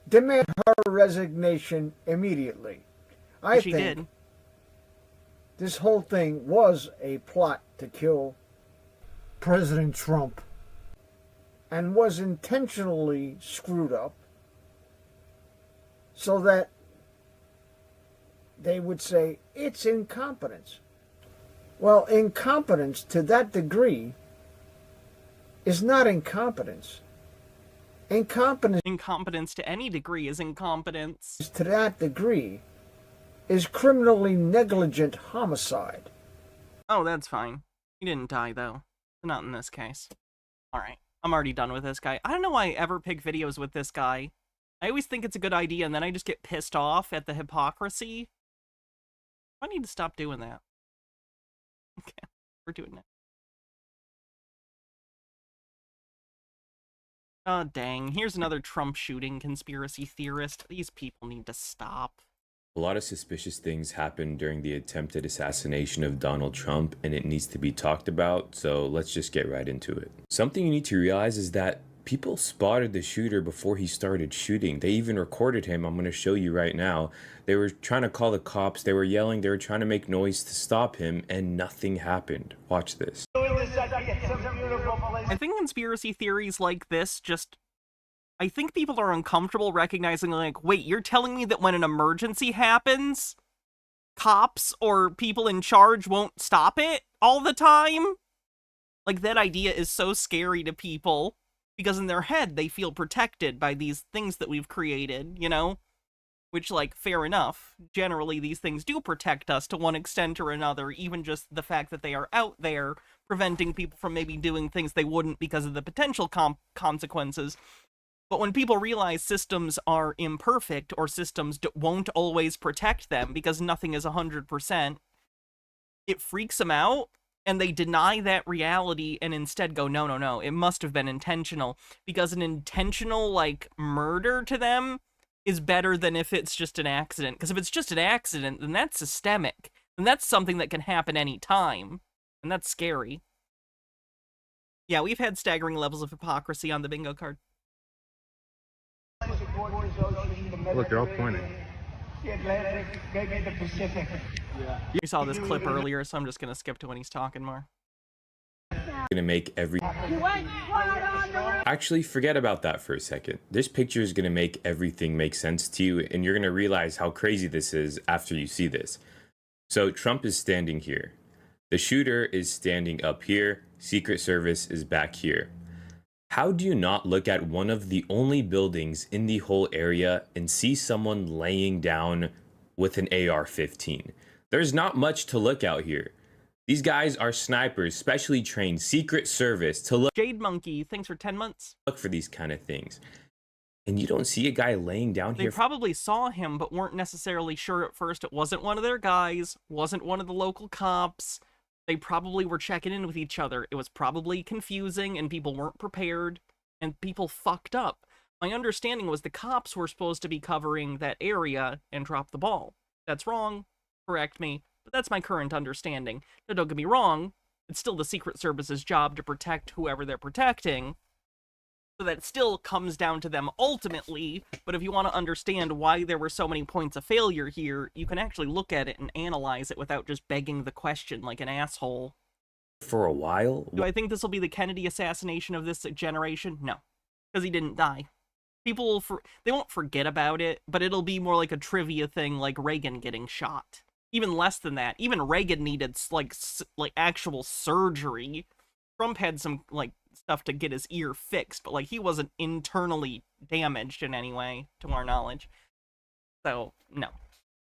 demand her resignation immediately. I think did. This whole thing was a plot to kill President Trump and was intentionally screwed up so that they would say it's incompetence. Well, incompetence to that degree is not incompetence. Incompetence to any degree is incompetence. To that degree is criminally negligent homicide. Oh, that's fine. He didn't die, though. Not in this case. Alright, I'm already done with this guy. I don't know why I ever pick videos with this guy. I always think it's a good idea, and then I just get pissed off at the hypocrisy. I need to stop doing that. Okay, we're doing it. Oh, dang. Here's another Trump shooting conspiracy theorist. These people need to stop. A lot of suspicious things happened during the attempted assassination of Donald Trump, and it needs to be talked about, so let's just get right into it. Something you need to realize is that people spotted the shooter before he started shooting. They even recorded him. I'm going to show you right now. They were trying to call the cops, they were yelling, they were trying to make noise to stop him, and nothing happened. Watch this. I think conspiracy theories like this I think people are uncomfortable recognizing, like, wait, you're telling me that when an emergency happens, cops or people in charge won't stop it all the time? Like, that idea is so scary to people, because in their head, they feel protected by these things that we've created, you know? Which, like, fair enough. Generally, these things do protect us to one extent or another, even just the fact that they are out there, preventing people from maybe doing things they wouldn't because of the potential consequences. But when people realize systems are imperfect, or systems won't always protect them because nothing is 100%, it freaks them out, and they deny that reality and instead go, no, no, no, it must have been intentional. Because an intentional, like, murder to them is better than if it's just an accident. Because if it's just an accident, then that's systemic. And that's something that can happen any time. And that's scary. Yeah, we've had staggering levels of hypocrisy on the bingo card. Look, they're all pointing. The Atlantic, maybe the Pacific. You saw this clip earlier, so I'm just going to skip to when he's talking more. gonna make every... Actually, forget about that for a second. This picture is gonna make everything make sense to you, and you're gonna realize how crazy this is after you see this. So Trump is standing here. The shooter is standing up here. Secret Service is back here. How do you not look at one of the only buildings in the whole area and see someone laying down with an AR-15? There's not much to look out here. These guys are snipers, specially trained Secret Service to look... Jade Monkey, thanks for 10 months. Look for these kind of things. And you don't see a guy laying down here. They probably saw him, but weren't necessarily sure at first it wasn't one of their guys, wasn't one of the local cops. They probably were checking in with each other. It was probably confusing, and people weren't prepared, and people fucked up. My understanding was the cops were supposed to be covering that area and drop the ball. That's wrong. Correct me. But that's my current understanding. Now, don't get me wrong. It's still the Secret Service's job to protect whoever they're protecting. So that still comes down to them ultimately, but if you want to understand why there were so many points of failure here, you can actually look at it and analyze it without just begging the question like an asshole. For a while? Do I think this will be the Kennedy assassination of this generation? No, because he didn't die. People will they won't forget about it, but it'll be more like a trivia thing like Reagan getting shot. Even less than that. Even Reagan needed like actual surgery. Trump had some like stuff to get his ear fixed, but like he wasn't internally damaged in any way to our knowledge. So no.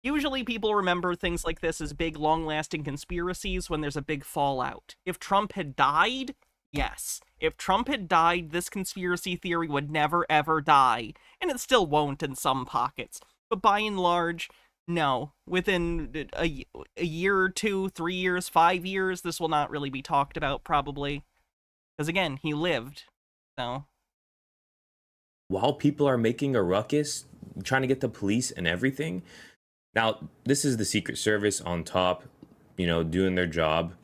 Usually people remember things like this as big long-lasting conspiracies when there's a big fallout. If Trump had died, yes. If Trump had died, this conspiracy theory would never ever die, and it still won't in some pockets. But by and large, no. Within a year or 2, 3 years, 5 years, this will not really be talked about probably. Because again, he lived, so. While people are making a ruckus, trying to get the police and everything. Now, this is the Secret Service on top, you know, doing their job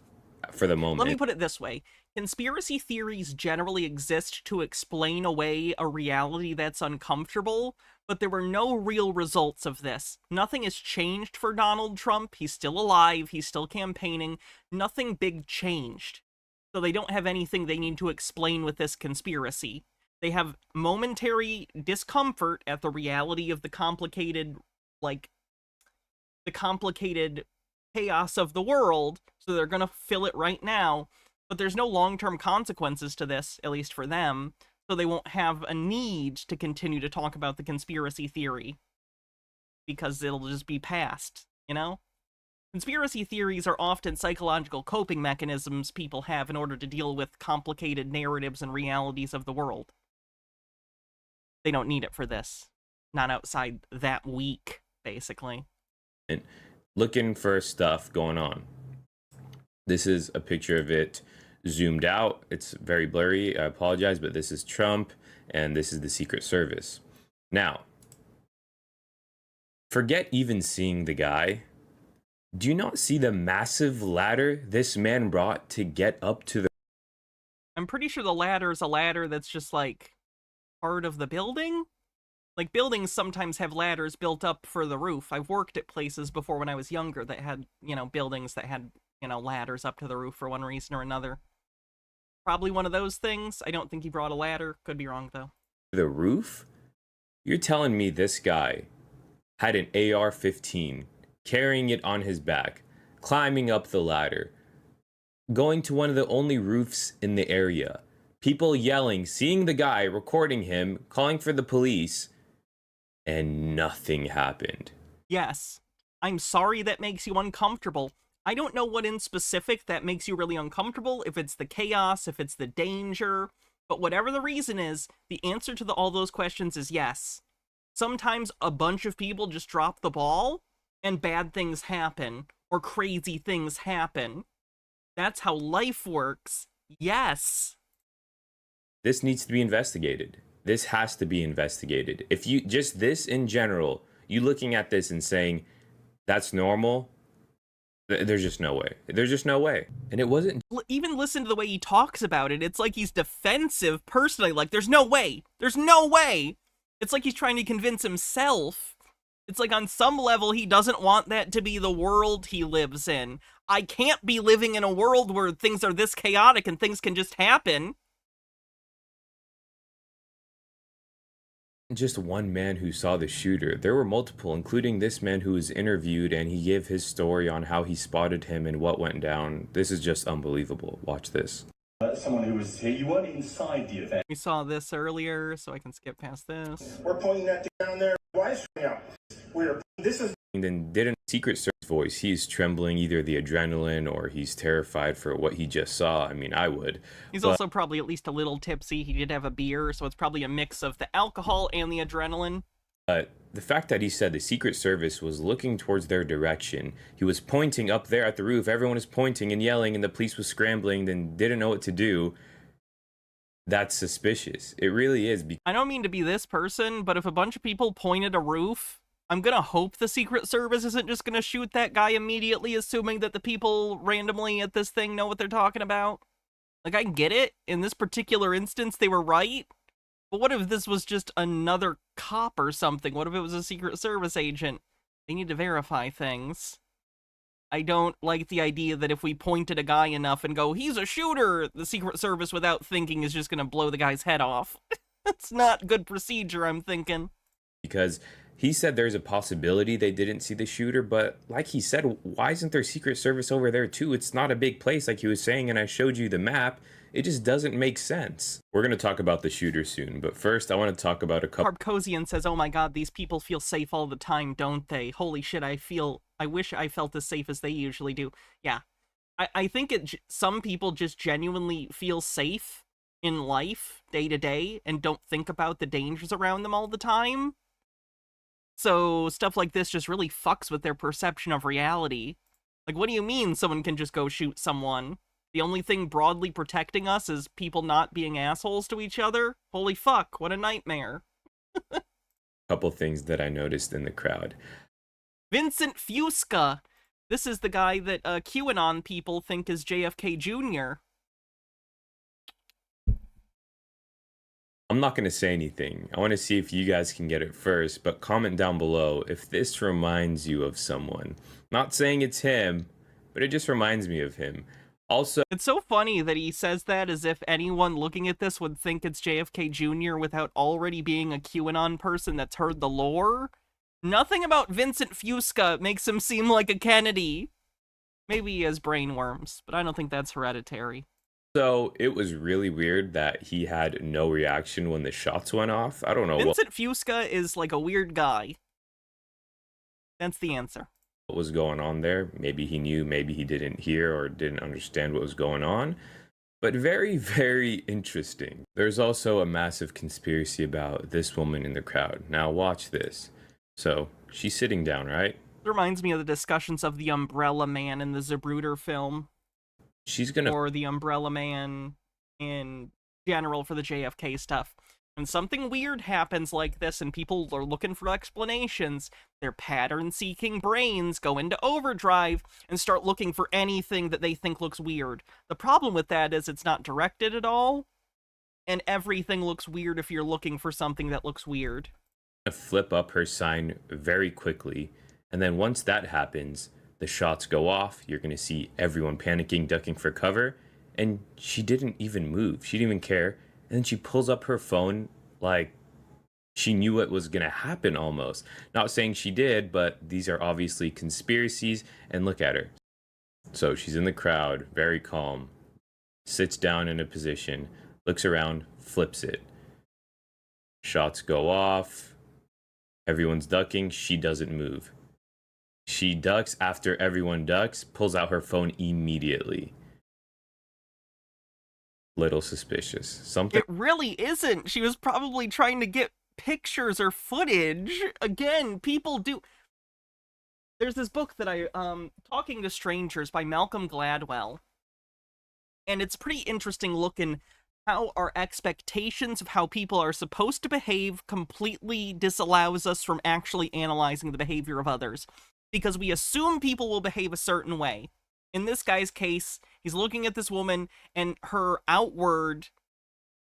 for the moment. Let me put it this way. Conspiracy theories generally exist to explain away a reality that's uncomfortable, but there were no real results of this. Nothing has changed for Donald Trump. He's still alive. He's still campaigning. Nothing big changed. So they don't have anything they need to explain with this conspiracy. They have momentary discomfort at the reality of the complicated, like, the complicated chaos of the world, so they're gonna fill it right now, but there's no long-term consequences to this, at least for them, so they won't have a need to continue to talk about the conspiracy theory, because it'll just be past, you know? Conspiracy theories are often psychological coping mechanisms people have in order to deal with complicated narratives and realities of the world. They don't need it for this. Not outside that week, basically. And looking for stuff going on. This is a picture of it zoomed out. It's very blurry. I apologize, but this is Trump, and this is the Secret Service. Now, forget even seeing the guy. Do you not see the massive ladder this man brought to get up to the... I'm pretty sure the ladder is a ladder that's just, like, part of the building? Like, buildings sometimes have ladders built up for the roof. I've worked at places before when I was younger that had, you know, buildings that had, you know, ladders up to the roof for one reason or another. Probably one of those things. I don't think he brought a ladder. Could be wrong, though. The roof? You're telling me this guy had an AR-15, carrying it on his back, climbing up the ladder, going to one of the only roofs in the area, people yelling, seeing the guy, recording him, calling for the police, and nothing happened. Yes. I'm sorry that makes you uncomfortable. I don't know what in specific that makes you really uncomfortable, if it's the chaos, if it's the danger, but whatever the reason is, the answer to all those questions is yes. Sometimes a bunch of people just drop the ball, and bad things happen, or crazy things happen. That's how life works. Yes. This needs to be investigated. This has to be investigated. If you, just this in general, you looking at this and saying, that's normal, there's just no way. There's just no way. And it wasn't... Even listen to the way he talks about it. It's like he's defensive personally. Like, there's no way. There's no way. It's like he's trying to convince himself It's like on some level, he doesn't want that to be the world he lives in. I can't be living in a world where things are this chaotic and things can just happen. Just one man who saw the shooter. There were multiple, including this man who was interviewed, and he gave his story on how he spotted him and what went down. This is just unbelievable. Watch this. Someone who was here, you weren't inside the event. We saw this earlier, so I can skip past this. We're pointing that down there. Why is this is. And then didn't Secret Service voice. He's trembling, either the adrenaline or he's terrified for what he just saw. I mean, I would. He's also probably at least a little tipsy. He did have a beer, so it's probably a mix of the alcohol and the adrenaline. But the fact that he said the Secret Service was looking towards their direction, he was pointing up there at the roof, everyone was pointing and yelling, and the police was scrambling and didn't know what to do, that's suspicious. It really is. I don't mean to be this person, but if a bunch of people point at a roof, I'm gonna hope the Secret Service isn't just gonna shoot that guy immediately, assuming that the people randomly at this thing know what they're talking about. Like, I get it. In this particular instance, they were right. But what if this was just another cop or something? What if it was a Secret Service agent? They need to verify things. I don't like the idea that if we point at a guy enough and go, he's a shooter, the Secret Service, without thinking, is just gonna blow the guy's head off. That's not good procedure, I'm thinking. Because he said there's a possibility they didn't see the shooter, but like he said, why isn't there Secret Service over there too? It's not a big place like he was saying, and I showed you the map. It just doesn't make sense. We're going to talk about the shooter soon, but first I want to talk about a couple... Harbkosian says, oh my god, these people feel safe all the time, don't they? Holy shit, I wish I felt as safe as they usually do. Yeah. I think some people just genuinely feel safe in life, day to day, and don't think about the dangers around them all the time. So stuff like this just really fucks with their perception of reality. Like, what do you mean someone can just go shoot someone? The only thing broadly protecting us is people not being assholes to each other? Holy fuck, what a nightmare. Couple things that I noticed in the crowd. Vincent Fusca. This is the guy that QAnon people think is JFK Jr. I'm not going to say anything. I want to see if you guys can get it first, but comment down below if this reminds you of someone. Not saying it's him, but it just reminds me of him. Also, it's so funny that he says that as if anyone looking at this would think it's JFK Jr. without already being a QAnon person that's heard the lore. Nothing about Vincent Fusca makes him seem like a Kennedy. Maybe he has brainworms, but I don't think that's hereditary. So it was really weird that he had no reaction when the shots went off. I don't know. Vincent Fusca is like a weird guy. That's the answer. What was going on there? Maybe he knew, maybe he didn't hear or didn't understand what was going on. But very, very interesting. There's also a massive conspiracy about this woman in the crowd. Now watch this. So she's sitting down, right? It reminds me of the discussions of the Umbrella Man in the Zapruder film. She's gonna... Or the Umbrella Man in general for the JFK stuff. When something weird happens like this and people are looking for explanations, their pattern-seeking brains go into overdrive and start looking for anything that they think looks weird. The problem with that is it's not directed at all, and everything looks weird if you're looking for something that looks weird. Flip up her sign very quickly, and then once that happens, the shots go off, you're going to see everyone panicking, ducking for cover, and she didn't even move. She didn't even care. And then she pulls up her phone like she knew what was going to happen almost. Not saying she did, but these are obviously conspiracies, and look at her. So she's in the crowd, very calm, sits down in a position, looks around, flips it. Shots go off, everyone's ducking, she doesn't move. She ducks after everyone ducks, pulls out her phone immediately. Little suspicious. Something. It really isn't. She was probably trying to get pictures or footage. Again, people do. There's this book that Talking to Strangers by Malcolm Gladwell. And it's pretty interesting looking how our expectations of how people are supposed to behave completely disallows us from actually analyzing the behavior of others. Because we assume people will behave a certain way. In this guy's case, he's looking at this woman, and her outward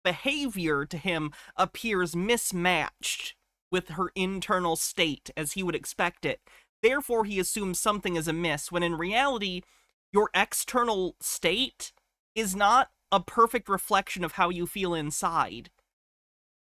behavior to him appears mismatched with her internal state as he would expect it. Therefore, he assumes something is amiss, when in reality, your external state is not a perfect reflection of how you feel inside.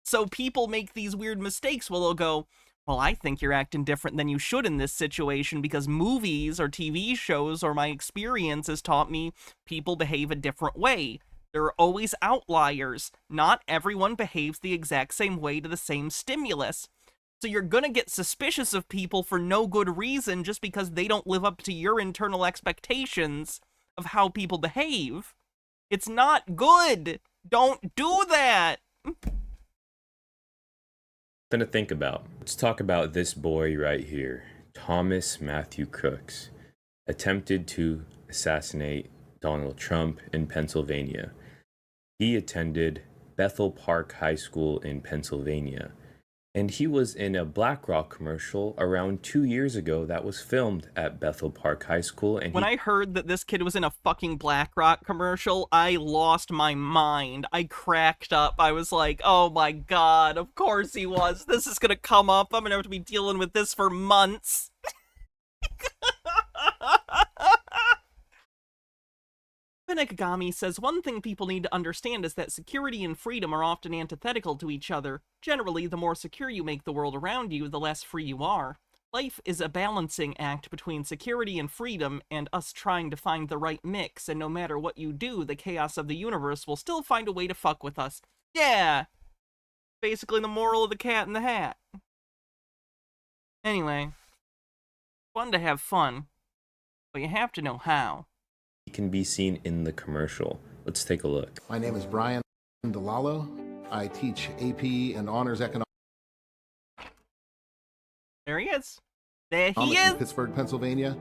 So people make these weird mistakes where they'll go, well, I think you're acting different than you should in this situation because movies or TV shows or my experience has taught me people behave a different way. There are always outliers. Not everyone behaves the exact same way to the same stimulus. So you're going to get suspicious of people for no good reason just because they don't live up to your internal expectations of how people behave. It's not good. Don't do that. Something to think about. Let's talk about this boy right here. Thomas Matthew Crooks attempted to assassinate Donald Trump in Pennsylvania. He attended Bethel Park High School in Pennsylvania. And he was in a BlackRock commercial around 2 years ago that was filmed at Bethel Park High School. And when I heard that this kid was in a fucking BlackRock commercial, I lost my mind. I cracked up. I was like, oh my god, of course he was. This is gonna come up. I'm gonna have to be dealing with this for months. Benegami says, one thing people need to understand is that security and freedom are often antithetical to each other. Generally, the more secure you make the world around you, the less free you are. Life is a balancing act between security and freedom, and us trying to find the right mix, and no matter what you do, the chaos of the universe will still find a way to fuck with us. Yeah! Basically the moral of the Cat in the Hat. Anyway, fun to have fun, but you have to know how. Can be seen in the commercial. Let's take a look. My name is Brian DeLallo. I teach AP and Honors Economics. There he is. There he is. In Pittsburgh, Pennsylvania.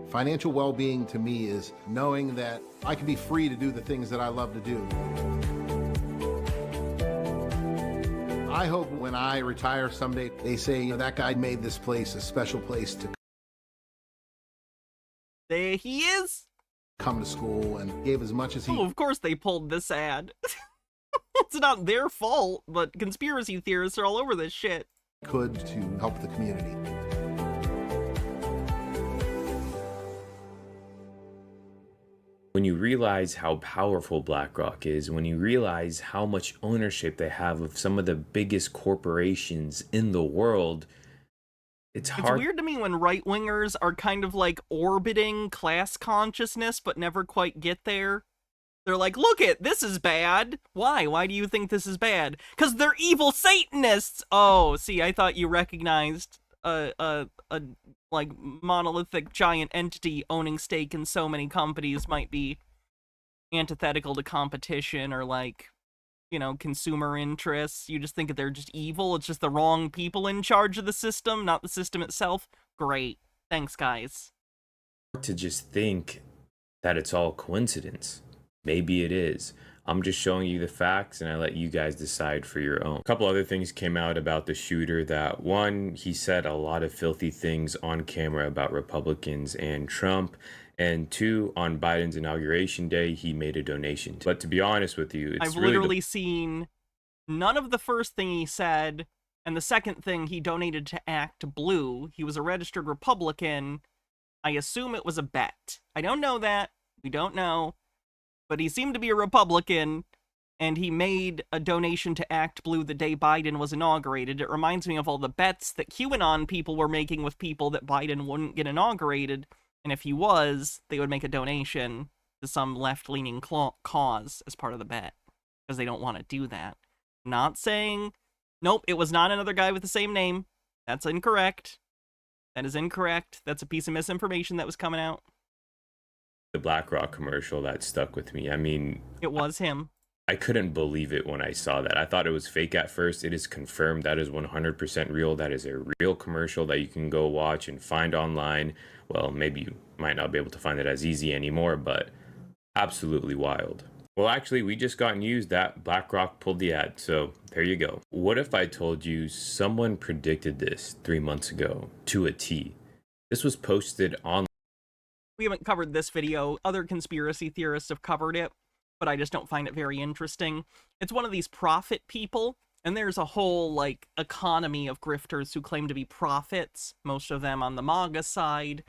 Financial well-being to me is knowing that I can be free to do the things that I love to do. I hope when I retire someday, they say, you know, that guy made this place a special place to There he is. Come to school and gave as much as he... Oh, of course they pulled this ad. It's not their fault, but conspiracy theorists are all over this shit. Could to help the community. When you realize how powerful BlackRock is, when you realize how much ownership they have of some of the biggest corporations in the world, it's hard. It's weird to me when right-wingers are kind of like orbiting class consciousness but never quite get there. They're like, look it, this is bad. Why? Why do you think this is bad? Because they're evil Satanists! Oh, see, I thought you recognized a like monolithic giant entity owning stake in so many companies might be antithetical to competition or like, you know, consumer interests. You just think that they're just evil. It's just the wrong people in charge of the system, not the system itself. Great. Thanks, guys. To just think that it's all coincidence. Maybe it is. I'm just showing you the facts and I let you guys decide for your own. A couple other things came out about the shooter. That one, he said a lot of filthy things on camera about Republicans and Trump. And two, on Biden's inauguration day, he made a donation. But to be honest with you, it's I've literally seen none of the first thing he said, and the second thing he donated to Act Blue. He was a registered Republican. I assume it was a bet. I don't know that. We don't know. But he seemed to be a Republican, and he made a donation to Act Blue the day Biden was inaugurated. It reminds me of all the bets that QAnon people were making with people that Biden wouldn't get inaugurated. And if he was, they would make a donation to some left-leaning cause as part of the bet, because they don't want to do that. Not saying, nope, it was not another guy with the same name. That's incorrect. That is incorrect. That's a piece of misinformation that was coming out. The BlackRock commercial that stuck with me. I mean, it was him. I couldn't believe it when I saw that. I thought it was fake at first. It is confirmed. That is 100% real. That is a real commercial that you can go watch and find online. Well, maybe you might not be able to find it as easy anymore, but absolutely wild. Well, actually, we just got news that BlackRock pulled the ad, so there you go. What if I told you someone predicted this 3 months ago to a T? This was posted on. We haven't covered this video. Other conspiracy theorists have covered it, but I just don't find it very interesting. It's one of these prophet people And there's a whole, like, economy of grifters who claim to be prophets, most of them on the MAGA side.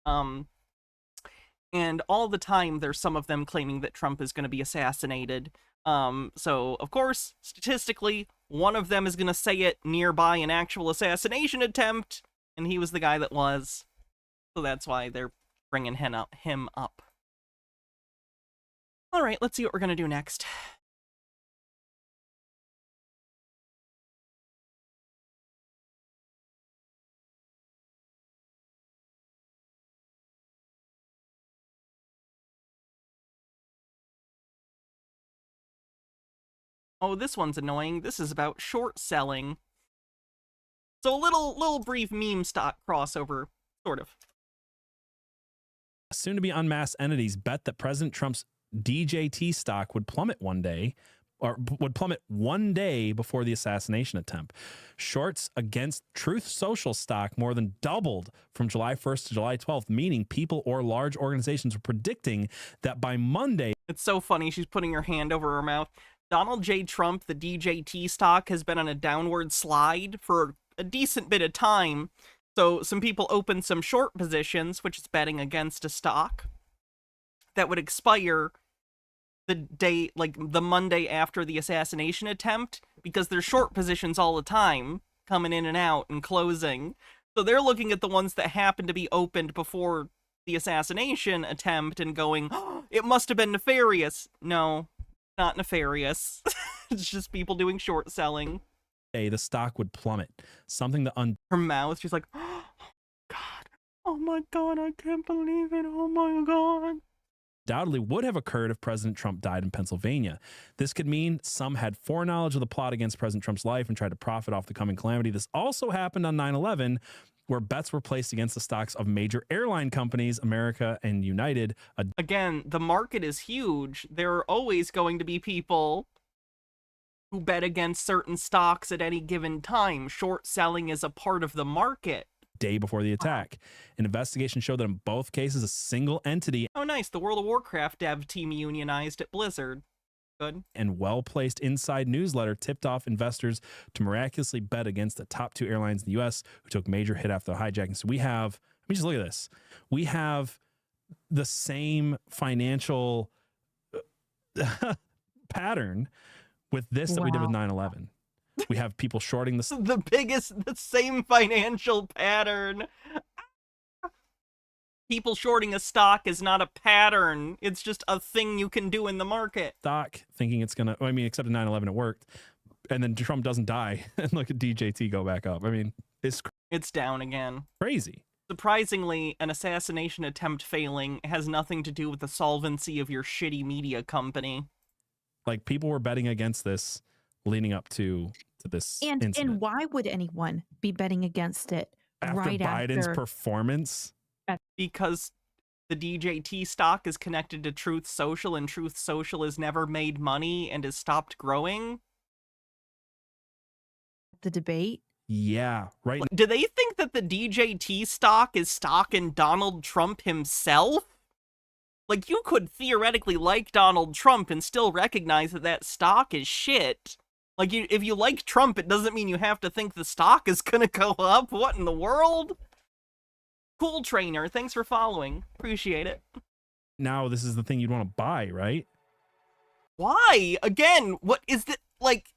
And all the time, there's some of them claiming that Trump is going to be assassinated. So, of course, statistically, one of them is going to say it nearby an actual assassination attempt, and he was the guy that was. So that's why they're bringing him up. All right, let's see what we're going to do next. Oh, this one's annoying. This is about short selling. So a little brief meme stock crossover, sort of. Soon to be unmasked entities bet that President Trump's DJT stock would plummet one day, or would plummet one day before the assassination attempt. Shorts against Truth Social stock more than doubled from July 1st to July 12th, meaning people or large organizations were predicting that by Monday. It's so funny. She's putting her hand over her mouth. Donald J. Trump, the DJT stock, has been on a downward slide for a decent bit of time. So some people opened some short positions, which is betting against a stock that would expire the day, like the Monday after the assassination attempt, because they're short positions all the time, coming in and out and closing. So they're looking at the ones that happen to be opened before the assassination attempt and going, oh, it must have been nefarious. No, not nefarious. It's just people doing short selling. The stock would plummet. Something that her mouth, she's like, oh God, oh my God, I can't believe it, oh my God. Undoubtedly would have occurred if President Trump died in Pennsylvania. This could mean some had foreknowledge of the plot against President Trump's life and tried to profit off the coming calamity. This also happened on 9/11, where bets were placed against the stocks of major airline companies, America and United. Again, the market is huge. There are always going to be people who bet against certain stocks at any given time. Short selling is a part of the market. Day before the attack. An investigation showed that in both cases, a single entity. Oh, nice. The World of Warcraft dev team unionized at Blizzard. Good. And well-placed inside newsletter tipped off investors to miraculously bet against the top two airlines in the U.S. who took major hit after the hijacking. So we have, let me just look at this. We have the same financial pattern with this that we did with 9/11. We have people shorting the same financial pattern. People shorting a stock is not a pattern. It's just a thing you can do in the market. Stock thinking it's going to, I mean, except in 9/11 it worked. And then Trump doesn't die and look at DJT go back up. I mean, it's down again. Crazy. Surprisingly, an assassination attempt failing has nothing to do with the solvency of your shitty media company. Like, people were betting against this leading up to this incident. And why would anyone be betting against it after right Biden's after performance? Because the DJT stock is connected to Truth Social, and Truth Social has never made money and has stopped growing. The debate? Yeah, right. Do they think that the DJT stock is stock in Donald Trump himself? Like, you could theoretically like Donald Trump and still recognize that that stock is shit. Like, if you like Trump, it doesn't mean you have to think the stock is gonna go up. What in the world? Cool Trainer, thanks for following. Appreciate it. Now this is the thing you'd want to buy, right? Why? Again, what is the, like,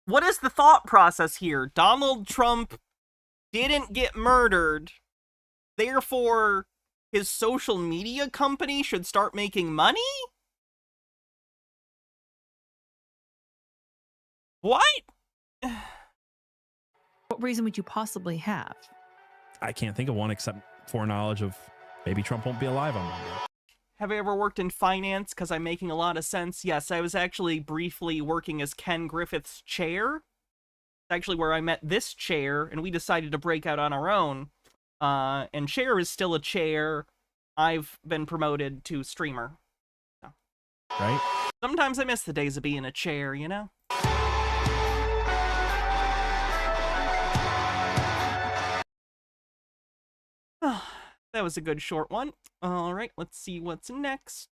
what is the thought process here? Donald Trump didn't get murdered, therefore his social media company should start making money? What? What reason would you possibly have? I can't think of one except foreknowledge of maybe Trump won't be alive on Monday. Have I ever worked in finance? Because I'm making a lot of sense. Yes, I was actually briefly working as Ken Griffith's chair. Actually where I met this chair, and we decided to break out on our own. And chair is still a chair. I've been promoted to streamer. So. Right? Sometimes I miss the days of being a chair, you know? That was a good short one. All right, let's see what's next.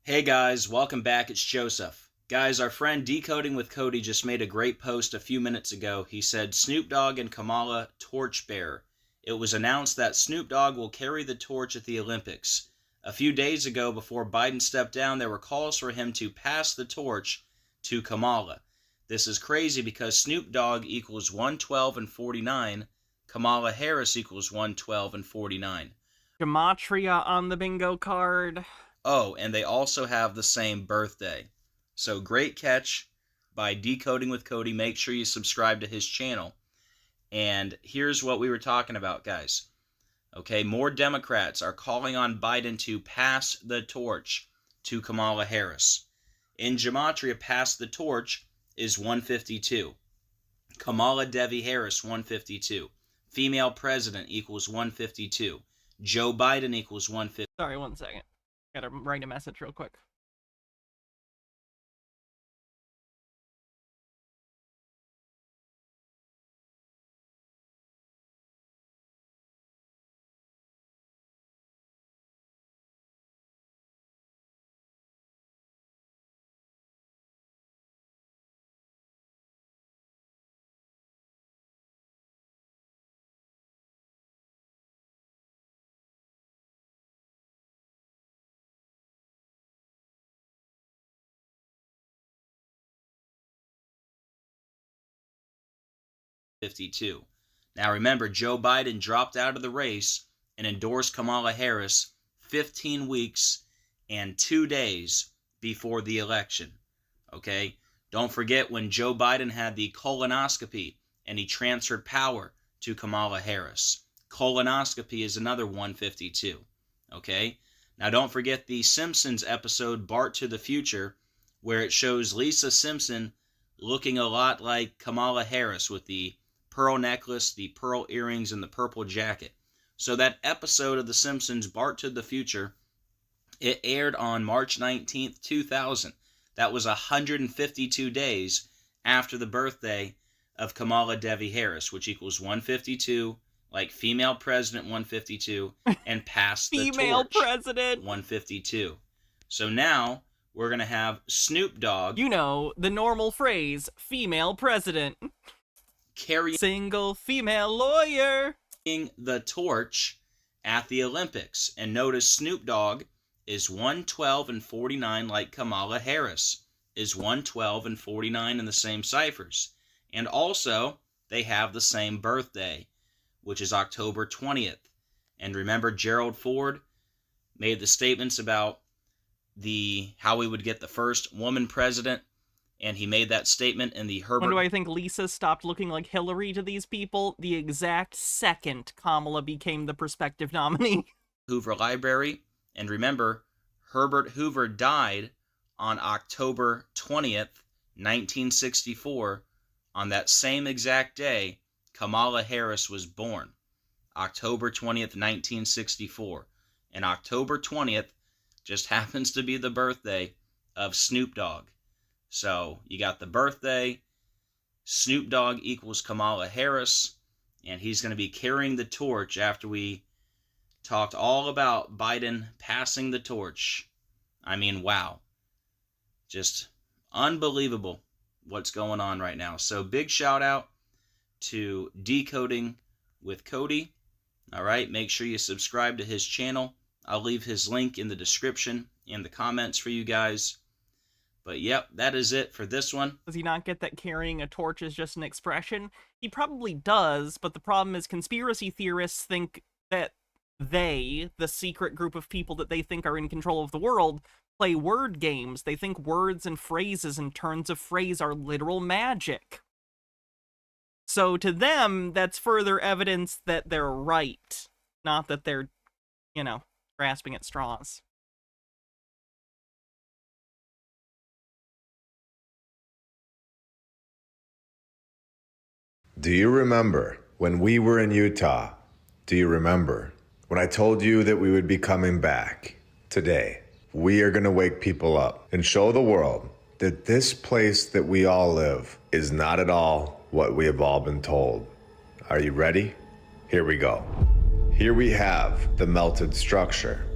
Hey guys, welcome back. It's Joseph. Guys, our friend Decoding with Cody just made a great post a few minutes ago. He said, Snoop Dogg and Kamala torchbearer. It was announced that Snoop Dogg will carry the torch at the Olympics. A few days ago, before Biden stepped down, there were calls for him to pass the torch to Kamala. This is crazy because Snoop Dogg equals 112 and 49. Kamala Harris equals 112 and 49. Gematria on the bingo card. Oh, and they also have the same birthday. So great catch by Decoding with Cody. Make sure you subscribe to his channel. And here's what we were talking about, guys. Okay, more Democrats are calling on Biden to pass the torch to Kamala Harris. In Gematria, pass the torch is 152. Kamala Devi Harris, 152. Female president equals 152. Joe Biden equals 150. Sorry, 1 second. Gotta write a message real quick. Now remember, Joe Biden dropped out of the race and endorsed Kamala Harris 15 weeks and 2 days before the election. Okay? Don't forget when Joe Biden had the colonoscopy and he transferred power to Kamala Harris. Colonoscopy is another 152. Okay? Now don't forget the Simpsons episode Bart to the Future, where it shows Lisa Simpson looking a lot like Kamala Harris with the pearl necklace, the pearl earrings, and the purple jacket. So that episode of The Simpsons, Bart to the Future, it aired on March 19th, 2000. That was 152 days after the birthday of Kamala Devi Harris, which equals 152, like female president 152, and pass the Female torch president 152. So now we're going to have Snoop Dogg. You know, the normal phrase, female president. Carrying single female lawyer the torch at the Olympics. And notice Snoop Dogg is 112 and 49, like Kamala Harris is 112 and 49 in the same ciphers. And also, they have the same birthday, which is October 20th. And remember, Gerald Ford made the statements about how we would get the first woman president. And he made that statement in the Herbert... When do I think Lisa stopped looking like Hillary to these people? The exact second Kamala became the prospective nominee. Hoover Library. And remember, Herbert Hoover died on October 20th, 1964. On that same exact day, Kamala Harris was born. October 20th, 1964. And October 20th just happens to be the birthday of Snoop Dogg. So you got the birthday, Snoop Dogg equals Kamala Harris, and he's going to be carrying the torch after we talked all about Biden passing the torch. I mean, wow. Just unbelievable what's going on right now. So big shout out to Decoding with Cody. All right, make sure you subscribe to his channel. I'll leave his link in the description and the comments for you guys. But yep, that is it for this one. Does he not get that carrying a torch is just an expression? He probably does, but the problem is conspiracy theorists think that they, the secret group of people that they think are in control of the world, play word games. They think words and phrases and turns of phrase are literal magic. So to them, that's further evidence that they're right, not that they're, grasping at straws. Do you remember when we were in Utah? Do you remember when I told you that we would be coming back? Today, we are going to wake people up and show the world that this place that we all live is not at all what we have all been told. Are you ready? Here we go. Here we have the melted structure.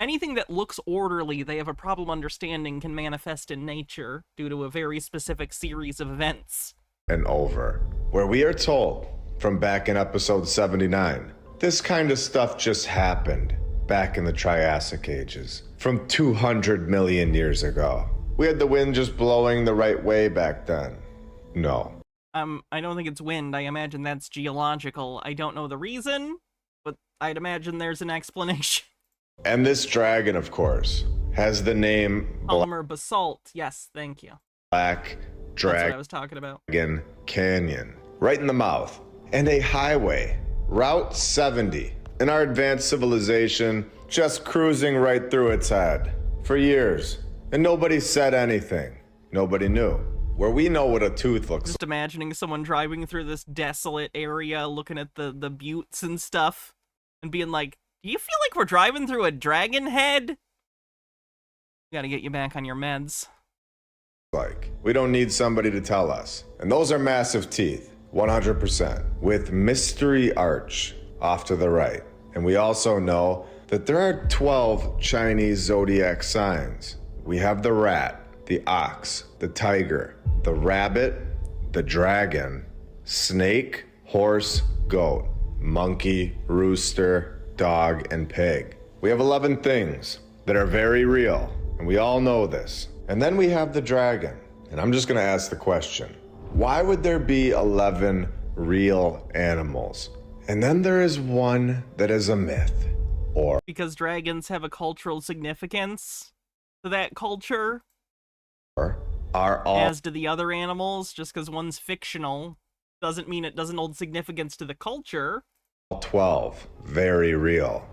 Anything that looks orderly, they have a problem understanding, can manifest in nature due to a very specific series of events. And over, where we are told from back in episode 79, this kind of stuff just happened back in the Triassic ages, from 200 million years ago. We had the wind just blowing the right way back then. No. I don't think it's wind. I imagine that's geological. I don't know the reason, but I'd imagine there's an explanation. And this dragon, of course, has the name Polymer basalt. Yes, thank you. Black That's what I Dragon was talking about. Canyon, right in the mouth, and a highway, Route 70, in our advanced civilization, just cruising right through its head for years. And nobody said anything. Nobody knew. Where we know what a tooth looks like. Just imagining someone driving through this desolate area, looking at the buttes and stuff, and being like, do you feel like we're driving through a dragon head? Gotta get you back on your meds. Like, we don't need somebody to tell us. And those are massive teeth, 100%, with Mystery Arch off to the right. And we also know that there are 12 Chinese zodiac signs. We have the rat, the ox, the tiger, the rabbit, the dragon, snake, horse, goat, monkey, rooster, dog, and pig. We have 11 things that are very real, and we all know this. And then we have the dragon. And I'm just gonna ask the question, why would there be 11 real animals? And then there is one that is a myth, or... Because dragons have a cultural significance to that culture. Are all... As do the other animals, just because one's fictional doesn't mean it doesn't hold significance to the culture. 12, very real.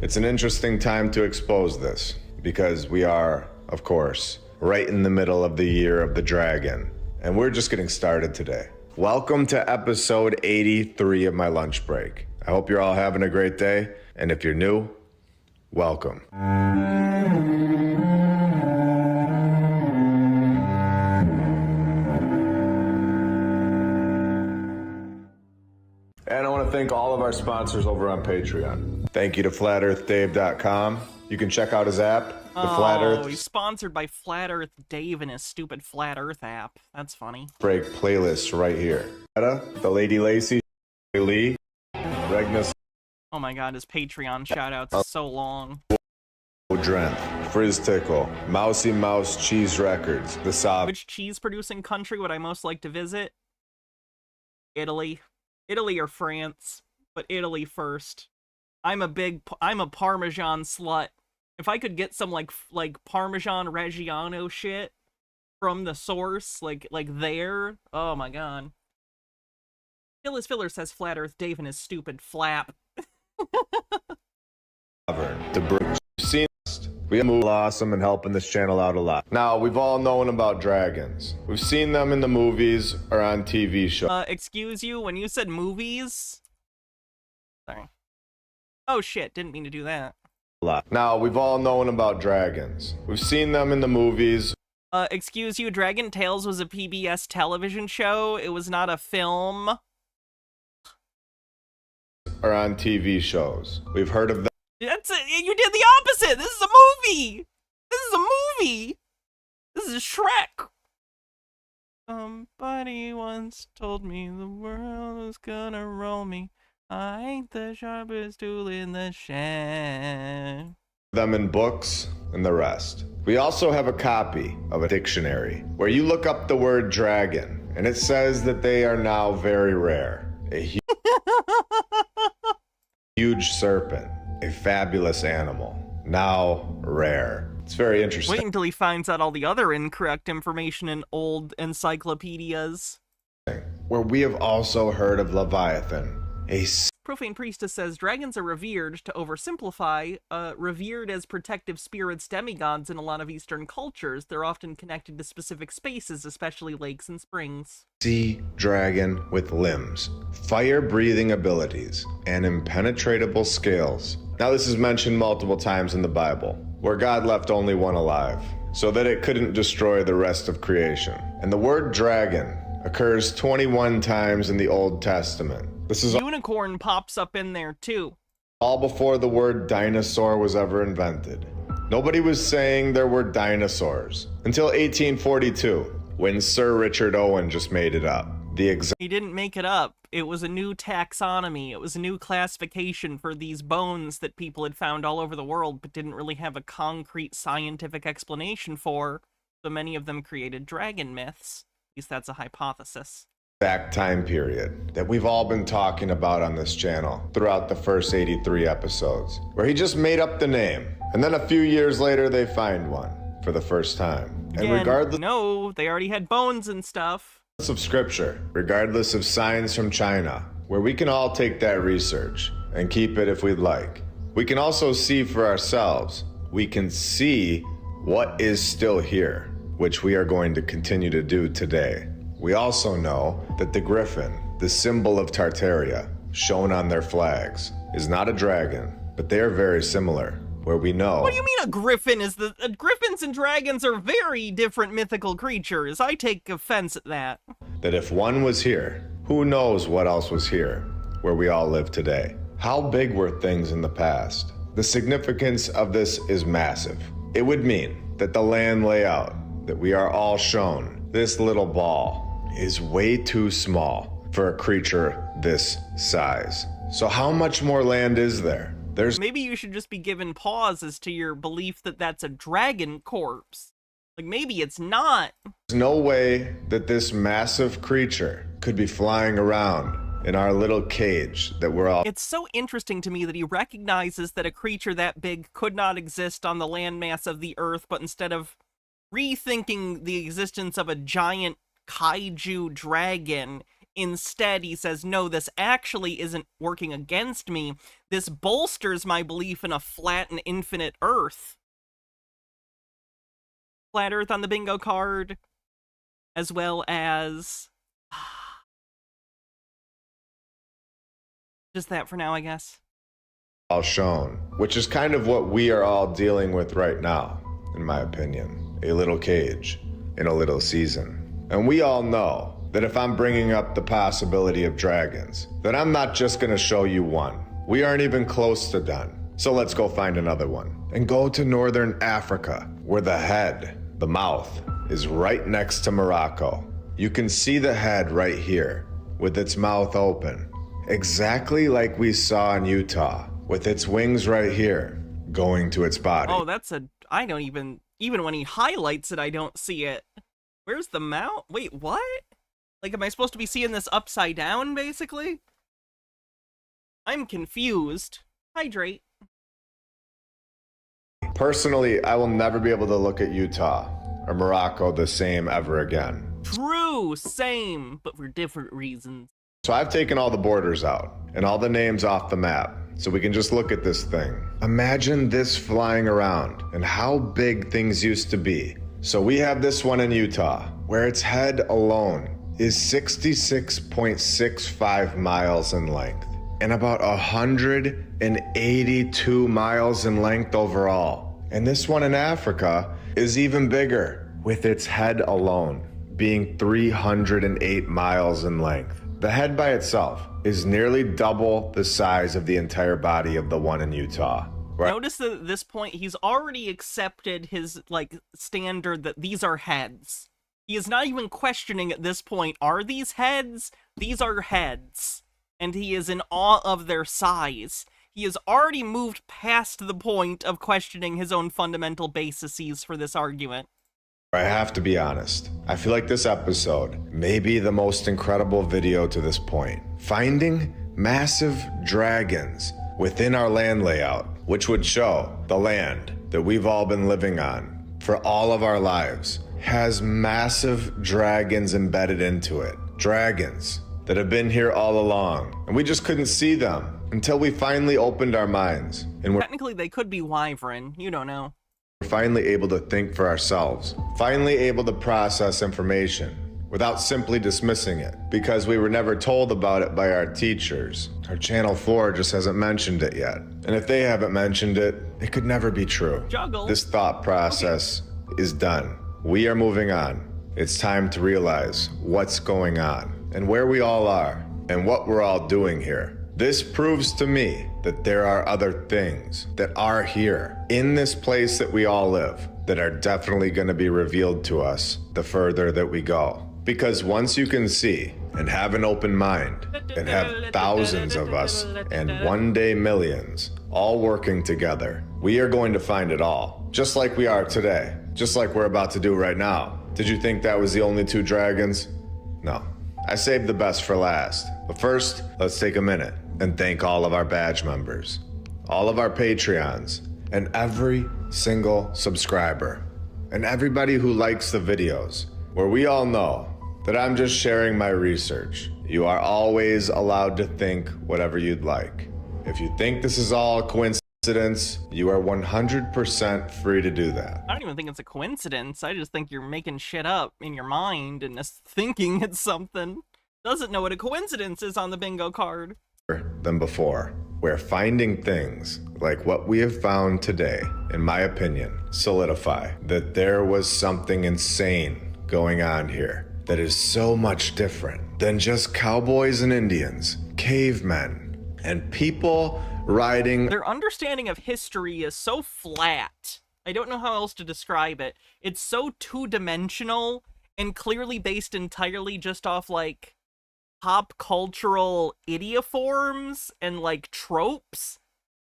It's an interesting time to expose this, because we are, of course, right in the middle of the year of the dragon, and we're just getting started today. Welcome to episode 83 of my lunch break. I hope you're all having a great day, and if you're new, welcome. And I want to thank all of our sponsors over on Patreon. Thank you to FlatEarthDave.com. You can check out his app, the Flat Earth. He's sponsored by Flat Earth Dave and his stupid Flat Earth app. That's funny. Break playlist right here. The Lady Lacey, Lee, Regnus. Oh my god, his Patreon shoutouts is so long. Drenth, Frizz Tickle, Mousy Mouse Cheese Records, The Sob. Which cheese producing country would I most like to visit? Italy. Italy or France, but Italy first. I'm a Parmesan slut. If I could get some like Parmesan Reggiano shit from the source, like there, oh my god. Phyllis Filler says Flat Earth Dave and his stupid flap. We have awesome and helping this channel out a lot. Now, we've all known about dragons. We've seen them in the movies or on TV shows. Excuse you, when you said movies? Sorry. Oh shit, didn't mean to do that. Now, we've all known about dragons. We've seen them in the movies. Excuse you, Dragon Tales was a PBS television show. It was not a film. Or on TV shows. We've heard of them. You did the opposite! This is a movie! This is a movie! This is Shrek! Somebody once told me the world was gonna roll me. I ain't the sharpest tool in the shed. Them in books and the rest. We also have a copy of a dictionary where you look up the word dragon, and it says that they are now very rare. A huge serpent. A fabulous animal, now rare. It's very interesting. Wait until he finds out all the other incorrect information in old encyclopedias. Where we have also heard of Leviathan, a... Profane Priestess says, dragons are revered, to oversimplify, revered as protective spirits, demigods in a lot of Eastern cultures. They're often connected to specific spaces, especially lakes and springs. Sea dragon with limbs, fire-breathing abilities, and impenetrable scales. Now this is mentioned multiple times in the Bible, where God left only one alive, so that it couldn't destroy the rest of creation. And the word dragon occurs 21 times in the Old Testament. This is unicorn pops up in there too. All before the word dinosaur was ever invented. Nobody was saying there were dinosaurs until 1842, when Sir Richard Owen just made it up. He didn't make it up. It was a new taxonomy. It was a new classification for these bones that people had found all over the world, but didn't really have a concrete scientific explanation for. So many of them created dragon myths. At least that's a hypothesis. Exact time period that we've all been talking about on this channel throughout the first 83 episodes, where he just made up the name, and then a few years later they find one for the first time. And regardless, no, they already had bones and stuff. Of scripture, regardless of signs from China, where we can all take that research and keep it if we'd like. We can also see for ourselves. We can see what is still here, which we are going to continue to do today. We also know that the griffin, the symbol of Tartaria, shown on their flags, is not a dragon, but they are very similar. Where we know. What do you mean a griffin is the... griffins and dragons are very different mythical creatures. I take offense at that. That if one was here, who knows what else was here, where we all live today. How big were things in the past? The significance of this is massive. It would mean that the land layout that we are all shown, this little ball, is way too small for a creature this size. So how much more land is there? Maybe you should just be given pause as to your belief that that's a dragon corpse. Like, maybe it's not. There's no way that this massive creature could be flying around in our little cage that we're all... It's so interesting to me that he recognizes that a creature that big could not exist on the landmass of the Earth, but instead of rethinking the existence of a giant kaiju dragon, instead, he says, no, this actually isn't working against me. This bolsters my belief in a flat and infinite Earth. Flat Earth on the bingo card, as well as... just that for now, I guess. All shown, which is kind of what we are all dealing with right now, in my opinion. A little cage in a little season. And we all know that if I'm bringing up the possibility of dragons, that I'm not just gonna show you one. We aren't even close to done. So let's go find another one. And go to Northern Africa, where the head, the mouth, is right next to Morocco. You can see the head right here, with its mouth open. Exactly like we saw in Utah, with its wings right here, going to its body. Oh, I don't even when he highlights it, I don't see it. Where's the mouth? Wait, what? Like, am I supposed to be seeing this upside down, basically? I'm confused. Hydrate. Personally, I will never be able to look at Utah or Morocco the same ever again. True, same, but for different reasons. So I've taken all the borders out and all the names off the map, so we can just look at this thing. Imagine this flying around and how big things used to be. So we have this one in Utah, where its head alone is 66.65 miles in length and about 182 miles in length overall. And this one in Africa is even bigger, with its head alone being 308 miles in length. The head by itself is nearly double the size of the entire body of the one in Utah. Right. Notice that at this point, he's already accepted his, standard that these are heads. He is not even questioning at this point, are these heads? These are heads. And he is in awe of their size. He has already moved past the point of questioning his own fundamental bases for this argument. I have to be honest. I feel like this episode may be the most incredible video to this point. Finding massive dragons within our land layout, which would show the land that we've all been living on for all of our lives, has massive dragons embedded into it. Dragons that have been here all along, and we just couldn't see them until we finally opened our minds. And technically, they could be wyvern. You don't know. We're finally able to think for ourselves, finally able to process information without simply dismissing it, because we were never told about it by our teachers. Our Channel 4 just hasn't mentioned it yet. And if they haven't mentioned it, it could never be true. Juggle. This thought process is done. We are moving on. It's time to realize what's going on and where we all are and what we're all doing here This proves to me that there are other things that are here in this place that we all live that are definitely going to be revealed to us the further that we go. Because once you can see and have an open mind and have thousands of us and one day millions all working together, we are going to find it all. Just like we are today, just like we're about to do right now. Did you think that was the only 2 dragons? No. I saved the best for last. But first, let's take a minute and thank all of our badge members, all of our Patreons, and every single subscriber, and everybody who likes the videos, where we all know that I'm just sharing my research. You are always allowed to think whatever you'd like. If you think this is all a coincidence, you are 100% free to do that. I don't even think it's a coincidence. I just think you're making shit up in your mind and just thinking it's something. Doesn't know what a coincidence is on the bingo card. Than before, where finding things like what we have found today, in my opinion, solidify that there was something insane going on here that is so much different than just cowboys and Indians, cavemen, and people riding. Their understanding of history is so flat. I don't know how else to describe it. It's so two-dimensional and clearly based entirely just off, like, pop cultural idioforms and, like, tropes.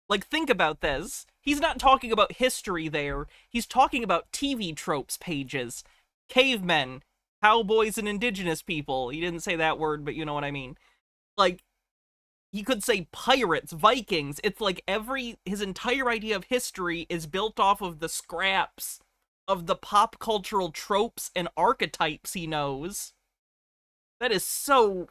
Like, think about this. He's not talking about history there. He's talking about TV tropes pages. Cavemen, cowboys, and indigenous people. He didn't say that word, but you know what I mean. Like, he could say pirates, Vikings. It's like his entire idea of history is built off of the scraps of the pop cultural tropes and archetypes he knows. That is so...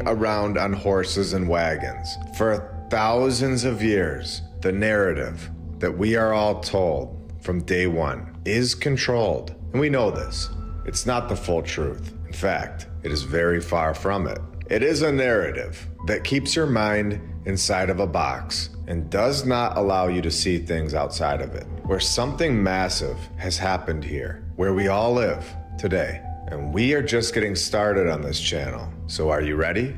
around on horses and wagons. For thousands of years, the narrative that we are all told from day one is controlled. And we know this. It's not the full truth. In fact, it is very far from it. It is a narrative that keeps your mind inside of a box and does not allow you to see things outside of it. Where something massive has happened here, where we all live today. And we are just getting started on this channel. So are you ready?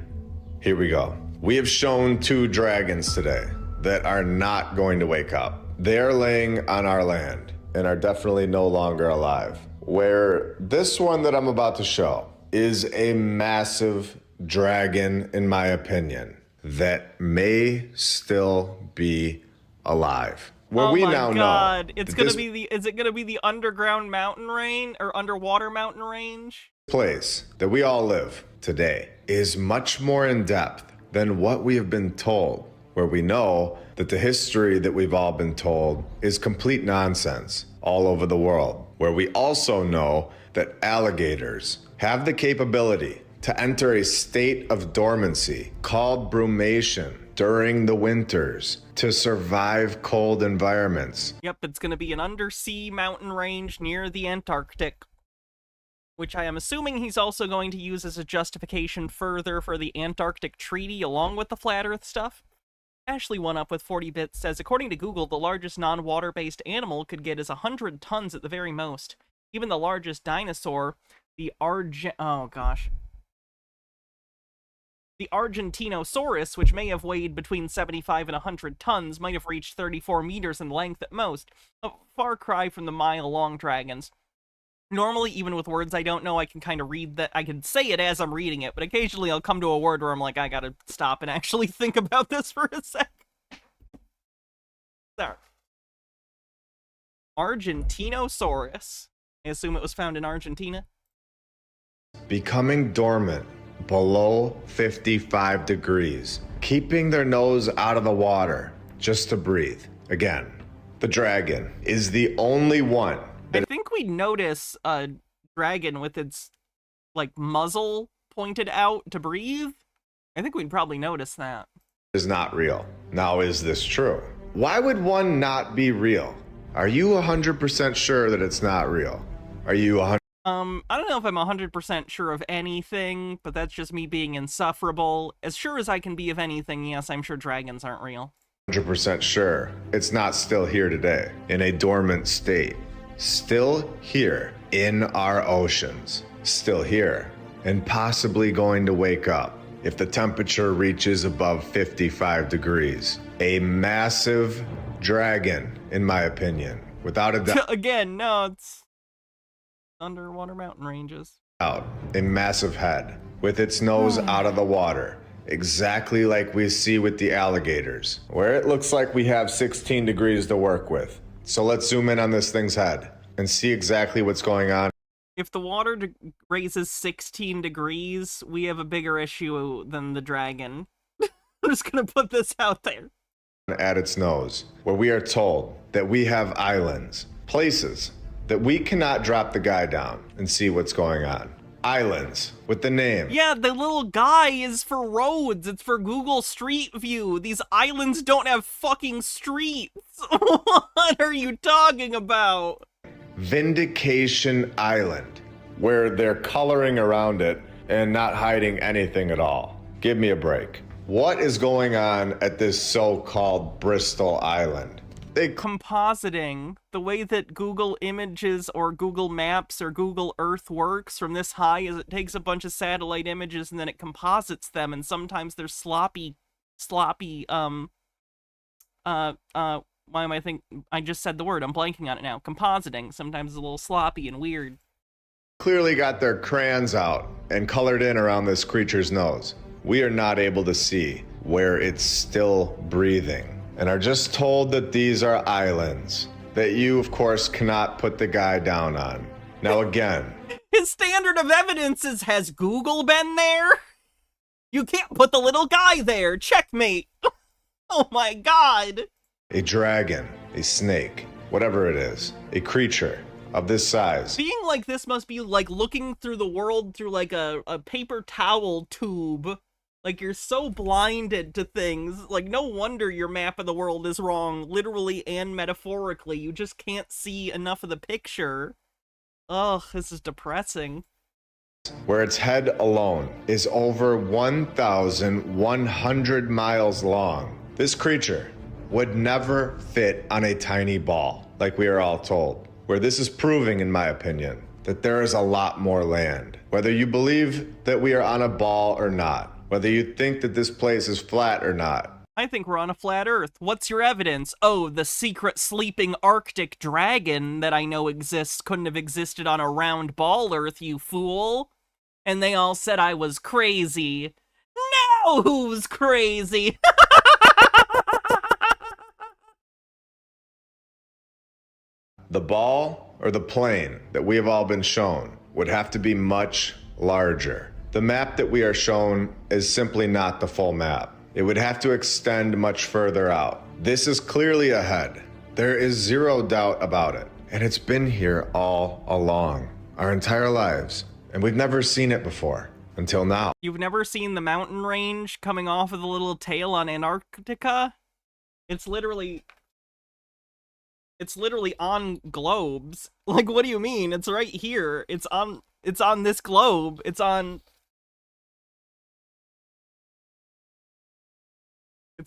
Here we go. We have shown 2 dragons today that are not going to wake up. They're laying on our land and are definitely no longer alive. Where this one that I'm about to show is a massive dragon, in my opinion, that may still be alive. Where we now know it's gonna be is it gonna be the underground mountain range or underwater mountain range? Place that we all live today is much more in depth than what we have been told, where we know that the history that we've all been told is complete nonsense all over the world, where we also know that alligators have the capability to enter a state of dormancy called brumation during the winters to survive cold environments. Yep, it's going to be an undersea mountain range near the Antarctic, which I am assuming he's also going to use as a justification further for the Antarctic Treaty along with the Flat Earth stuff. Ashley One Up with 40 bits says, according to Google, the largest non-water-based animal could get as 100 tons at the very most. Even the largest dinosaur, the Argentinosaurus, which may have weighed between 75 and 100 tons, might have reached 34 meters in length at most, a far cry from the mile-long dragons. Normally, even with words I don't know, I can kind of read that, I can say it as I'm reading it, but occasionally I'll come to a word where I'm like, I gotta stop and actually think about this for a sec. There. Argentinosaurus. I assume it was found in Argentina. Becoming dormant below 55 degrees, keeping their nose out of the water just to breathe. Again, the dragon is the only one. I think we notice a dragon with its, like, muzzle pointed out to breathe. I think we'd probably notice that. Is not real. Now, is this true? Why would one not be real? Are you 100% sure that it's not real? Are you 100%? I don't know if I'm 100% sure of anything, but that's just me being insufferable. As sure as I can be of anything, yes, I'm sure dragons aren't real. 100% sure it's not still here today, in a dormant state. Still here in our oceans. Still here and possibly going to wake up if the temperature reaches above 55 degrees. A massive dragon, in my opinion, without a doubt. Again, no, it's underwater mountain ranges. A massive head with its nose out of the water, exactly like we see with the alligators, where it looks like we have 16 degrees to work with. So let's zoom in on this thing's head and see exactly what's going on. If the water raises 16 degrees, we have a bigger issue than the dragon. I'm just gonna put this out there. At its nose, where we are told that we have islands, places that we cannot drop the guy down and see what's going on. Islands with the name. Yeah, the little guy is for roads. It's for Google Street View. These islands don't have fucking streets. What are you talking about? Vindication Island, where they're coloring around it and not hiding anything at all. Give me a break. What is going on at this so-called Bristol Island? Compositing, the way that Google Images or Google Maps or Google Earth works from this high is it takes a bunch of satellite images and then it composites them, and sometimes they're sloppy, why am I I just said the word, I'm blanking on it now. Compositing, sometimes it's a little sloppy and weird. Clearly got their crayons out and colored in around this creature's nose. We are not able to see where it's still breathing, and are just told that these are islands that you, of course, cannot put the guy down on. Now again, his standard of evidence is, has Google been there? You can't put the little guy there. Checkmate. Oh my god. a dragon, a snake, whatever it is, a creature of this size. Being like this must be like looking through the world through like a paper towel tube. Like, you're so blinded to things. Like, no wonder your map of the world is wrong, literally and metaphorically. You just can't see enough of the picture. Ugh, this is depressing. Where its head alone is over 1,100 miles long. This creature would never fit on a tiny ball, like we are all told. Where this is proving, in my opinion, that there is a lot more land. Whether you believe that we are on a ball or not, whether you think that this place is flat or not. I think we're on a flat Earth. What's your evidence? Oh, the secret sleeping Arctic dragon that I know exists couldn't have existed on a round ball Earth, you fool. And they all said I was crazy. Now who's crazy? The ball or the plane that we have all been shown would have to be much larger. The map that we are shown is simply not the full map. It would have to extend much further out. This is clearly ahead. There is zero doubt about it. And it's been here all along, our entire lives. And we've never seen it before, until now. You've never seen the mountain range coming off of the little tail on Antarctica? It's literally on globes. Like, what do you mean? It's right here. It's on this globe. It's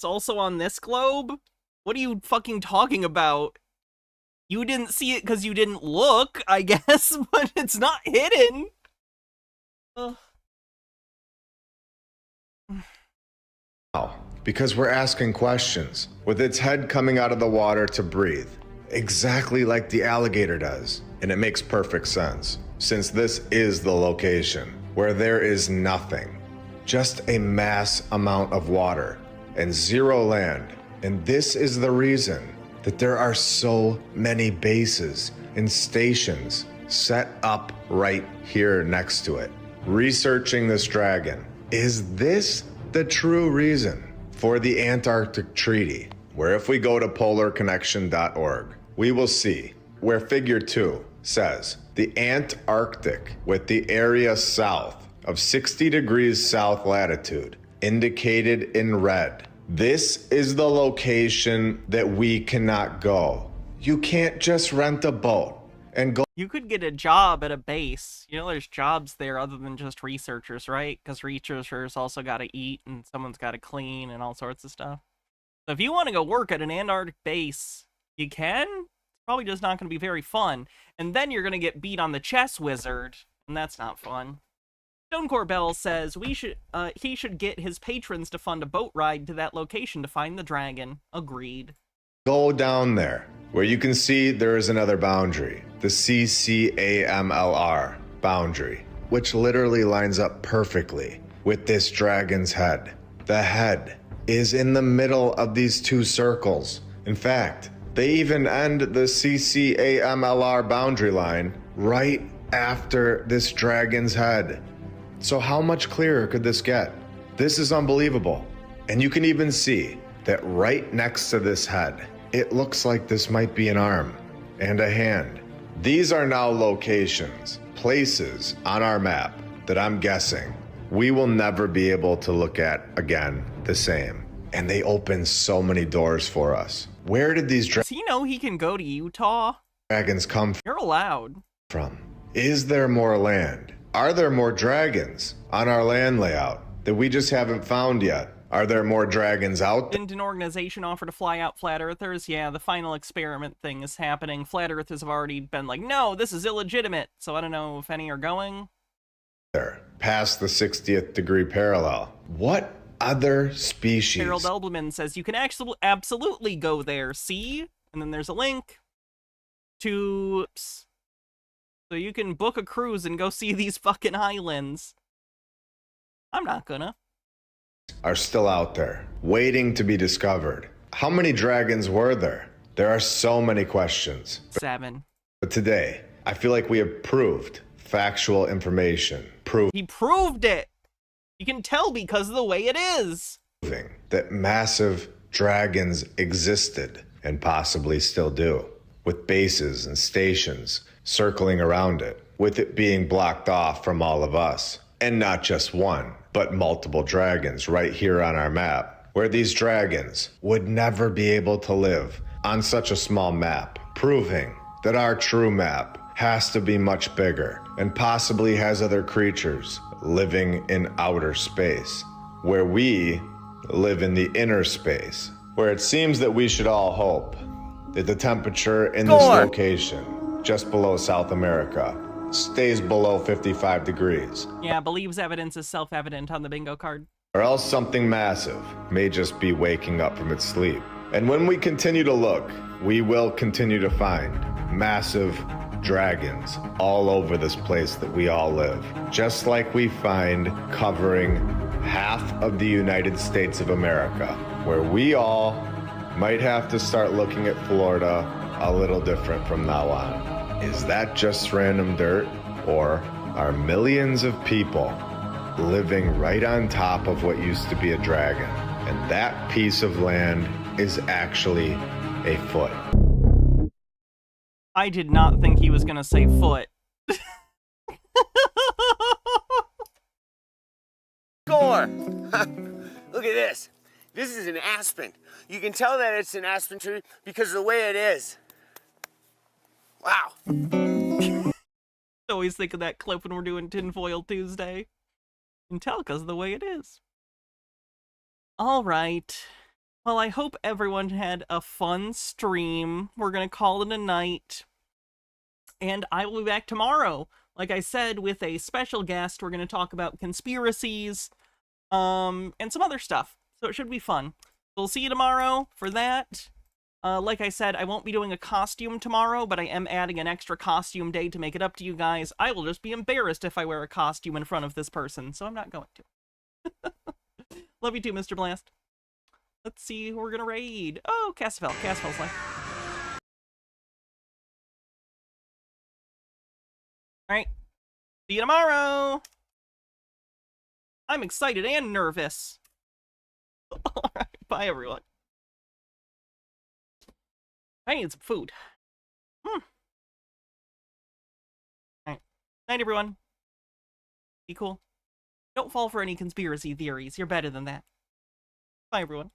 also on this globe? What are you fucking talking about? You didn't see it because you didn't look, I guess, but it's not hidden. Ugh. Because we're asking questions, with its head coming out of the water to breathe, exactly like the alligator does. And it makes perfect sense, since this is the location where there is nothing, just a mass amount of water and zero land. And this is the reason that there are so many bases and stations set up right here next to it. Researching this dragon, is this the true reason for the Antarctic Treaty? Where if we go to polarconnection.org, we will see where figure 2 says the Antarctic with the area south of 60 degrees south latitude, indicated in red. This is the location that we cannot go. You can't just rent a boat and go. You could get a job at a base. You know, there's jobs there other than just researchers, right? Because researchers also got to eat and someone's got to clean and all sorts of stuff. So if you want to go work at an Antarctic base, you can. It's probably just not going to be very fun. And then you're going to get beat on the chess wizard, and that's not fun. Stonecore Bell says he should get his patrons to fund a boat ride to that location to find the dragon. Agreed. Go down there, where you can see there is another boundary, the CCAMLR boundary, which literally lines up perfectly with this dragon's head. The head is in the middle of these two circles. In fact, they even end the CCAMLR boundary line right after this dragon's head. So how much clearer could this get? This is unbelievable. And you can even see that right next to this head, it looks like this might be an arm and a hand. These are now locations, places on our map that I'm guessing we will never be able to look at again the same. And they open so many doors for us. Where did these Does he know he can go to Utah? dragons come You're allowed. from? Is there more land? Are there more dragons on our land layout that we just haven't found yet? Are there more dragons out there? Didn't an organization offer to fly out flat earthers? Yeah, the final experiment thing is happening. Flat earthers have already been like, no, this is illegitimate. So I don't know if any are going. Past the 60th degree parallel. What other species? Harold Elbleman says you can actually absolutely go there. See? And then there's a link to... So you can book a cruise and go see these fucking islands. I'm not gonna. Are still out there, waiting to be discovered. How many dragons were there? There are so many questions. 7. But today, I feel like we have proved factual information. He proved it! You can tell because of the way it is! Proving that massive dragons existed and possibly still do, with bases and stations circling around it, with it being blocked off from all of us. And not just one, but multiple dragons right here on our map, where these dragons would never be able to live on such a small map, proving that our true map has to be much bigger and possibly has other creatures living in outer space, where we live in the inner space, where it seems that we should all hope that the temperature in this location, just below South America, stays below 55 degrees. Yeah, believes evidence is self-evident on the bingo card. Or else something massive may just be waking up from its sleep. And when we continue to look, we will continue to find massive dragons all over this place that we all live. Just like we find covering half of the United States of America, where we all might have to start looking at Florida a little different from now on. Is that just random dirt, or are millions of people living right on top of what used to be a dragon, and that piece of land is actually a foot? I did not think he was gonna say foot. Score! Look at this. This is an aspen. You can tell that it's an aspen tree because of the way it is. Wow. Always think of that clip when we're doing Tinfoil Tuesday. You can tell because of the way it is. All right. Well, I hope everyone had a fun stream. We're going to call it a night. And I will be back tomorrow. Like I said, with a special guest, we're going to talk about conspiracies, and some other stuff. So it should be fun. We'll see you tomorrow for that. Like I said, I won't be doing a costume tomorrow, but I am adding an extra costume day to make it up to you guys. I will just be embarrassed if I wear a costume in front of this person, so I'm not going to. Love you too, Mr. Blast. Let's see who we're gonna raid. Oh, Cassavell. Cassavell's left. Alright. See you tomorrow! I'm excited and nervous. Alright, bye everyone. I need some food. Alright. Night, everyone. Be cool. Don't fall for any conspiracy theories. You're better than that. Bye, everyone.